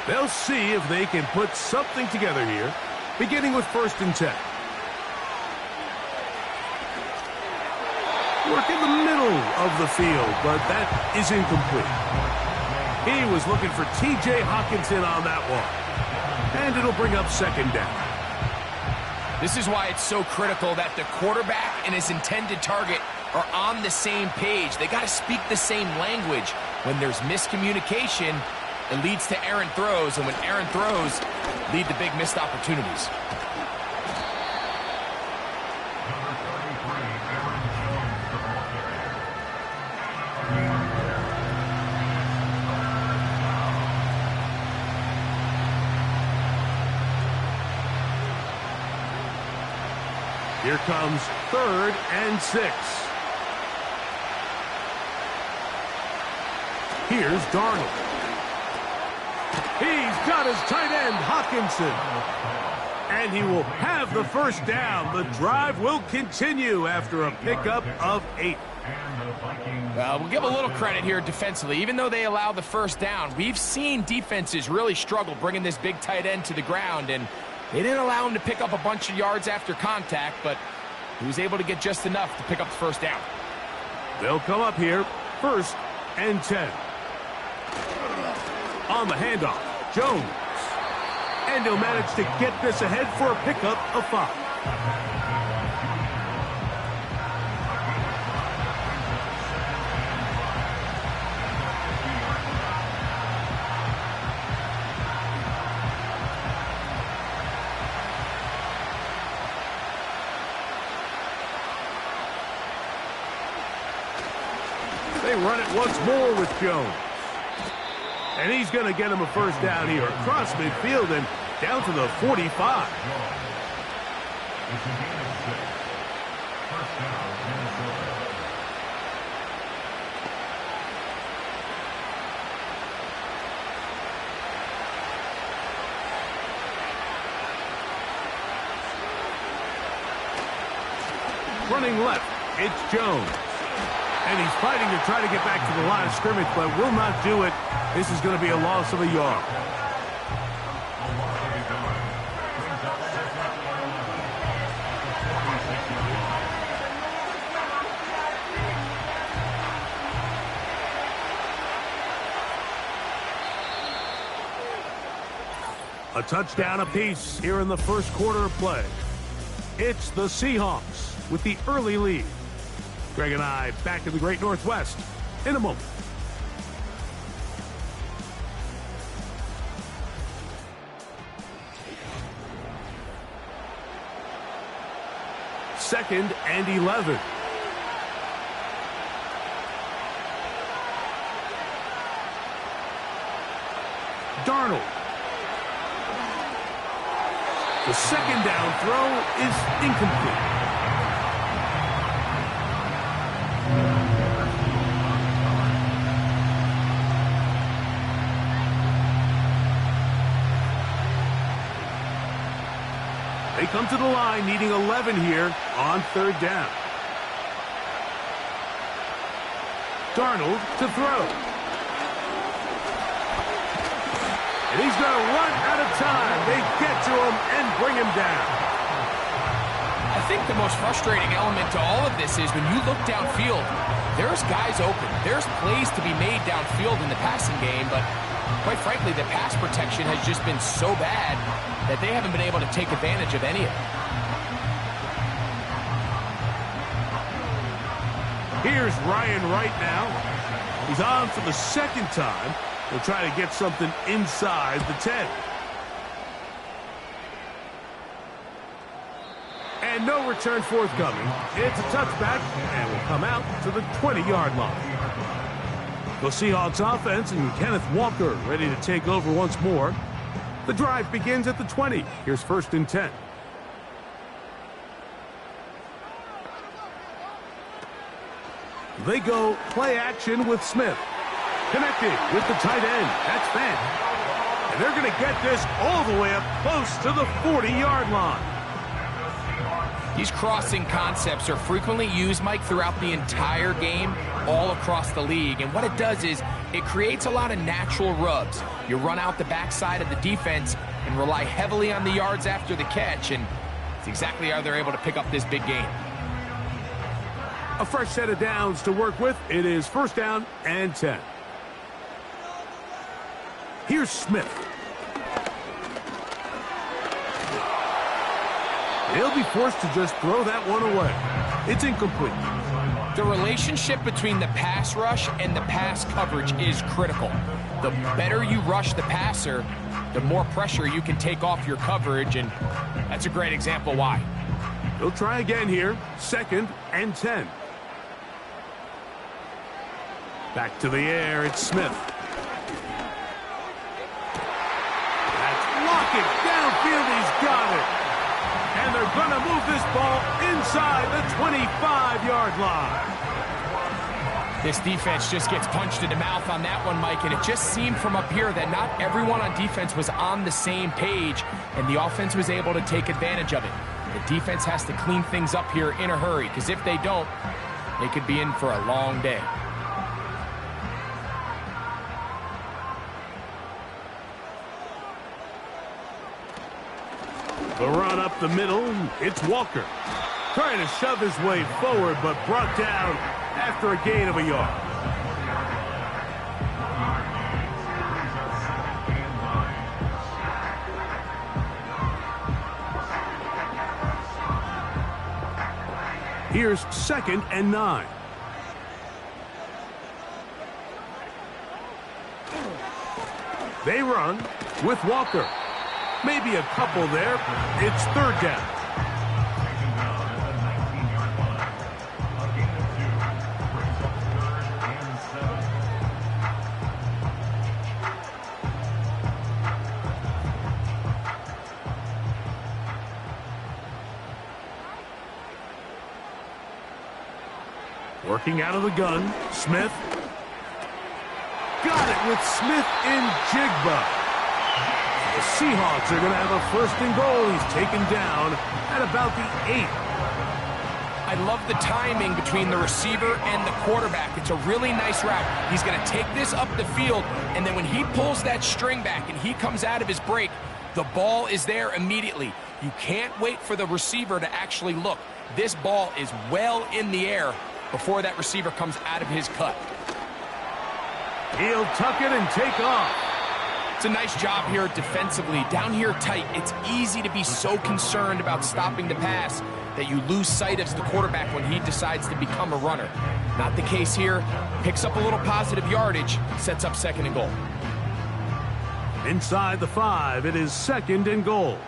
I: They'll see if they can put something together here, beginning with 1st and 10. Work in the middle of the field, but that is incomplete. He was looking for T.J. Hockenson on that one. And it'll bring up 2nd down.
J: This is why it's so critical that the quarterback and his intended target are on the same page. They got to speak the same language. When there's miscommunication, it leads to errant throws, and when errant throws lead to big missed opportunities.
I: Here comes 3rd and 6. Here's Darnold. He's got his tight end, Hawkinson. And he will have the first down. The drive will continue after a pickup of 8.
J: We'll give a little credit here defensively. Even though they allow the first down, we've seen defenses really struggle bringing this big tight end to the ground, and they didn't allow him to pick up a bunch of yards after contact, but he was able to get just enough to pick up the first down.
I: They'll come up here, 1st and 10. On the handoff, Jones. And he'll manage to get this ahead for a pickup of 5. They run it once more with Jones. And he's going to get him a first down here across midfield and down to the 45. Running left, it's Jones. And he's fighting to try to get back to the line of scrimmage, but will not do it. This is going to be a loss of a yard. A touchdown apiece here in the first quarter of play. It's the Seahawks with the early lead. Greg and I back in the Great Northwest in a moment. Second and 11. Darnold. The second down throw is incomplete. They come to the line needing 11 here on 3rd down. Darnold to throw. And he's going to run out of time. They get to him and bring him down.
J: I think the most frustrating element to all of this is when you look downfield, there's guys open. There's plays to be made downfield in the passing game, but quite frankly, the pass protection has just been so bad that they haven't been able to take advantage of any of it.
I: Here's Ryan Wright now. He's on for the second time. He'll try to get something inside the 10. And no return forthcoming. It's a touchback and will come out to the 20-yard line. The Seahawks offense and Kenneth Walker ready to take over once more. The drive begins at the 20. Here's 1st and 10. They go play action with Smith. Connecting with the tight end. That's Fant. And they're going to get this all the way up close to the 40-yard line.
J: These crossing concepts are frequently used, Mike, throughout the entire game, all across the league. And what it does is it creates a lot of natural rubs. You run out the backside of the defense and rely heavily on the yards after the catch, and it's exactly how they're able to pick up this big game.
I: A fresh set of downs to work with. It is 1st down and 10. Here's Smith. He'll be forced to just throw that one away. It's incomplete.
J: The relationship between the pass rush and the pass coverage is critical. The better you rush the passer, the more pressure you can take off your coverage, and that's a great example why.
I: They'll try again here. 2nd and 10. Back to the air, it's Smith. That's Lockett downfield, he's got it. And they're They're going to move this ball inside the 25-yard line.
J: This defense just gets punched in the mouth on that one, Mike, and it just seemed from up here that not everyone on defense was on the same page, and the offense was able to take advantage of it. The defense has to clean things up here in a hurry, because if they don't, they could be in for a long day.
I: The run up the middle, it's Walker. Trying to shove his way forward, but brought down after a gain of a yard. Here's 2nd and 9. They run with Walker. Maybe a couple there. It's 3rd down. Working out of the gun, Smith. Got it with Smith in Jigba. The Seahawks are going to have a 1st and goal. He's taken down at about the 8.
J: I love the timing between the receiver and the quarterback. It's a really nice route. He's going to take this up the field, and then when he pulls that string back and he comes out of his break, the ball is there immediately. You can't wait for the receiver to actually look. This ball is well in the air before that receiver comes out of his cut.
I: He'll tuck it and take off.
J: It's a nice job here defensively. Down here tight, it's easy to be so concerned about stopping the pass that you lose sight of the quarterback when he decides to become a runner. Not the case here. Picks up a little positive yardage, sets up 2nd and goal.
I: Inside the 5, it is 2nd and goal.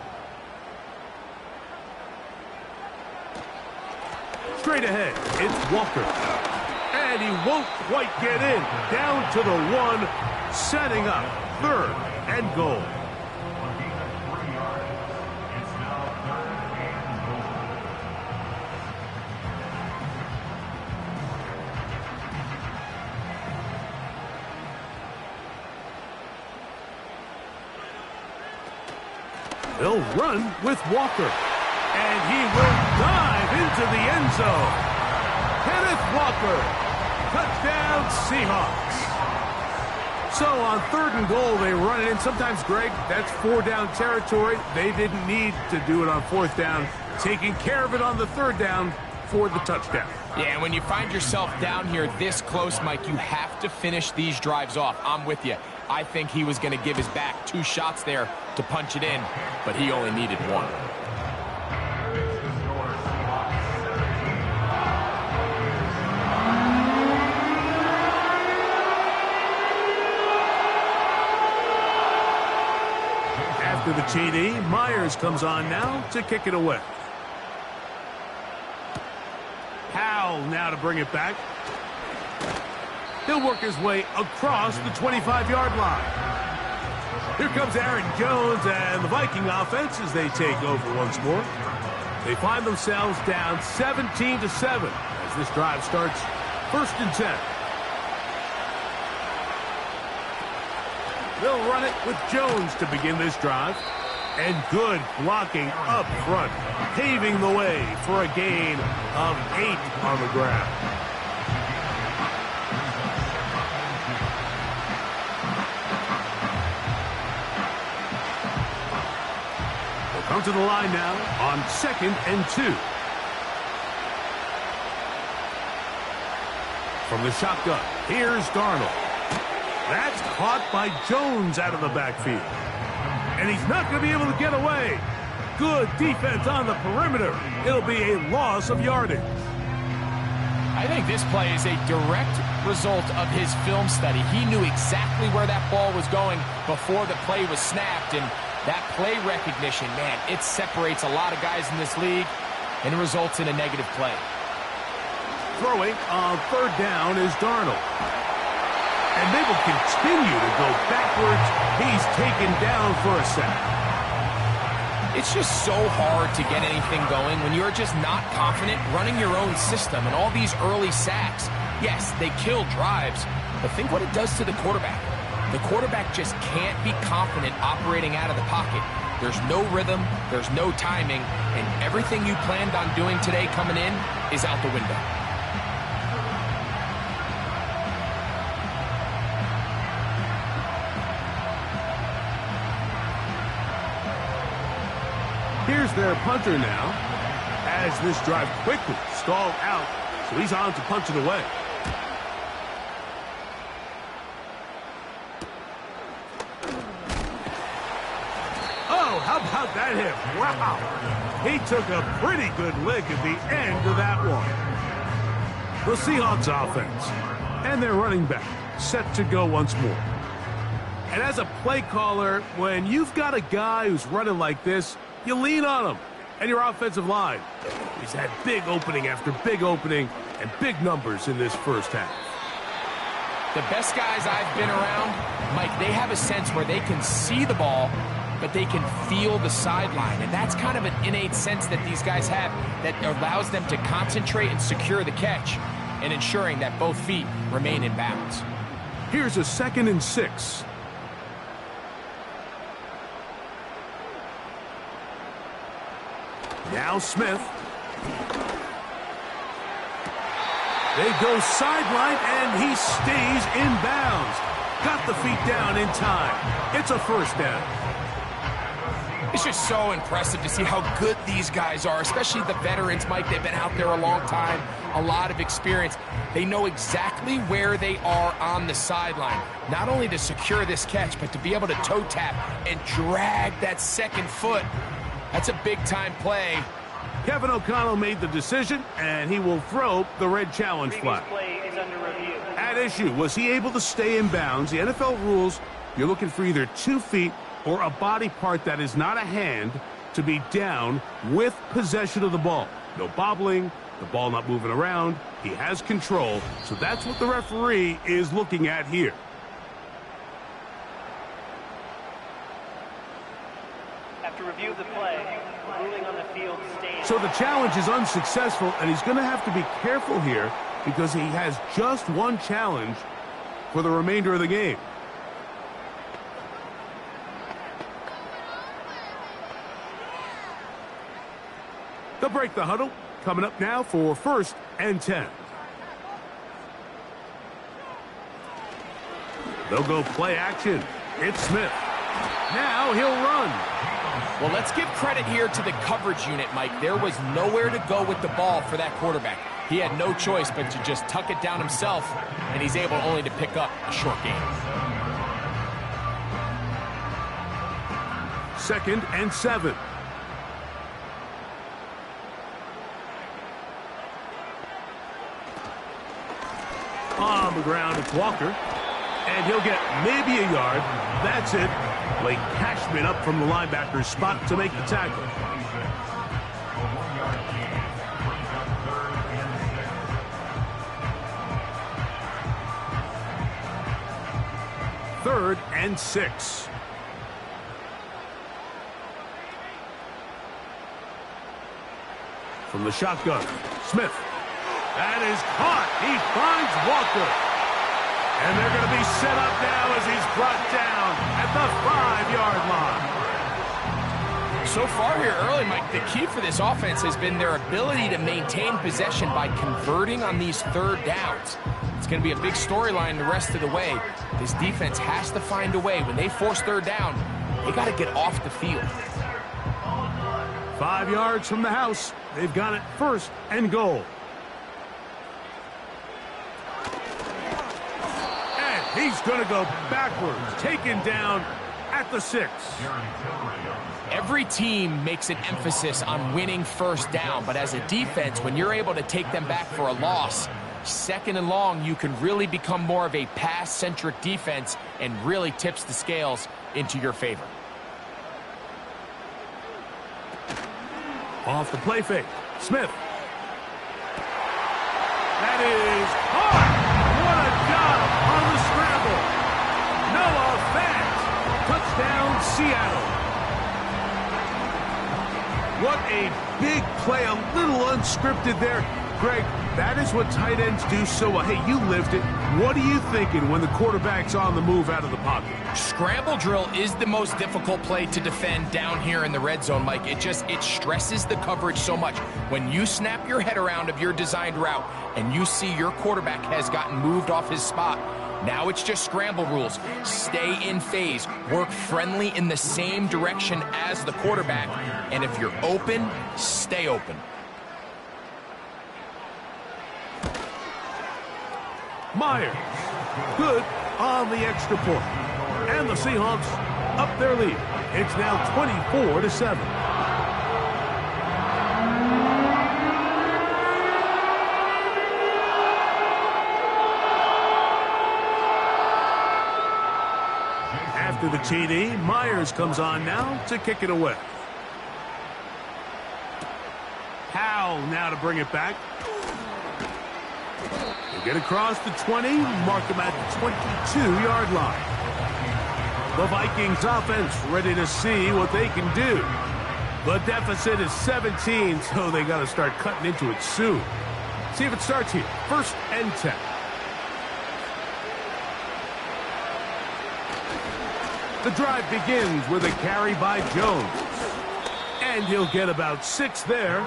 I: Straight ahead, it's Walker. And he won't quite get in. Down to the 1, setting up 3rd and goal. They'll run with Walker. And he will dive into the end zone. Kenneth Walker. Touchdown, Seahawks. So on 3rd and goal, they run it in. Sometimes, Greg, that's 4-down territory. They didn't need to do it on 4th down. Taking care of it on the 3rd down for the touchdown.
J: Yeah, when you find yourself down here this close, Mike, you have to finish these drives off. I'm with you. I think he was going to give his back 2 shots there to punch it in, but he only needed 1.
I: After the TD, Myers comes on now to kick it away. Howell now to bring it back. He'll work his way across the 25-yard line. Here comes Aaron Jones and the Viking offense as they take over once more. They find themselves down 17-7 as this drive starts 1st and 10. They'll run it with Jones to begin this drive. And good blocking up front, paving the way for a gain of 8 on the ground. They'll come to the line now on 2nd and 2. From the shotgun, here's Darnold. That's caught by Jones out of the backfield. And he's not going to be able to get away. Good defense on the perimeter. It'll be a loss of yardage.
J: I think this play is a direct result of his film study. He knew exactly where that ball was going before the play was snapped. And that play recognition, man, it separates a lot of guys in this league and results in a negative play.
I: Throwing on 3rd down is Darnold. And they will continue to go backwards. He's taken down for a sack.
J: It's just so hard to get anything going when you're just not confident running your own system, and all these early sacks, yes, they kill drives, but think what it does to the quarterback. The quarterback just can't be confident operating out of the pocket. There's no rhythm, there's no timing, and everything you planned on doing today coming in is out the window.
I: Here's their punter now, as this drive quickly stalled out, so he's on to punch it away. Oh, how about that hit? Wow. He took a pretty good lick at the end of that one. The Seahawks offense and their running back set to go once more. And as a play caller, when you've got a guy who's running like this, you lean on him and your offensive line. He's had big opening after big opening and big numbers in this first half.
J: The best guys I've been around, Mike, they have a sense where they can see the ball, but they can feel the sideline. And that's kind of an innate sense that these guys have that allows them to concentrate and secure the catch and ensuring that both feet remain in bounds.
I: Here's a 2nd and 6. Now Smith. They go sideline, and he stays in bounds. Got the feet down in time. It's a first down.
J: It's just so impressive to see how good these guys are, especially the veterans, Mike. They've been out there a long time, a lot of experience. They know exactly where they are on the sideline, not only to secure this catch, but to be able to toe tap and drag that second foot. That's a big-time play.
I: Kevin O'Connell made the decision, and he will throw the red challenge flag. At issue, was he able to stay in bounds? The NFL rules, you're looking for either 2 feet or a body part that is not a hand to be down with possession of the ball. No bobbling, the ball not moving around. He has control, so that's what the referee is looking at here.
K: After review of the play, ruling on the field stands.
I: So the challenge is unsuccessful, and he's going to have to be careful here because he has just one challenge for the remainder of the game. They'll break the huddle. Coming up now for 1st and 10. They'll go play action. It's Smith. Now he'll run.
J: Well, let's give credit here to the coverage unit, Mike. There was nowhere to go with the ball for that quarterback. He had no choice but to just tuck it down himself, and he's able only to pick up a short gain.
I: 2nd and 7. On the ground, it's Walker. And he'll get maybe a yard. That's it. Blake Cashman up from the linebacker's spot to make the tackle. Third and 6. From the shotgun, Smith. That is caught. He finds Walker. And they're going to be set up now as he's brought down at the 5-yard line.
J: So far here early, Mike, the key for this offense has been their ability to maintain possession by converting on these 3rd downs. It's going to be a big storyline the rest of the way. This defense has to find a way. When they force 3rd down, they got to get off the field.
I: 5 yards from the house. They've got it 1st and goal. He's going to go backwards, taken down at the 6.
J: Every team makes an emphasis on winning 1st down, but as a defense, when you're able to take them back for a loss, 2nd and long, you can really become more of a pass-centric defense and really tips the scales into your favor.
I: Off the play fake, Smith. That is caught. What a job on the scramble. Noah Fant. Touchdown, Seattle. unscripted there. Greg, that is what tight ends do so well. Hey, you lived it. What are you thinking when the quarterback's on the move out of the pocket?
J: Scramble drill is the most difficult play to defend down here in the red zone, Mike. It stresses the coverage so much. When you snap your head around of your designed route and you see your quarterback has gotten moved off his spot, now it's just scramble rules. Stay in phase. Work friendly in the same direction as the quarterback. And if you're open, stay open.
I: Myers, good on the extra point. And the Seahawks up their lead. It's now 24-7. After the TD, Myers comes on now to kick it away. Howell now to bring it back. He'll get across the 20, mark him at the 22-yard line. The Vikings offense ready to see what they can do. The deficit is 17, so they got to start cutting into it soon. See if it starts here. 1st and 10. The drive begins with a carry by Jones. And he'll get about 6 there,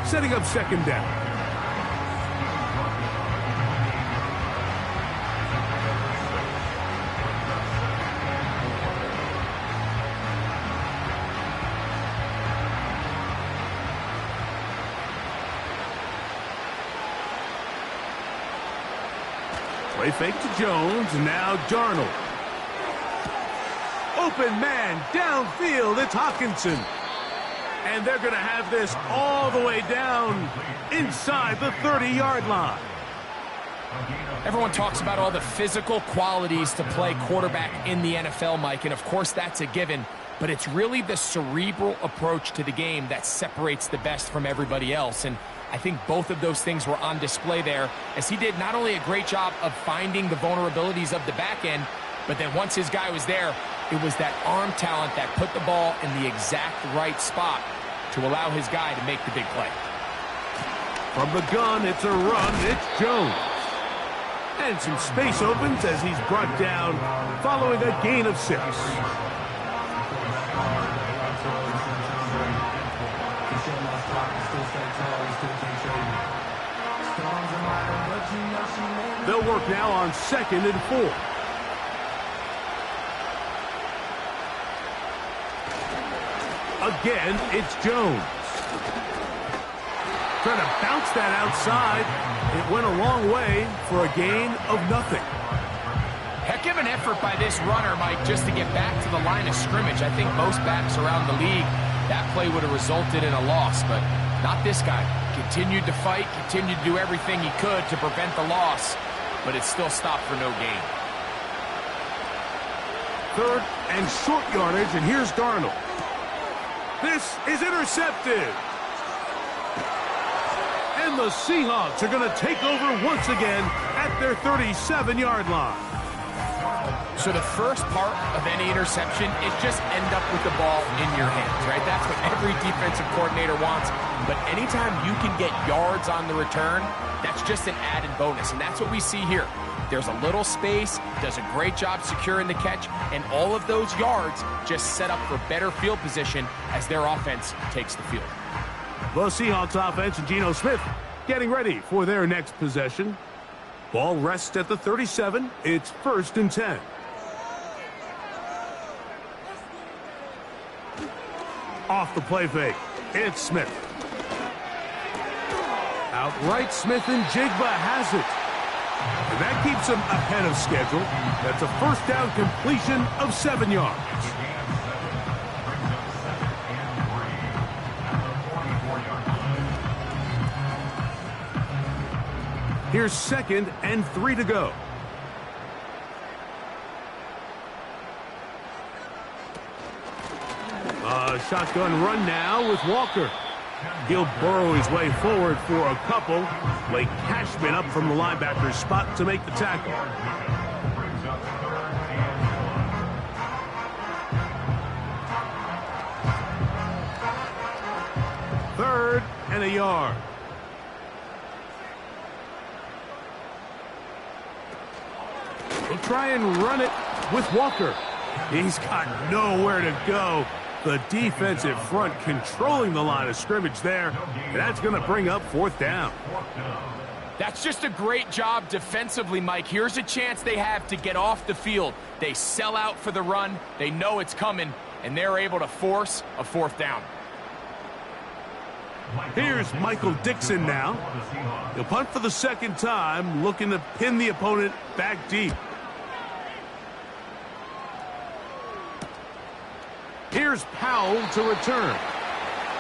I: setting up 2nd down. Play fake to Jones, now Darnold. Open man, downfield, it's Hockenson. And they're going to have this all the way down inside the 30-yard line.
J: Everyone talks about all the physical qualities to play quarterback in the NFL, Mike, and of course that's a given, but it's really the cerebral approach to the game that separates the best from everybody else, and I think both of those things were on display there, as he did not only a great job of finding the vulnerabilities of the back end, but then once his guy was there, it was that arm talent that put the ball in the exact right spot to allow his guy to make the big play.
I: From the gun, it's a run, it's Jones. And some space opens as he's brought down following a gain of 6. They'll work now on 2nd and 4. Again, it's Jones. Trying to bounce that outside. It went a long way for a gain of nothing.
J: Heck of an effort by this runner, Mike, just to get back to the line of scrimmage. I think most backs around the league, that play would have resulted in a loss, but not this guy. Continued to fight, continued to do everything he could to prevent the loss, but it still stopped for no gain.
I: 3rd and short yardage, and here's Darnold. This is intercepted. And the Seahawks are going to take over once again at their 37-yard line.
J: So the first part of any interception is just end up with the ball in your hands, right? That's what every defensive coordinator wants. But anytime you can get yards on the return, that's just an added bonus. And that's what we see here. There's a little space, does a great job securing the catch, and all of those yards just set up for better field position as their offense takes the field.
I: The Seahawks offense and Geno Smith getting ready for their next possession. Ball rests at the 37. It's 1st and 10. Off the play fake, it's Smith. Outright Smith and Jigba has it. And that keeps him ahead of schedule. That's a 1st down completion of 7 yards. Here's 2nd and 3 to go. A shotgun run now with Walker. He'll burrow his way forward for a couple. Blake Cashman up from the linebacker's spot to make the tackle. Third and a yard. He'll try and run it with Walker. He's got nowhere to go. The defensive front controlling the line of scrimmage there. And that's going to bring up 4th down.
J: That's just a great job defensively, Mike. Here's a chance they have to get off the field. They sell out for the run. They know it's coming, and they're able to force a 4th down.
I: Here's Michael Dixon now. He'll punt for the 2nd time, looking to pin the opponent back deep. Here's Powell to return.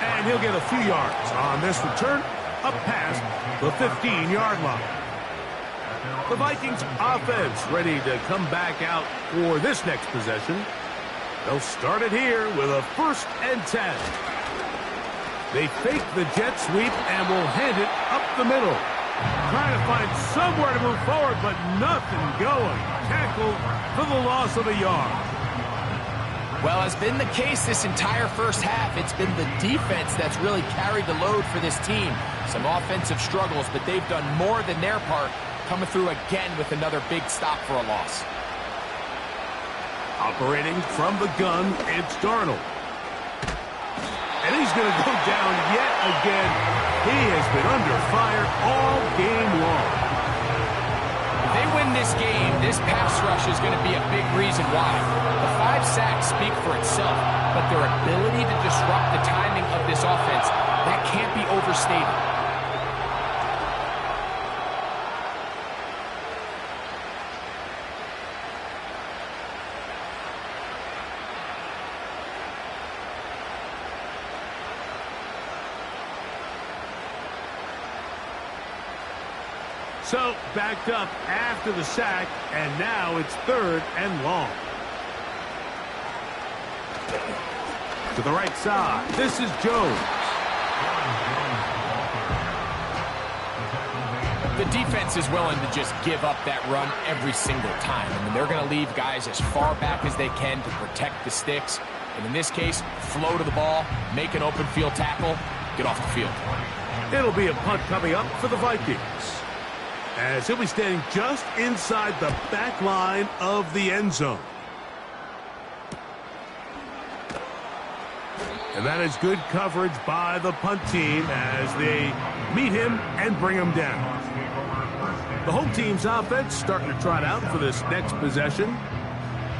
I: And he'll get a few yards on this return, up past the 15-yard line. The Vikings offense ready to come back out for this next possession. They'll start it here with a 1st and 10. They fake the jet sweep and will hand it up the middle. Trying to find somewhere to move forward, but nothing going. Tackle for the loss of a yard.
J: Well, as been the case this entire first half, it's been the defense that's really carried the load for this team. Some offensive struggles, but they've done more than their part, coming through again with another big stop for a loss.
I: Operating from the gun, it's Darnold. And he's going to go down yet again. He has been under fire all game long.
J: If they win this game, this pass rush is going to be a big reason why. The 5 sacks speak for itself, but their ability to disrupt the timing of this offense, that can't be overstated.
I: So, backed up after the sack, and now it's 3rd and long. To the right side, this is Jones.
J: The defense is willing to just give up that run every single time. I mean, they're going to leave guys as far back as they can to protect the sticks. And in this case, flow to the ball, make an open field tackle, get off the field.
I: It'll be a punt coming up for the Vikings, as he'll be standing just inside the back line of the end zone. And that is good coverage by the punt team as they meet him and bring him down. The home team's offense starting to trot out for this next possession.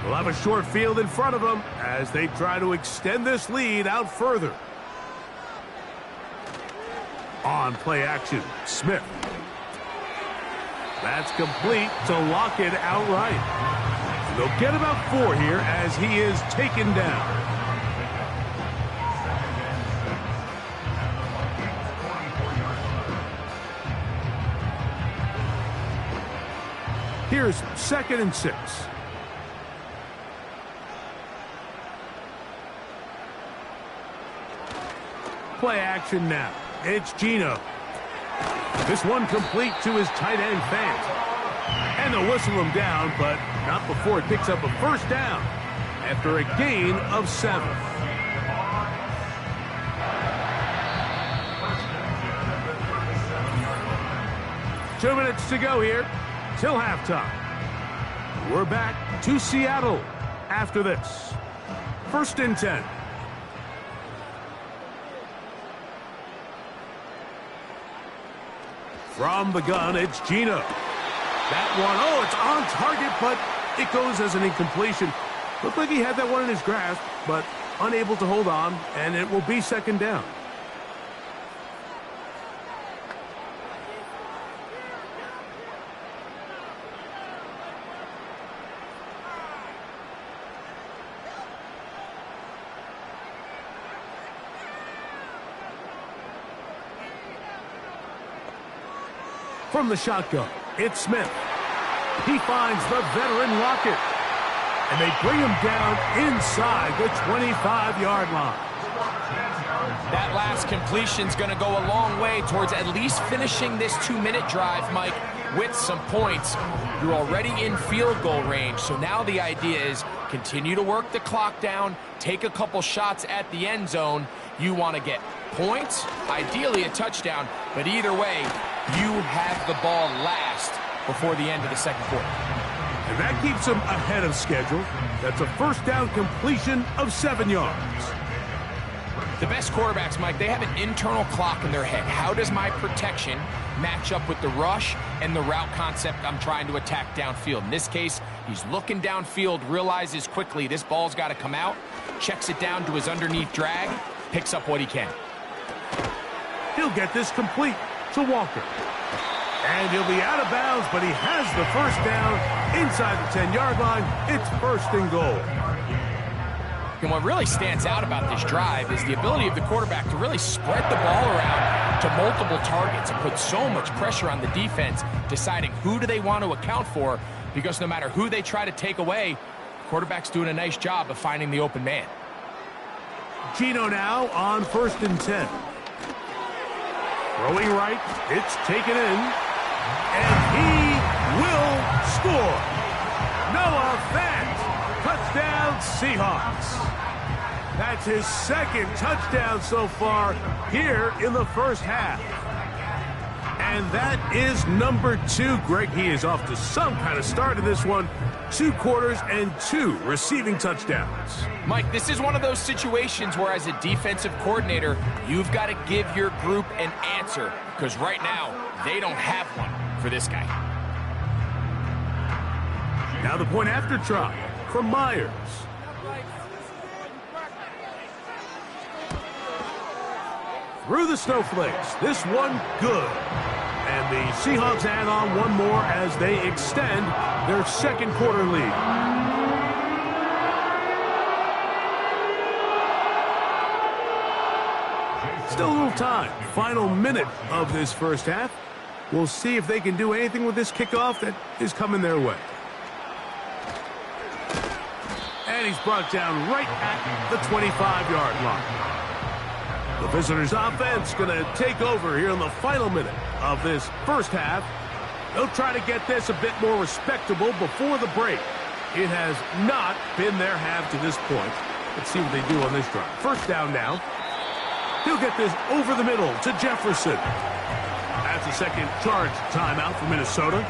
I: They'll have a short field in front of them as they try to extend this lead out further. On play action, Smith. That's complete to lock it outright. They'll get about 4 here as he is taken down. Here's 2nd and 6. Play action now. It's Geno. This one complete to his tight end Fant. And they'll whistle him down, but not before it picks up a 1st down after a gain of 7. Two minutes to go here till halftime. We're back to Seattle after this. 1st and 10. From the gun, it's Geno. That one, oh, it's on target, but it goes as an incompletion. Looked like he had that one in his grasp, but unable to hold on, and it will be 2nd down. From the shotgun, it's Smith. He finds the veteran Lockett. And they bring him down inside the 25-yard line.
J: That last completion's going to go a long way towards at least finishing this 2-minute drive, Mike, with some points. You're already in field goal range, so now the idea is continue to work the clock down, take a couple shots at the end zone. You want to get points, ideally a touchdown, but either way, you have the ball last before the end of the 2nd quarter.
I: And That keeps him ahead of schedule. That's a first down completion of 7 yards.
J: The best quarterbacks, Mike, they have an internal clock in their head. How does my protection match up with the rush and the route concept I'm trying to attack downfield? In this case, he's looking downfield, realizes quickly this ball's got to come out, checks it down to his underneath drag, picks up what he can.
I: He'll get this complete to Walker. And he'll be out of bounds, but he has the first down inside the 10-yard line. It's first and goal.
J: And what really stands out about this drive is the ability of the quarterback to really spread the ball around to multiple targets and put so much pressure on the defense, deciding who do they want to account for, because no matter who they try to take away, the quarterback's doing a nice job of finding the open man.
I: Gino now on 1st and 10. Throwing right, it's taken in, and he will score. Noah Fant, touchdown Seahawks. That's his second touchdown so far here in the first half. And that is number 2. Greg, he is off to some kind of start in this one. 2 quarters and 2 receiving touchdowns.
J: Mike, this is one of those situations where as a defensive coordinator, you've got to give your group an answer, because right now, they don't have one for this guy.
I: Now the point after try from Myers. Through the snowflakes, this one good. And the Seahawks add on one more as they extend their second quarter lead. Still a little time. Final minute of this first half. We'll see if they can do anything with this kickoff that is coming their way. And he's brought down right at the 25-yard line. The visitors' offense going to take over here in the final minute of this first half. They'll try to get this a bit more respectable before the break. It has not been their half to this point. Let's see what they do on this drive. First down now. He'll get this over the middle to Jefferson. That's a second charge timeout for Minnesota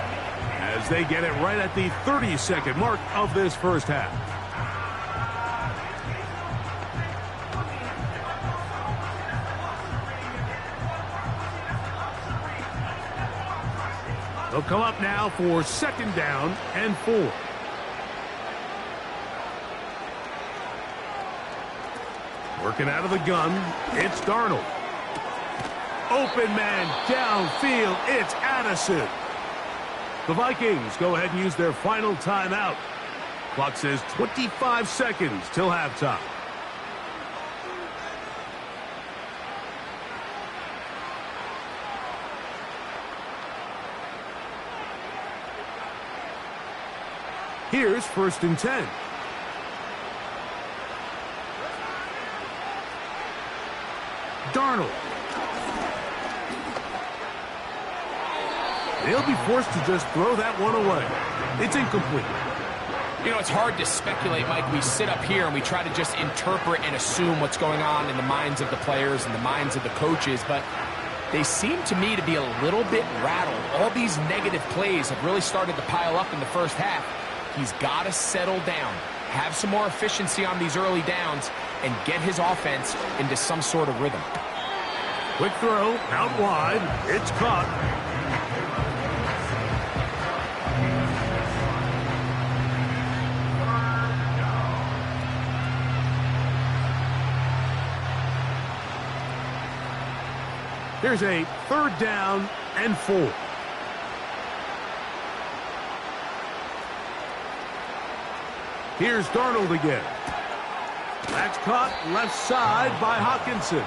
I: as they get it right at the 30-second mark of this first half. They'll come up now for second down and 4. Working out of the gun, it's Darnold. Open man downfield, it's Addison. The Vikings go ahead and use their final timeout. Clock says 25 seconds till halftime. Here's 1st and 10. Darnold. They'll be forced to just throw that one away. It's incomplete.
J: You know, it's hard to speculate, Mike. We sit up here and we try to just interpret and assume what's going on in the minds of the players and the minds of the coaches, but they seem to me to be a little bit rattled. All these negative plays have really started to pile up in the first half. He's got to settle down, have some more efficiency on these early downs, and get his offense into some sort of rhythm.
I: Quick throw, out wide, it's caught. Here's a 3rd down and 4. Here's Darnold again. That's caught left side by Hockenson.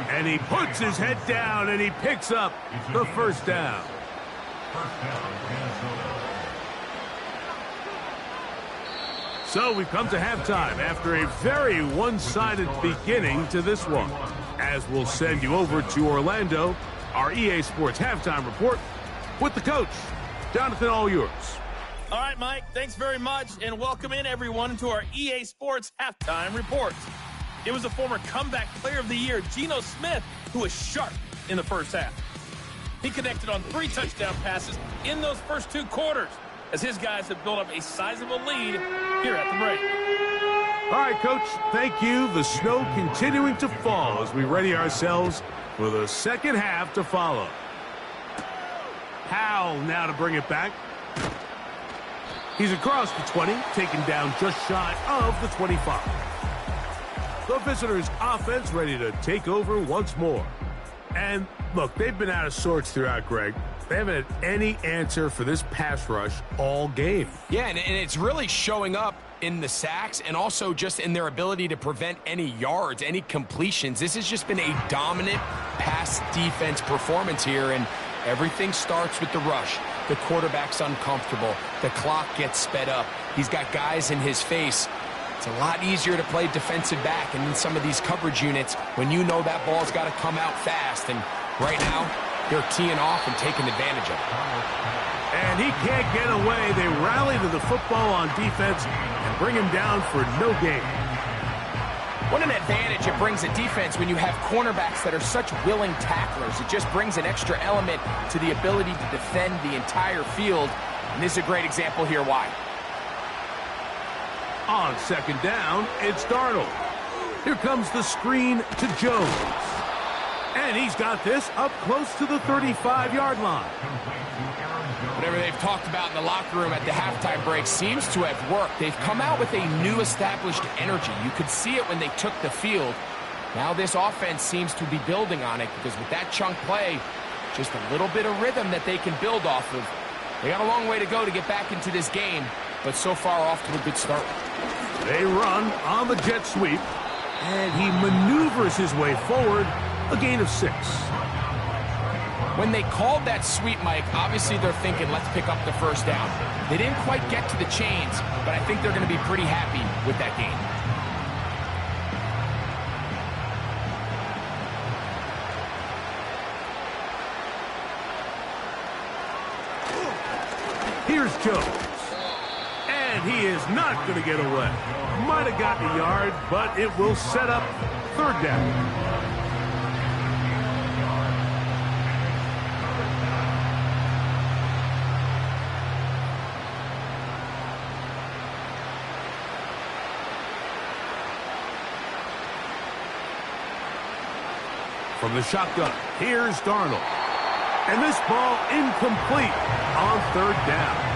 I: And he puts his head down and he picks up the first down. So we've come to halftime after a very one-sided beginning to this one. As we'll send you over to Orlando, our EA Sports halftime report with the coach. Jonathan, all yours.
D: All right, Mike, thanks very much, and welcome in, everyone, to our EA Sports Halftime Report. It was a former comeback player of the year, Geno Smith, who was sharp in the first half. He connected on 3 touchdown passes in those first 2 quarters. as his guys have built up a sizable lead here at the break.
I: All right, Coach, thank you. The snow continuing to fall as we ready ourselves for the second half to follow. Howell now to bring it back. He's across the 20, taken down just shy of the 25. The visitors' offense ready to take over once more. And, look, they've been out of sorts throughout, Greg. They haven't had any answer for this pass rush all game.
J: Yeah, and it's really showing up in the sacks and also just in their ability to prevent any yards, any completions. This has just been a dominant pass defense performance here, and everything starts with the rush. The quarterback's uncomfortable. The clock gets sped up. He's got guys in his face. It's a lot easier to play defensive back and in some of these coverage units when you know that ball's got to come out fast. And right now, they're teeing off and taking advantage of it.
I: And he can't get away. They rally to the football on defense and bring him down for no gain.
J: What an advantage it brings a defense when you have cornerbacks that are such willing tacklers. It just brings an extra element to the ability to defend the entire field. And this is a great example here why.
I: On second down, it's Darnold. Here comes the screen to Jones. And he's got this up close to the 35-yard line.
J: Whatever they've talked about in the locker room at the halftime break seems to have worked. They've come out with a new established energy. You could see it when they took the field. Now this offense seems to be building on it because with that chunk play, just a little bit of rhythm that they can build off of. They got a long way to go to get back into this game, but so far off to a good start.
I: They run on the jet sweep, and he maneuvers his way forward, a gain of 6.
J: When they called that sweep, Mike, obviously they're thinking, let's pick up the first down. They didn't quite get to the chains, but I think they're going to be pretty happy with that gain.
I: Here's Jones. And he is not going to get away. Might have gotten a yard, but it will set up third down. From the shotgun, here's Darnold. And this ball incomplete on third down.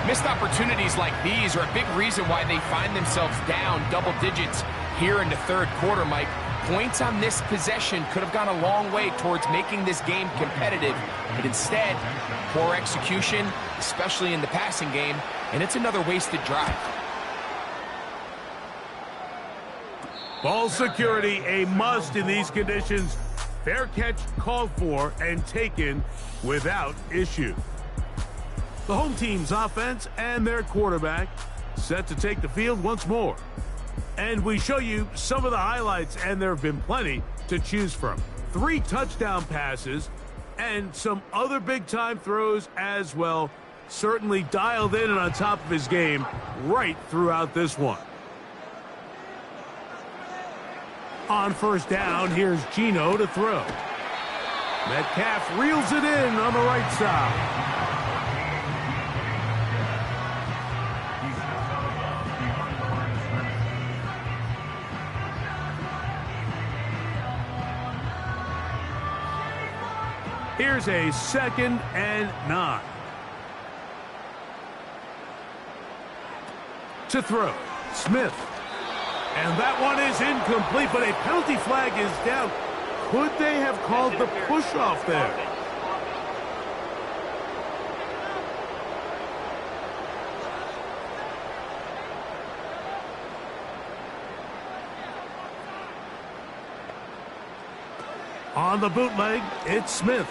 J: Missed opportunities like these are a big reason why they find themselves down double digits here in the third quarter, Mike. Points on this possession could have gone a long way towards making this game competitive, but instead, poor execution, especially in the passing game, and it's another wasted drive.
I: Ball security, a must in these conditions. Fair catch called for and taken without issue. The home team's offense and their quarterback set to take the field once more. And we show you some of the highlights, and there have been plenty to choose from. 3 touchdown passes and some other big-time throws as well. Certainly dialed in and on top of his game right throughout this one. On first down, here's Gino to throw. Metcalf reels it in on the right side. Here's a 2nd and 9. To throw, Smith. And that one is incomplete, but a penalty flag is down. Could they have called the push-off there? On the bootleg, it's Smith.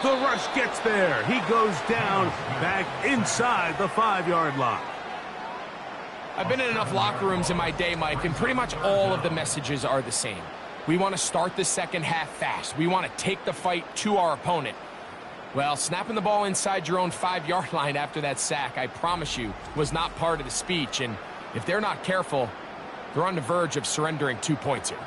I: The rush gets there. He goes down back inside the 5-yard line.
J: I've been in enough locker rooms in my day, Mike, and pretty much all of the messages are the same. We want to start the second half fast. We want to take the fight to our opponent. Well, snapping the ball inside your own 5-yard line after that sack, I promise you, was not part of the speech. And if they're not careful, they're on the verge of surrendering 2 points here.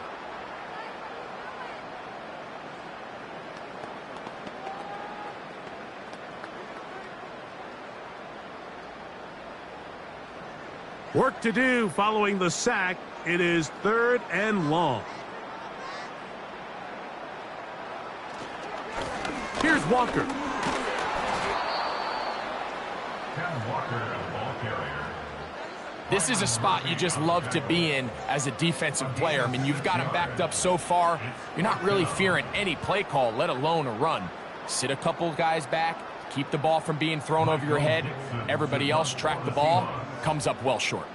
I: Work to do following the sack. It is 3rd and long. Here's Walker.
J: This is a spot you just love to be in as a defensive player. I mean, you've got him backed up so far. You're not really fearing any play call, let alone a run. Sit a couple guys back, keep the ball from being thrown over your head. Everybody else track the ball, comes up well short.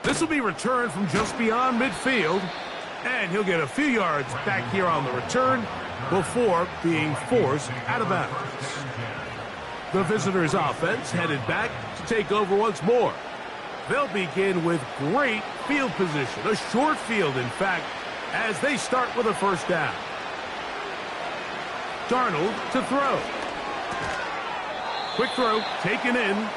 I: This will be returned from just beyond midfield, and he'll get a few yards back here on the return before being forced out of bounds. The visitors' offense headed back to take over once more. They'll begin with great field position, a short field, in fact, as they start with a first down. Darnold to throw. Quick throw, taken in.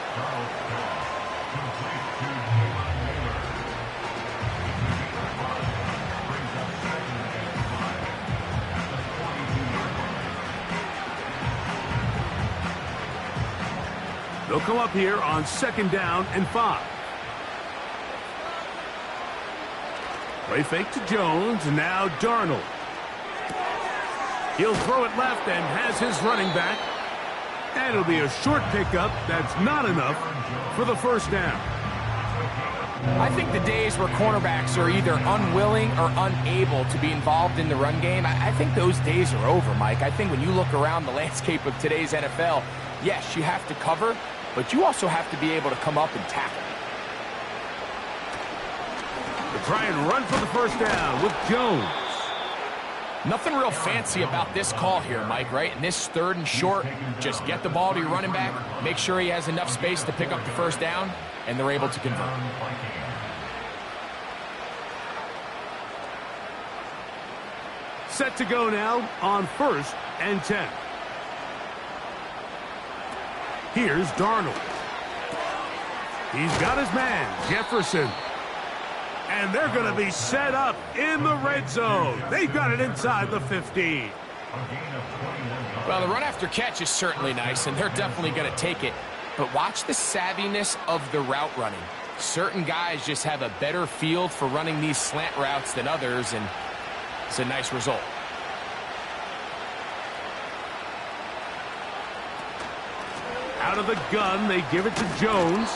I: They'll come up here on 2nd down and 5. Play fake to Jones, and now Darnold. He'll throw it left and has his running back. And it'll be a short pickup. That's not enough for the first down.
J: I think the days where cornerbacks are either unwilling or unable to be involved in the run game, I think those days are over, Mike. I think when you look around the landscape of today's NFL, yes, you have to cover, but you also have to be able to come up and tackle.
I: They try and run for the first down with Jones.
J: Nothing real fancy about this call here, Mike, right? In this 3rd and short, just get the ball to your running back, make sure he has enough space to pick up the first down, and they're able to convert.
I: Set to go now on 1st and 10. Here's Darnold. He's got his man, Jefferson. And they're going to be set up in the red zone. They've got it inside the 15.
J: Well, the run after catch is certainly nice, and they're definitely going to take it. But watch the savviness of the route running. Certain guys just have a better feel for running these slant routes than others, and it's a nice result.
I: Out of the gun, they give it to Jones.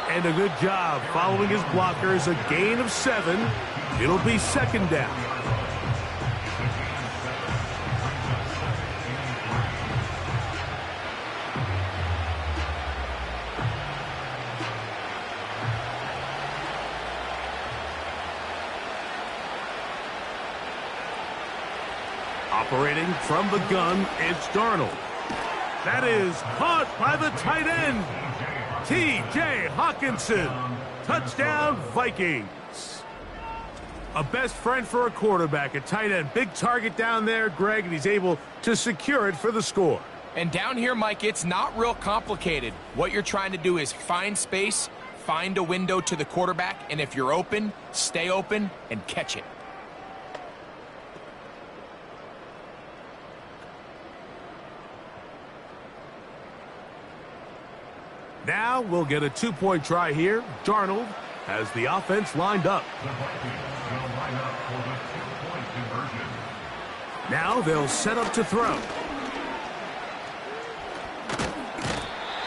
I: And a good job following his blockers, a gain of 7. It'll be 2nd down. Operating from the gun, it's Darnold. That is caught by the tight end, T.J. Hawkinson. Touchdown, Vikings. A best friend for a quarterback, a tight end. Big target down there, Greg, and he's able to secure it for the score.
J: And down here, Mike, it's not real complicated. What you're trying to do is find space, find a window to the quarterback, and if you're open, stay open and catch it.
I: Now we'll get a 2-point try here. Darnold has the offense lined up. Now they'll set up to throw.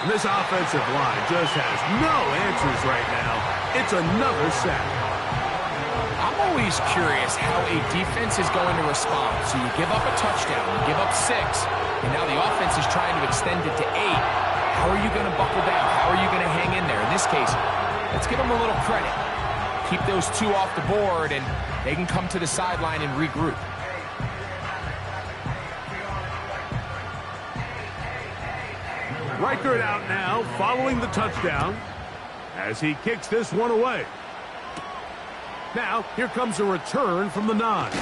I: And this offensive line just has no answers right now. It's another sack.
J: I'm always curious how a defense is going to respond. So you give up a touchdown, you give up 6, and now the offense is trying to extend it to 8. How are you going to buckle down? How are you going to hang in there? In this case, let's give them a little credit. Keep those 2 off the board, and they can come to the sideline and regroup.
I: Reichert out now following the touchdown as he kicks this one away. Now, here comes a return from the 9.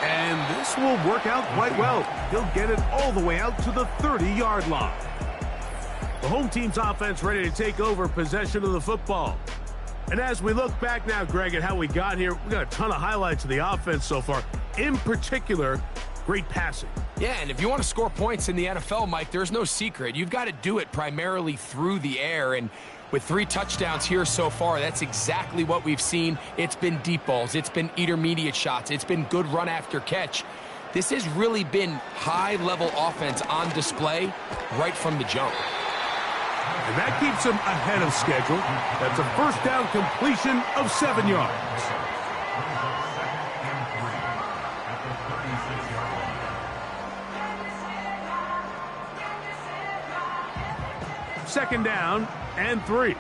I: And this will work out quite well. He'll get it all the way out to the 30-yard line. The home team's offense ready to take over possession of the football. And as we look back now, Greg, at how we got here, we got a ton of highlights of the offense so far. In particular, great passing.
J: Yeah, and if you want to score points in the NFL, Mike, there's no secret. You've got to do it primarily through the air, and with 3 touchdowns here so far, that's exactly what we've seen. It's been deep balls. It's been intermediate shots. It's been good run after catch. This has really been high-level offense on display right from the jump.
I: And that keeps him ahead of schedule. That's a first down completion of 7 yards. Second down and 3.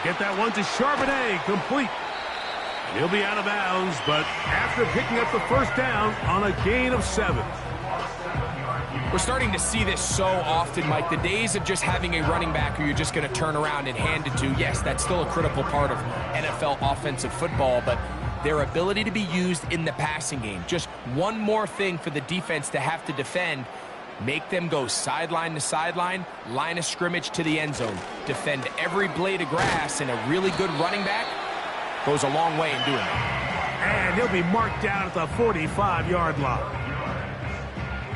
I: Get that one to Charbonnet, complete. He'll be out of bounds, but after picking up the first down on a gain of 7.
J: We're starting to see this so often, Mike. The days of just having a running back who you're just going to turn around and hand it to, yes, that's still a critical part of NFL offensive football, but their ability to be used in the passing game. Just one more thing for the defense to have to defend. Make them go sideline to sideline, line of scrimmage to the end zone. Defend every blade of grass, and a really good running back goes a long way in doing that.
I: And he'll be marked down at the 45-yard line.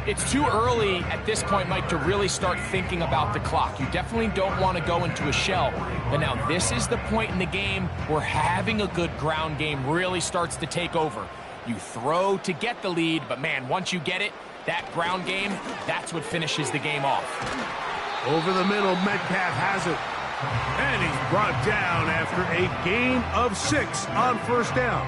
J: It's too early at this point, Mike, to really start thinking about the clock. You definitely don't want to go into a shell. But now this is the point in the game where having a good ground game really starts to take over. You throw to get the lead, but man, once you get it, that ground game, that's what finishes the game off.
I: Over the middle, Metcalf has it. And he's brought down after a gain of 6 on first down.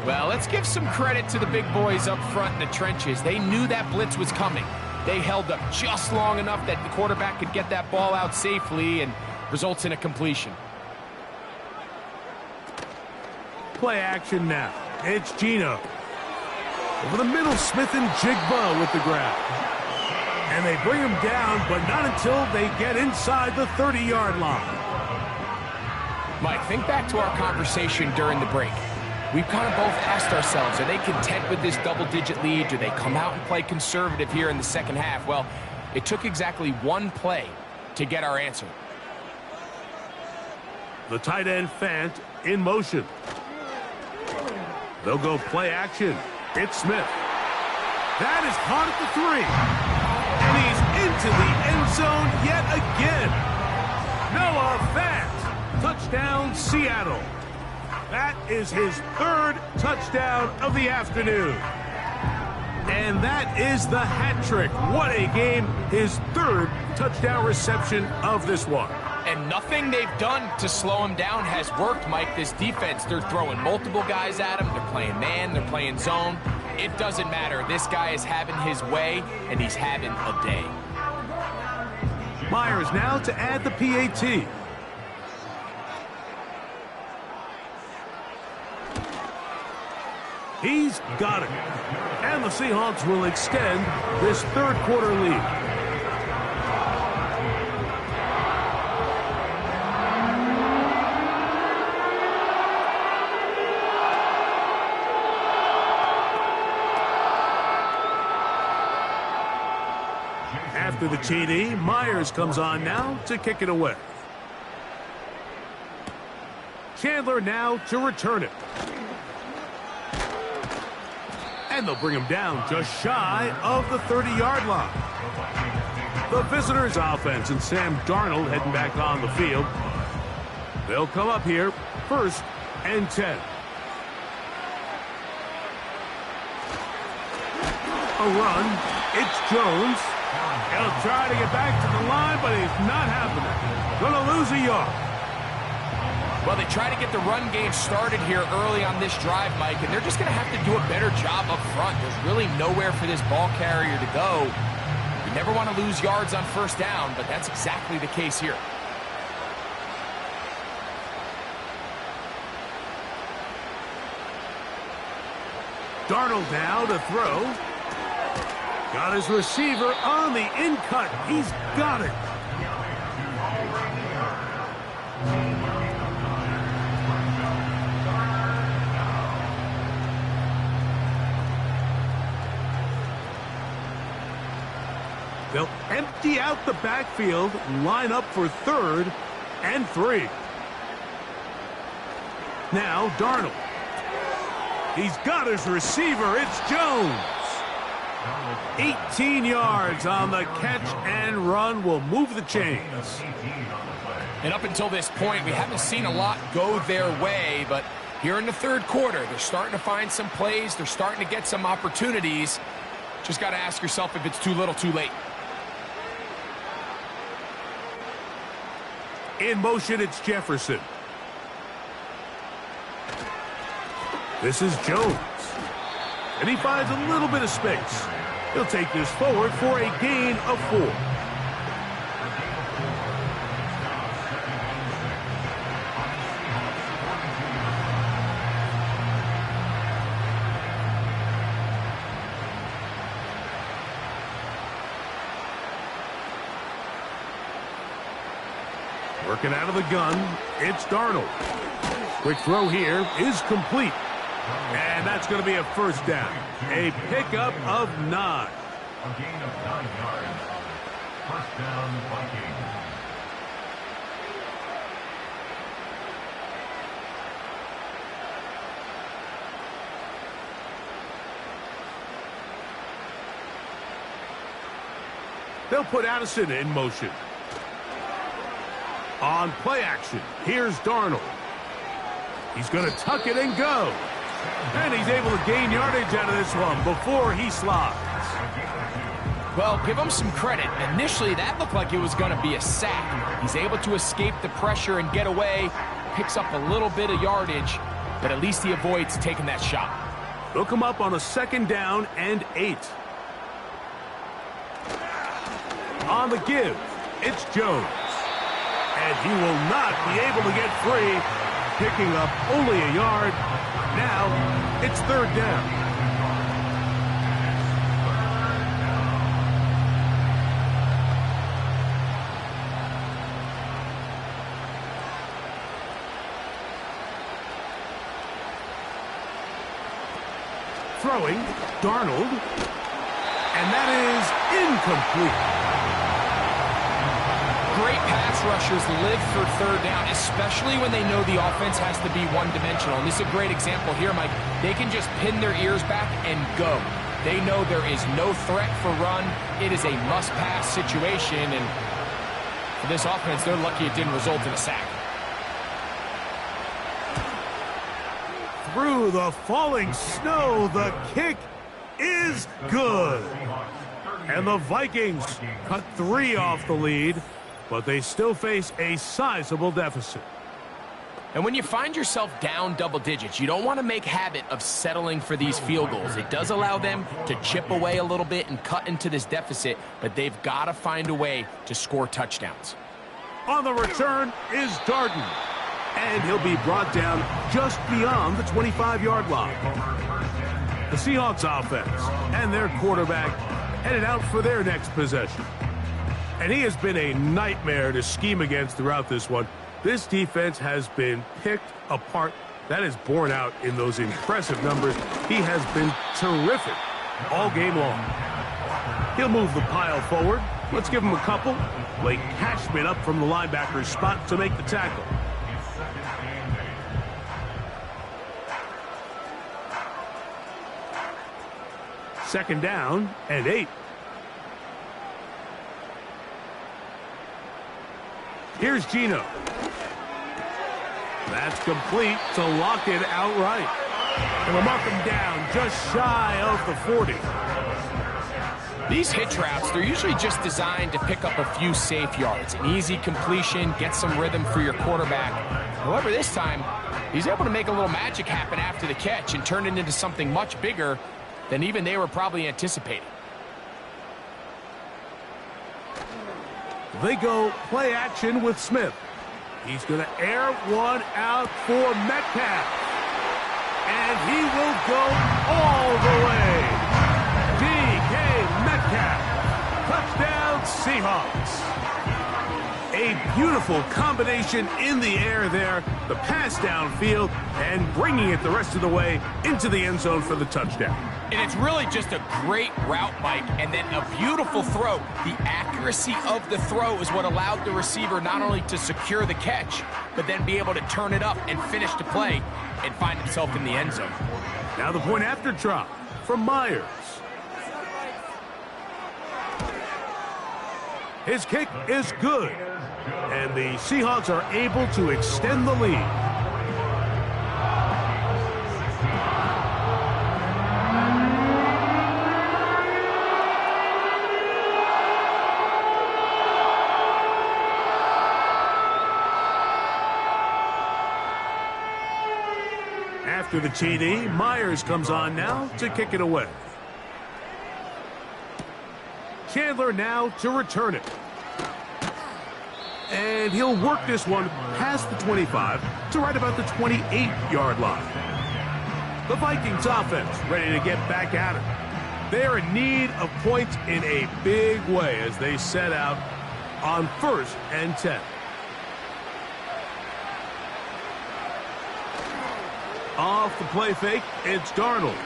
J: Well, let's give some credit to the big boys up front in the trenches. They knew that blitz was coming. They held up just long enough that the quarterback could get that ball out safely and results in a completion.
I: Play action now. It's Geno. Over the middle, Smith and Jigba with the grab. And they bring him down, but not until they get inside the 30-yard line.
J: Mike, think back to our conversation during the break. We've kind of both asked ourselves, are they content with this double-digit lead? Do they come out and play conservative here in the second half? Well, it took exactly one play to get our answer.
I: The tight end, Fant, in motion. They'll go play action. It's Smith. That is caught at the 3. And he's into the end zone yet again. Noah Fant. Touchdown, Seattle. That is his 3rd touchdown of the afternoon. And that is the hat trick. What a game. His 3rd touchdown reception of this one.
J: And nothing they've done to slow him down has worked, Mike. This defense, they're throwing multiple guys at him. They're playing man. They're playing zone. It doesn't matter. This guy is having his way, and he's having a day.
I: Myers now to add the PAT. He's got it. And the Seahawks will extend this 3rd quarter lead. After the TD, Myers comes on now to kick it away. Chandler now to return it. And they'll bring him down just shy of the 30-yard line. The visitors' offense and Sam Darnold heading back on the field. They'll come up here, 1st and 10. A run. It's Jones. He'll try to get back to the line, but he's not happening. Gonna lose a yard.
J: Well, they try to get the run game started here early on this drive, Mike, and they're just going to have to do a better job up front. There's really nowhere for this ball carrier to go. You never want to lose yards on first down, but that's exactly the case here.
I: Darnold now to throw. Got his receiver on the in-cut. He's got it. They'll empty out the backfield, line up for 3rd and 3. Now Darnold. He's got his receiver. It's Jones. 18 yards on the catch and run will move the chains.
J: And up until this point, we haven't seen a lot go their way, but here in the third quarter, they're starting to find some plays. They're starting to get some opportunities. Just got to ask yourself if it's too little, too late.
I: In motion, it's Jefferson. This is Jones. And he finds a little bit of space. He'll take this forward for a gain of 4. Working out of the gun, it's Darnold. Quick throw here is complete. And that's going to be a first down. A pickup of 9.
L: A gain of 9 yards. First down, Vikings.
I: They'll put Addison in motion. On play action, here's Darnold. He's going to tuck it and go. And he's able to gain yardage out of this one before he slides.
J: Well, give him some credit. Initially, that looked like it was going to be a sack. He's able to escape the pressure and get away. Picks up a little bit of yardage, but at least he avoids taking that shot.
I: They'll come up on a 2nd down and 8. On the give, it's Jones. And he will not be able to get free, picking up only a yard. Now it's 3rd down. Throwing, Darnold, and that is incomplete.
J: Great pass rushers live for 3rd down, especially when they know the offense has to be one-dimensional. And this is a great example here, Mike. They can just pin their ears back and go. They know there is no threat for run. It is a must-pass situation, and for this offense, they're lucky it didn't result in a sack.
I: Through the falling snow, the kick is good. And the Vikings cut 3 off the lead, but they still face a sizable deficit.
J: And when you find yourself down double digits, you don't want to make habit of settling for these field goals. It does allow them to chip away a little bit and cut into this deficit, but they've got to find a way to score touchdowns.
I: On the return is Darden, and he'll be brought down just beyond the 25-yard line. The Seahawks offense and their quarterback headed out for their next possession. And he has been a nightmare to scheme against throughout this one. This defense has been picked apart. That is borne out in those impressive numbers. He has been terrific all game long. He'll move the pile forward. Let's give him a couple. Blake Cashman up from the linebacker's spot to make the tackle. Second down and 8. Here's Gino. That's complete to Lockett outright. And we'll mark him down just shy of the 40.
J: These hitch routes, they're usually just designed to pick up a few safe yards. An easy completion, get some rhythm for your quarterback. However, this time, he's able to make a little magic happen after the catch and turn it into something much bigger than even they were probably anticipating.
I: They go play action with Smith. He's going to air one out for Metcalf. And he will go all the way. DK Metcalf. Touchdown Seahawks. A beautiful combination in the air there. The pass downfield and bringing it the rest of the way into the end zone for the touchdown.
J: And it's really just a great route, Mike, and then a beautiful throw. The accuracy of the throw is what allowed the receiver not only to secure the catch, but then be able to turn it up and finish the play and find himself in the end zone.
I: Now the point after drop from Myers. His kick is good, and the Seahawks are able to extend the lead. After the TD, Myers comes on now to kick it away. Chandler now to return it. And he'll work this one past the 25 to right about the 28-yard line. The Vikings offense ready to get back at it. They are in need of points in a big way as they set out on 1st and 10. Off the play fake, it's Darnold.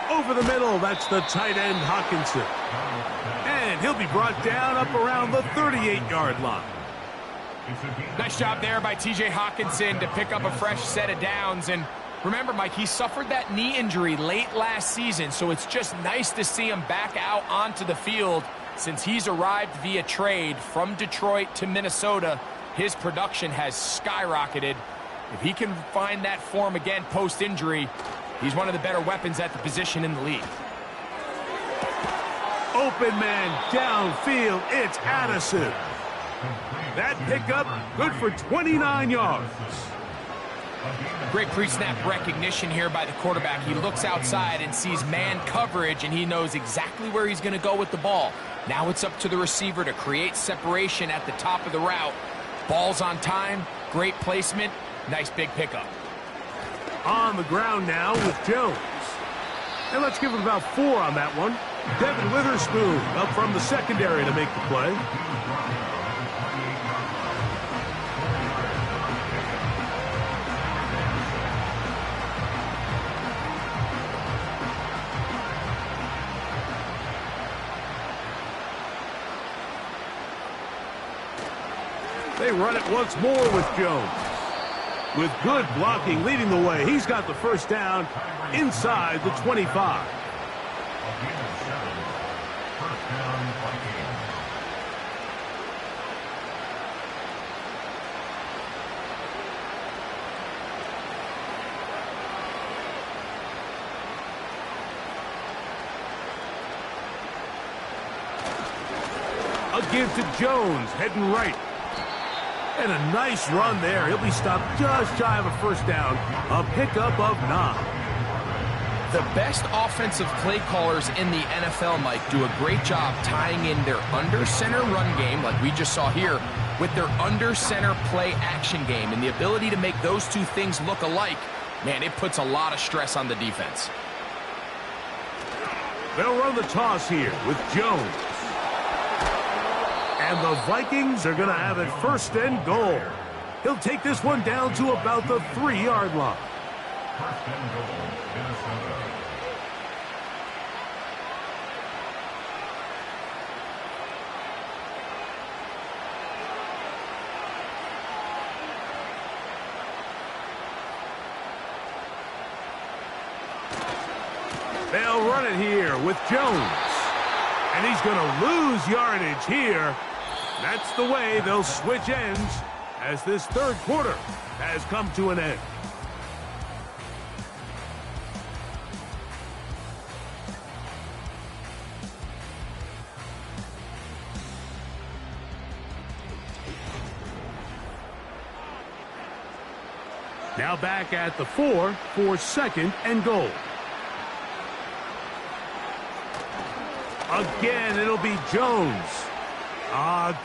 I: Over the middle, that's the tight end Hawkinson. And he'll be brought down up around the 38-yard line.
J: Nice job there by T.J. Hawkinson to pick up a fresh set of downs. And remember, Mike, he suffered that knee injury late last season, so it's just nice to see him back out onto the field since he's arrived via trade from Detroit to Minnesota. His production has skyrocketed. If he can find that form again post-injury, he's one of the better weapons at the position in the league.
I: Open man downfield, it's Addison. That pickup good for 29 yards.
J: Great pre-snap recognition here by the quarterback. He looks outside and sees man coverage, and he knows exactly where he's going to go with the ball. Now it's up to the receiver to create separation at the top of the route. Ball's on time, great placement. Nice big pickup.
I: On the ground now with Jones. And let's give him about 4 on that one. Devin Witherspoon up from the secondary to make the play. They run it once more with Jones. With good blocking leading the way, he's got the first down inside the 25. A give to Jones, heading right. And a nice run there. He'll be stopped just shy of a first down. A pickup of 9.
J: The best offensive play callers in the NFL, Mike, do a great job tying in their under-center run game, like we just saw here, with their under-center play action game. And the ability to make those two things look alike, man, it puts a lot of stress on the defense.
I: They'll run the toss here with Jones. And the Vikings are going to have it 1st and goal. He'll take this one down to about the 3-yard line.
L: 1st and goal, Minnesota.
I: They'll run it here with Jones. And he's going to lose yardage here. That's the way they'll switch ends as this 3rd quarter has come to an end. Now back at the 4 for 2nd and goal. Again, it'll be Jones.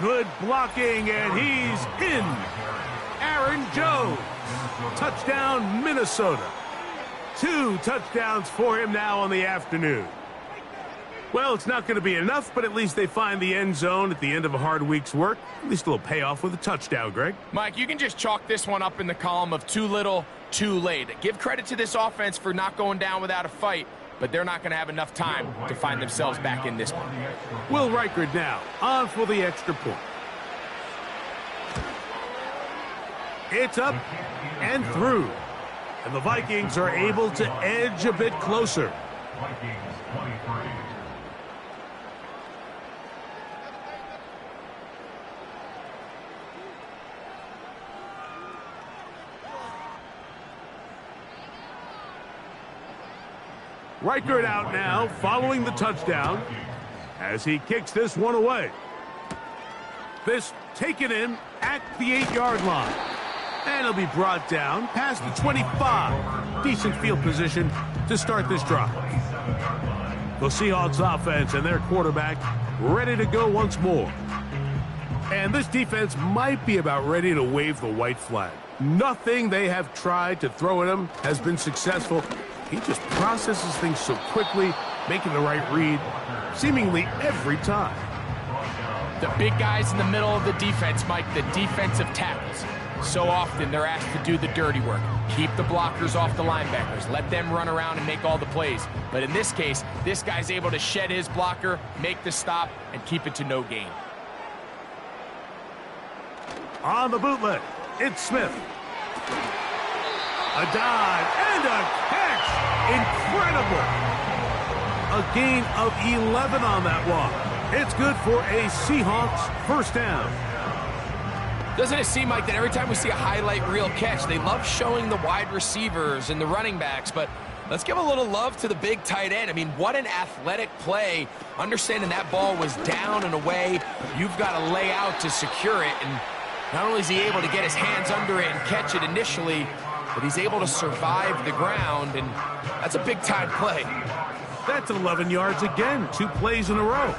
I: Good blocking, and he's in. Aaron Jones. Touchdown, Minnesota. 2 touchdowns for him now on the afternoon. Well, it's not going to be enough, but at least they find the end zone at the end of a hard week's work. At least a little payoff with a touchdown, Greg.
J: Mike, you can just chalk this one up in the column of too little, too late. Give credit to this offense for not going down without a fight, but they're not going to have enough time to find themselves back in this one.
I: Will Reichard now on for the extra point. It's up and through. And the Vikings are able to edge a bit closer.
L: Vikings 23.
I: Reichard out now following the touchdown as he kicks this one away. This taken in at the 8-yard line. And he'll be brought down past the 25. Decent field position to start this drive. The Seahawks offense and their quarterback ready to go once more. And this defense might be about ready to wave the white flag. Nothing they have tried to throw at him has been successful. He just processes things so quickly, making the right read seemingly every time.
J: The big guys in the middle of the defense, Mike, the defensive tackles. So often they're asked to do the dirty work. Keep the blockers off the linebackers. Let them run around and make all the plays. But in this case, this guy's able to shed his blocker, make the stop, and keep it to no gain.
I: On the bootleg, it's Smith. A dive and a catch. Incredible. A gain of 11 on that one. It's good for a Seahawks first down.
J: Doesn't it seem like that every time we see a highlight reel catch, they love showing the wide receivers and the running backs, but let's give a little love to the big tight end. I mean, what an athletic play. Understanding that ball was down and away, you've got to lay out to secure it, and not only is he able to get his hands under it and catch it initially, but he's able to survive the ground, and that's a big-time play.
I: That's 11 yards again, 2 plays in a row,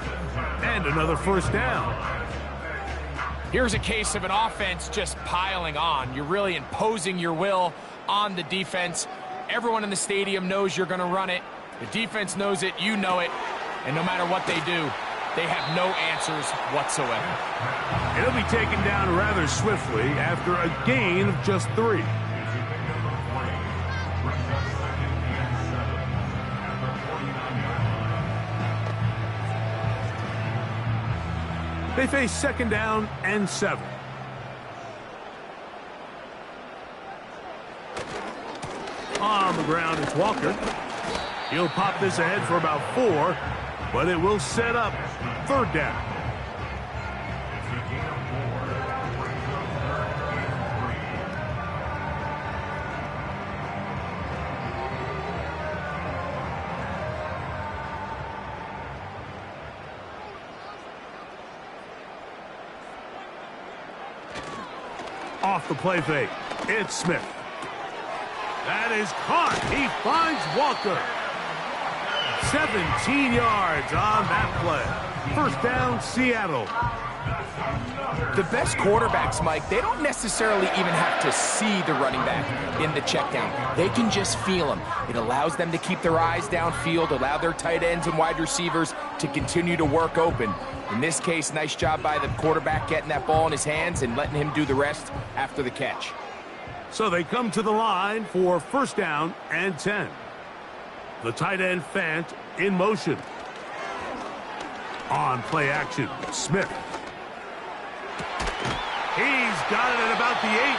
I: and another first down.
J: Here's a case of an offense just piling on. You're really imposing your will on the defense. Everyone in the stadium knows you're going to run it. The defense knows it, you know it, and no matter what they do, they have no answers whatsoever.
I: It'll be taken down rather swiftly after a gain of just 3. They face second down and 7. On the ground, it's Walker. He'll pop this ahead for about 4, but it will set up third down. Off the play fake, it's Smith. That is caught. He finds Walker. 17 yards on that play. First down, Seattle.
J: The best quarterbacks, Mike, they don't necessarily even have to see the running back in the check down. They can just feel him. It allows them to keep their eyes downfield, allow their tight ends and wide receivers to continue to work open. In this case, nice job by the quarterback getting that ball in his hands and letting him do the rest after the catch.
I: So they come to the line for first down and 10. The tight end Fant in motion. On play action, Smith. He's got it at about the 8.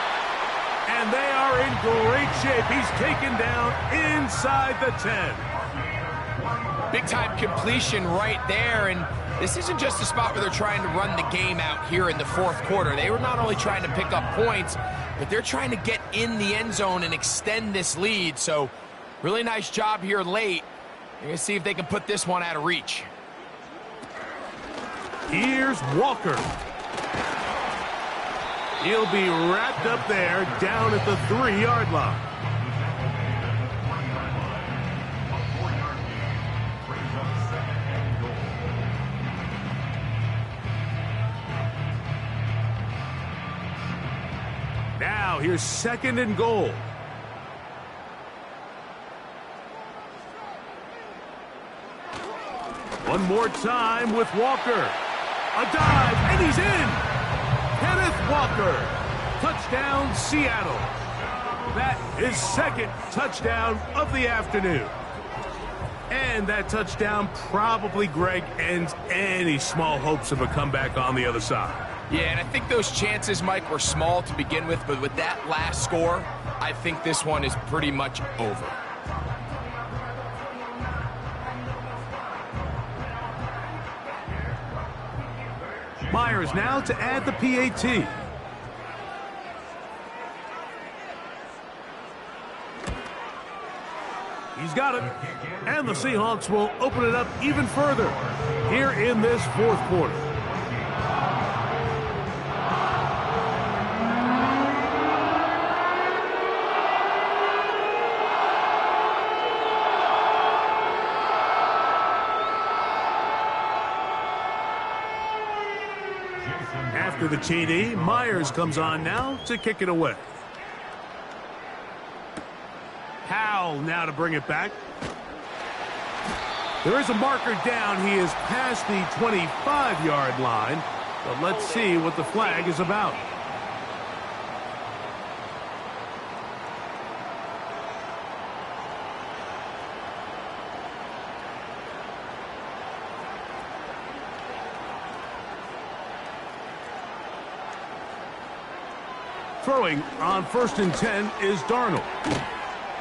I: And they are in great shape. He's taken down inside the 10.
J: Big-time completion right there, and this isn't just a spot where they're trying to run the game out here in the fourth quarter. They were not only trying to pick up points, but they're trying to get in the end zone and extend this lead. So really nice job here late. You're going to see if they can put this one out of reach.
I: Here's Walker. He'll be wrapped up there down at the 3-yard line. Now here's second and goal. One more time with Walker. A dive, and he's in. Kenneth Walker. Touchdown, Seattle. That is second touchdown of the afternoon. And that touchdown probably, Greg, ends any small hopes of a comeback on the other side.
J: Yeah, and I think those chances, Mike, were small to begin with, but with that last score, I think this one is pretty much over.
I: Myers now to add the PAT. He's got it. And the Seahawks will open it up even further here in this fourth quarter. After the TD, Myers comes on now to kick it away. Howell now to bring it back. There is a marker down. He is past the 25-yard line. But let's see what the flag is about. Throwing on 1st and 10 is Darnold.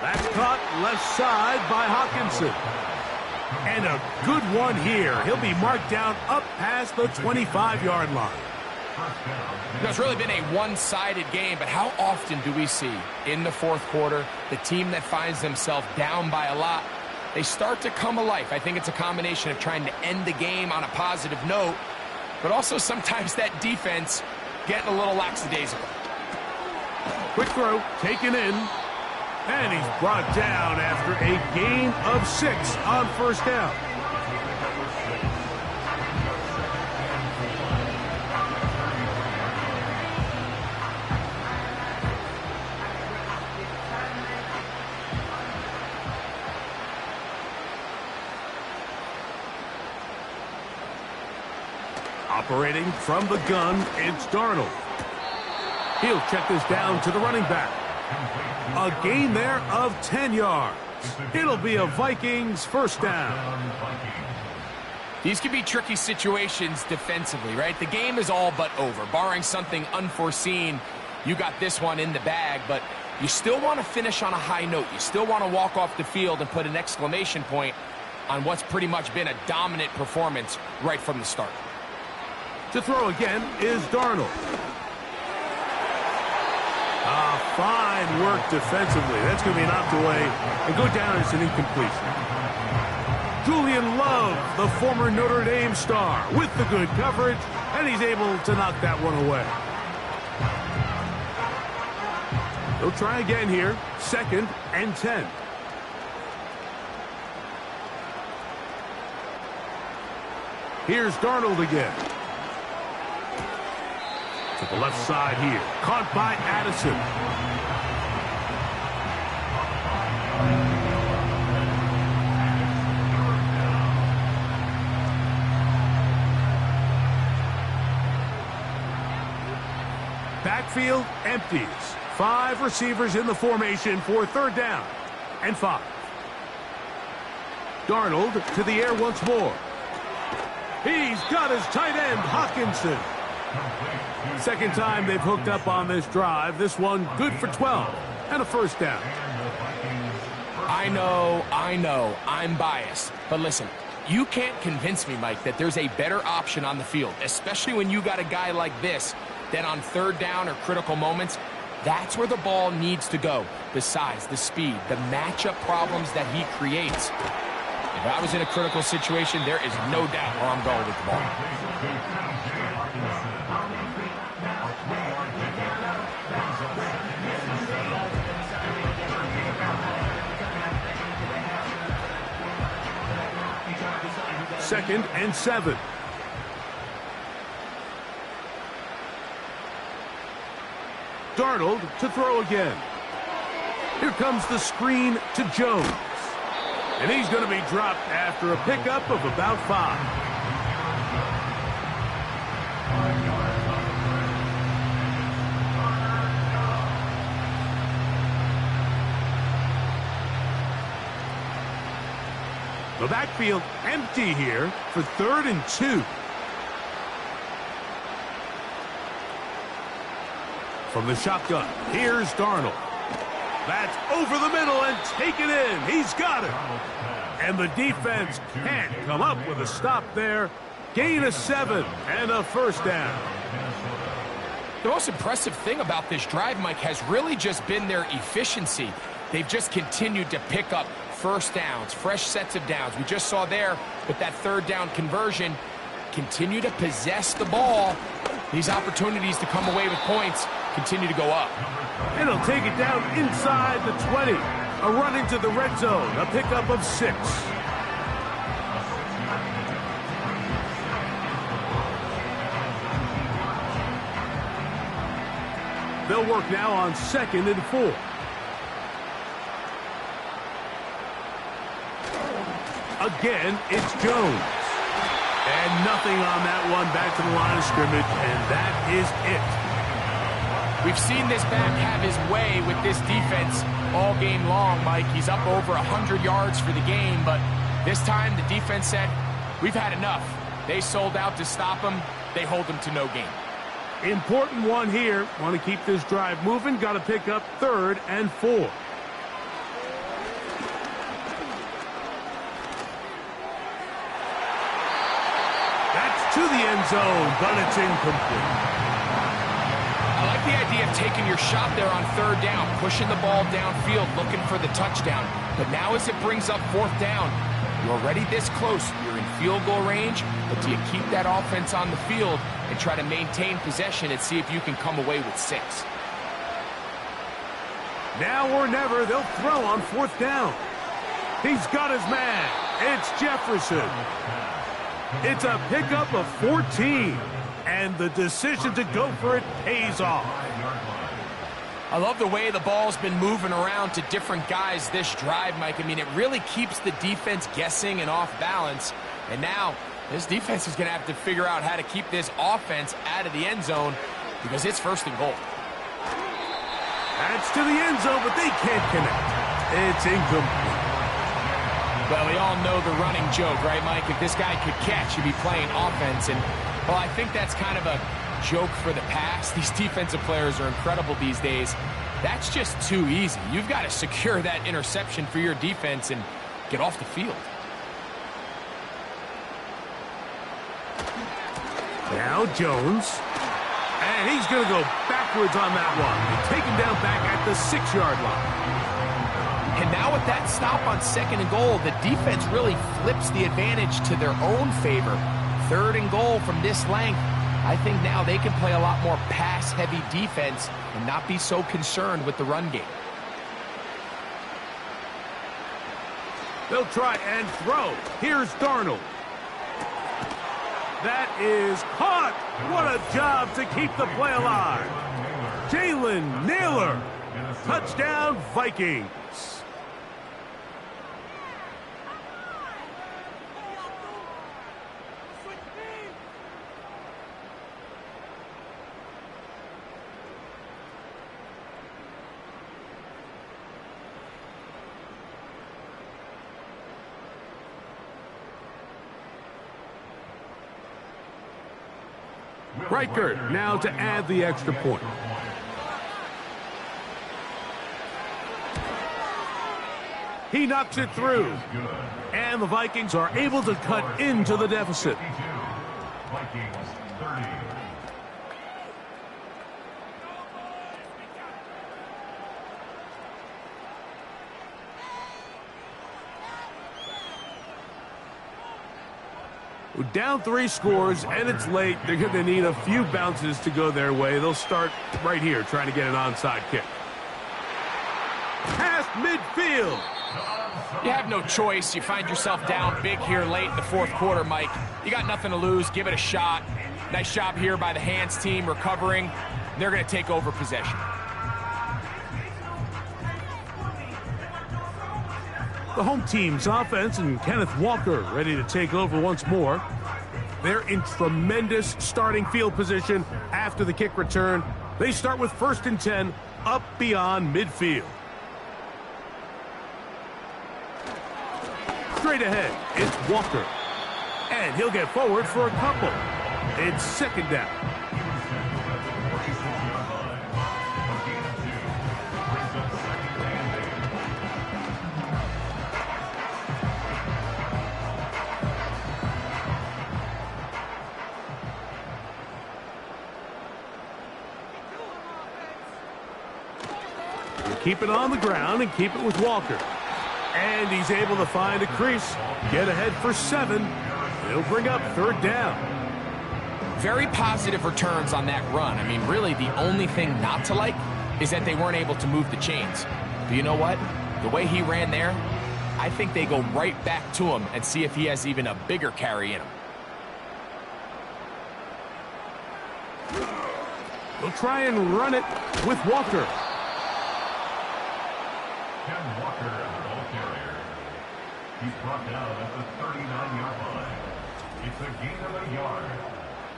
I: That's caught left side by Hawkinson. And a good one here. He'll be marked down up past the 25-yard line.
J: It's really been a one-sided game, but how often do we see in the fourth quarter the team that finds themselves down by a lot, they start to come alive? I think it's a combination of trying to end the game on a positive note, but also sometimes that defense getting a little lackadaisical.
I: Quick throw, taken in, and he's brought down after a gain of 6 on 1st down. Operating from the gun, it's Darnold. He'll check this down to the running back. A gain there of 10 yards. It'll be a Vikings 1st down.
J: These can be tricky situations defensively, right? The game is all but over. Barring something unforeseen, you got this one in the bag, but you still want to finish on a high note. You still want to walk off the field and put an exclamation point on what's pretty much been a dominant performance right from the start.
I: To throw again is Darnold. Fine work defensively. That's going to be knocked away and go down as an incompletion. Julian Love, the former Notre Dame star, with the good coverage, and he's able to knock that one away. They'll try again here. 2nd and 10. Here's Darnold again. To the left side here. Caught by Addison. Backfield empties. 5 receivers in the formation for 3rd down and 5. Darnold to the air once more. He's got his tight end, Hawkinson. 2nd time they've hooked up on this drive. This one good for 12 and a 1st down.
J: I know, I'm biased. But listen, you can't convince me, Mike, that there's a better option on the field, especially when you got a guy like this, that on 3rd down or critical moments, that's where the ball needs to go. The size, the speed, the matchup problems that he creates. If I was in a critical situation, there is no doubt where I'm going with the ball.
I: Second and 7. Darnold to throw again. Here comes the screen to Jones. And he's going to be dropped after a pickup of about 5. The backfield empty here for 3rd and 2. From the shotgun, here's Darnold. That's over the middle and taken in. He's got it. And the defense can't come up with a stop there. Gain of 7 and a first down.
J: The most impressive thing about this drive, Mike, has really just been their efficiency. They've just continued to pick up first downs, fresh sets of downs. We just saw there with that 3rd down conversion, continue to possess the ball. These opportunities to come away with points continue to go up.
I: And he'll take it down inside the 20. A run into the red zone, a pickup of 6. They'll work now on 2nd and 4. Again, it's Jones. And nothing on that one, back to the line of scrimmage, and that is it.
J: We've seen this back have his way with this defense all game long, Mike. He's up over 100 yards for the game, but this time the defense said, we've had enough. They sold out to stop him. They hold him to no gain.
I: Important one here. Want to keep this drive moving. Got to pick up 3rd and 4. To the end zone, but it's incomplete.
J: I like the idea of taking your shot there on 3rd down, pushing the ball downfield, looking for the touchdown. But now as it brings up 4th down, you're already this close. You're in field goal range, but do you keep that offense on the field and try to maintain possession and see if you can come away with 6?
I: Now or never, they'll throw on 4th down. He's got his man. It's Jefferson. It's a pickup of 14, and the decision to go for it pays off.
J: I love the way the ball's been moving around to different guys this drive, Mike. I mean, it really keeps the defense guessing and off balance. And now, this defense is going to have to figure out how to keep this offense out of the end zone because it's 1st and goal.
I: That's to the end zone, but they can't connect. It's incomplete.
J: Well, we all know the running joke, right, Mike? If this guy could catch, he'd be playing offense. And, well, I think that's kind of a joke for the past. These defensive players are incredible these days. That's just too easy. You've got to secure that interception for your defense and get off the field.
I: Now Jones. And he's going to go backwards on that one. Take him down back at the 6-yard line.
J: And now with that stop on 2nd and goal, the defense really flips the advantage to their own favor. 3rd and goal from this length. I think now they can play a lot more pass-heavy defense and not be so concerned with the run game.
I: They'll try and throw. Here's Darnold. That is caught. What a job to keep the play alive. Jalen Naylor. Touchdown, Vikings. Reichert now to add the extra point. He knocks it through. And the Vikings are able to cut into the deficit.
L: Vikings 30.
I: Down 3 scores, and it's late. They're going to need a few bounces to go their way. They'll start right here, trying to get an onside kick. Past midfield.
J: You have no choice. You find yourself down big here late in the 4th quarter, Mike. You got nothing to lose. Give it a shot. Nice job here by the hands team recovering. They're going to take over possession.
I: The home team's offense and Kenneth Walker ready to take over once more. They're in tremendous starting field position after the kick return. They start with 1st and 10 up beyond midfield. Straight ahead, it's Walker. And he'll get forward for a couple. It's 2nd down. Keep it on the ground and keep it with Walker. And he's able to find a crease, get ahead for 7. He'll bring up 3rd down.
J: Very positive returns on that run. I mean, really, the only thing not to like is that they weren't able to move the chains. But you know what? The way he ran there, I think they go right back to him and see if he has even a bigger carry in him.
I: They'll try and run it with Walker.
L: Ken Walker, the ball carrier. He's brought down at the 39-yard line. It's a gain of a yard.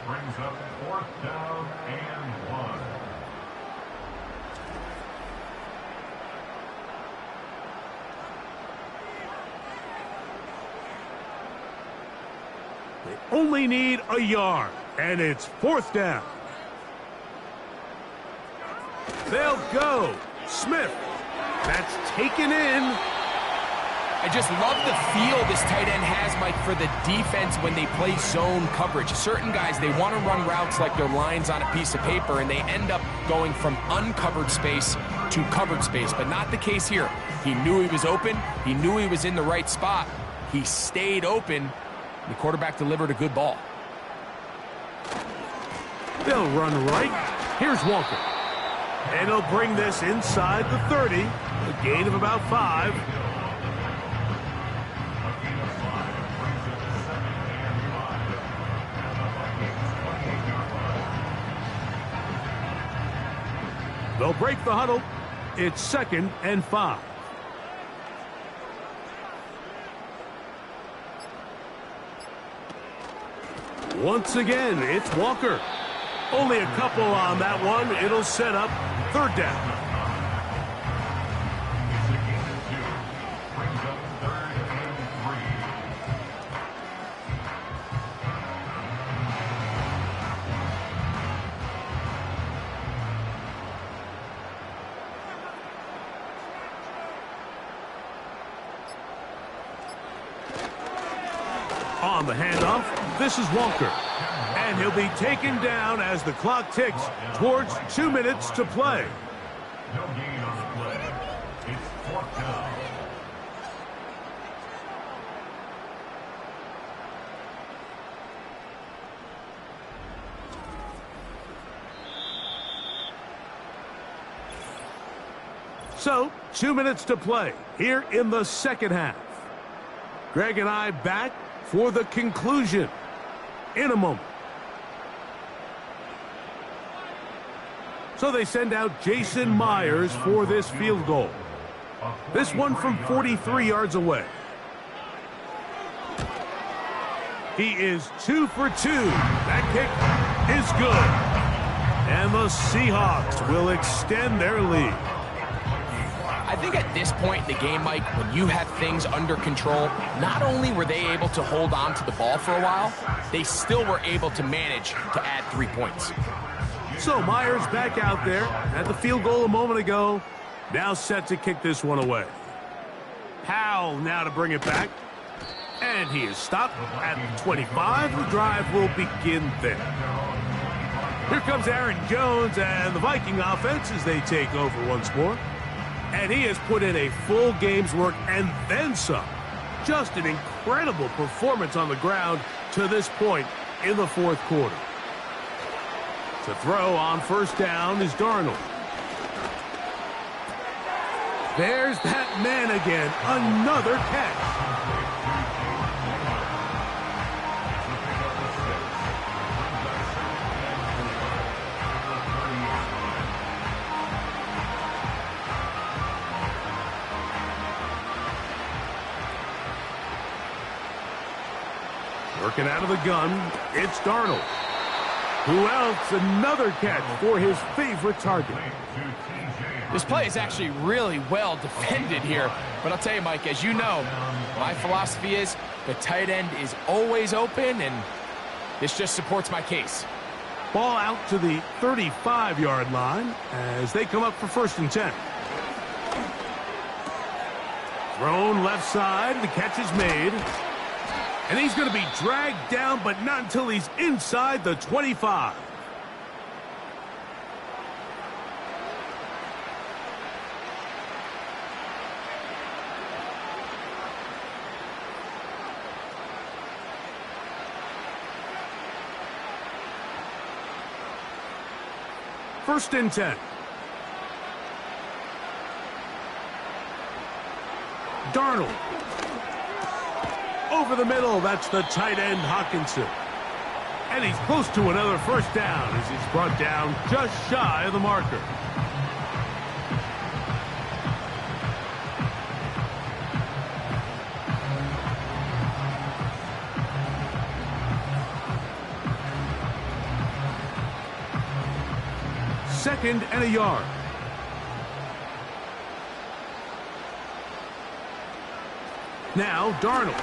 L: Brings up 4th down and 1.
I: They only need a yard, and it's 4th down. They'll go. Smith. That's taken in.
J: I just love the feel this tight end has, Mike, for the defense when they play zone coverage. Certain guys, they want to run routes like they're lines on a piece of paper, and they end up going from uncovered space to covered space, but not the case here. He knew he was open. He knew he was in the right spot. He stayed open. The quarterback delivered a good ball.
I: They'll run right. Here's Walker. And he'll bring this inside the 30. A gain of about 5. They'll break the huddle. It's 2nd and 5. Once again, it's Walker. Only a couple on that one. It'll set up 3rd down. On the handoff, this is Walker. And he'll be taken down as the clock ticks towards 2 minutes to play.
L: No gain on the play. It's 4th down.
I: So, 2 minutes to play here in the 2nd half. Greg and I back for the conclusion in a moment. So they send out Jason Myers for this field goal. This one from 43 yards away. He is 2 for 2. That kick is good. And the Seahawks will extend their lead.
J: I think at this point in the game, Mike, when you have things under control, not only were they able to hold on to the ball for a while, they still were able to manage to add 3 points.
I: So Myers back out there at the field goal a moment ago. Now set to kick this one away. Powell now to bring it back. And he is stopped at 25. The drive will begin there. Here comes Aaron Jones and the Viking offense as they take over once more. And he has put in a full game's work and then some. Just an incredible performance on the ground to this point in the 4th quarter. To throw on 1st down is Darnold. There's that man again. Another catch. Working out of the gun, it's Darnold. Who else? Another catch for his favorite target.
J: This play is actually really well defended here. But I'll tell you, Mike, as you know, my philosophy is the tight end is always open, and this just supports my case.
I: Ball out to the 35-yard line as they come up for 1st and 10. Thrown left side, the catch is made. And he's going to be dragged down, but not until he's inside the 25. First and 10. Darnold. Over the middle, that's the tight end, Hawkinson. And he's close to another first down as he's brought down just shy of the marker. Second and a yard. Now, Darnold.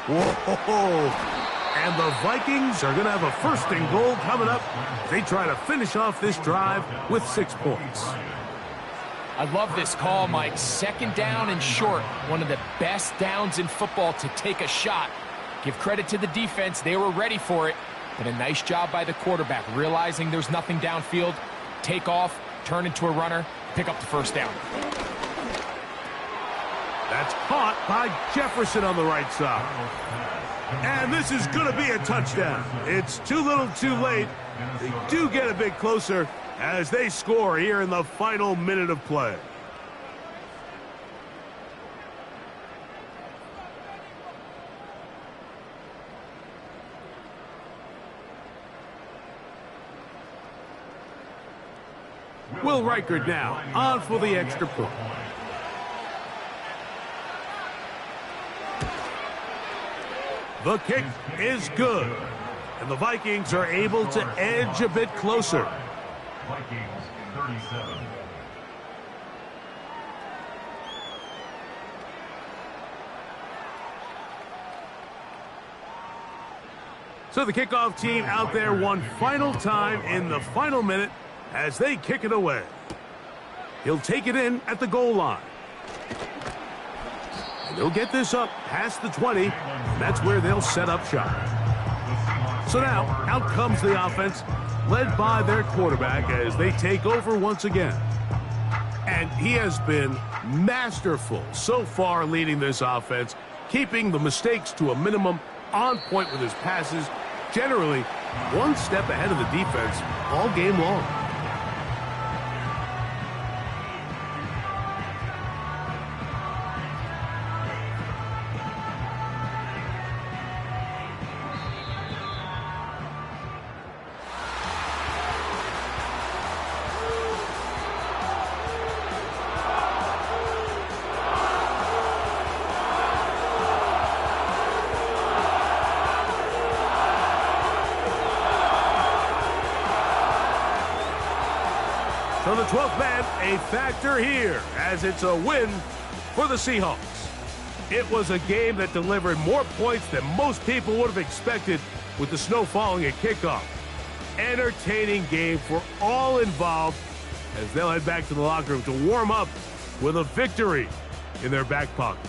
I: Whoa! And the Vikings are going to have a 1st and goal coming up. They try to finish off this drive with 6 points.
J: I love this call, Mike. 2nd down and short. One of the best downs in football to take a shot. Give credit to the defense. They were ready for it. But a nice job by the quarterback, realizing there's nothing downfield. Take off, turn into a runner, pick up the 1st down.
I: That's caught by Jefferson on the right side. And this is going to be a touchdown. It's too little too late. They do get a bit closer as they score here in the final minute of play. Will Reichard now on for the extra point. The kick is good, and the Vikings are able to edge a bit closer.
L: Vikings 37.
I: So the kickoff team out there one final time in the final minute as they kick it away. He'll take it in at the goal line. And they'll get this up past the 20. And that's where they'll set up shop. So now, out comes the offense, led by their quarterback as they take over once again. And he has been masterful so far leading this offense, keeping the mistakes to a minimum, on point with his passes, generally one step ahead of the defense all game long. So the 12th man, a factor here, as it's a win for the Seahawks. It was a game that delivered more points than most people would have expected with the snow falling at kickoff. Entertaining game for all involved as they'll head back to the locker room to warm up with a victory in their back pocket.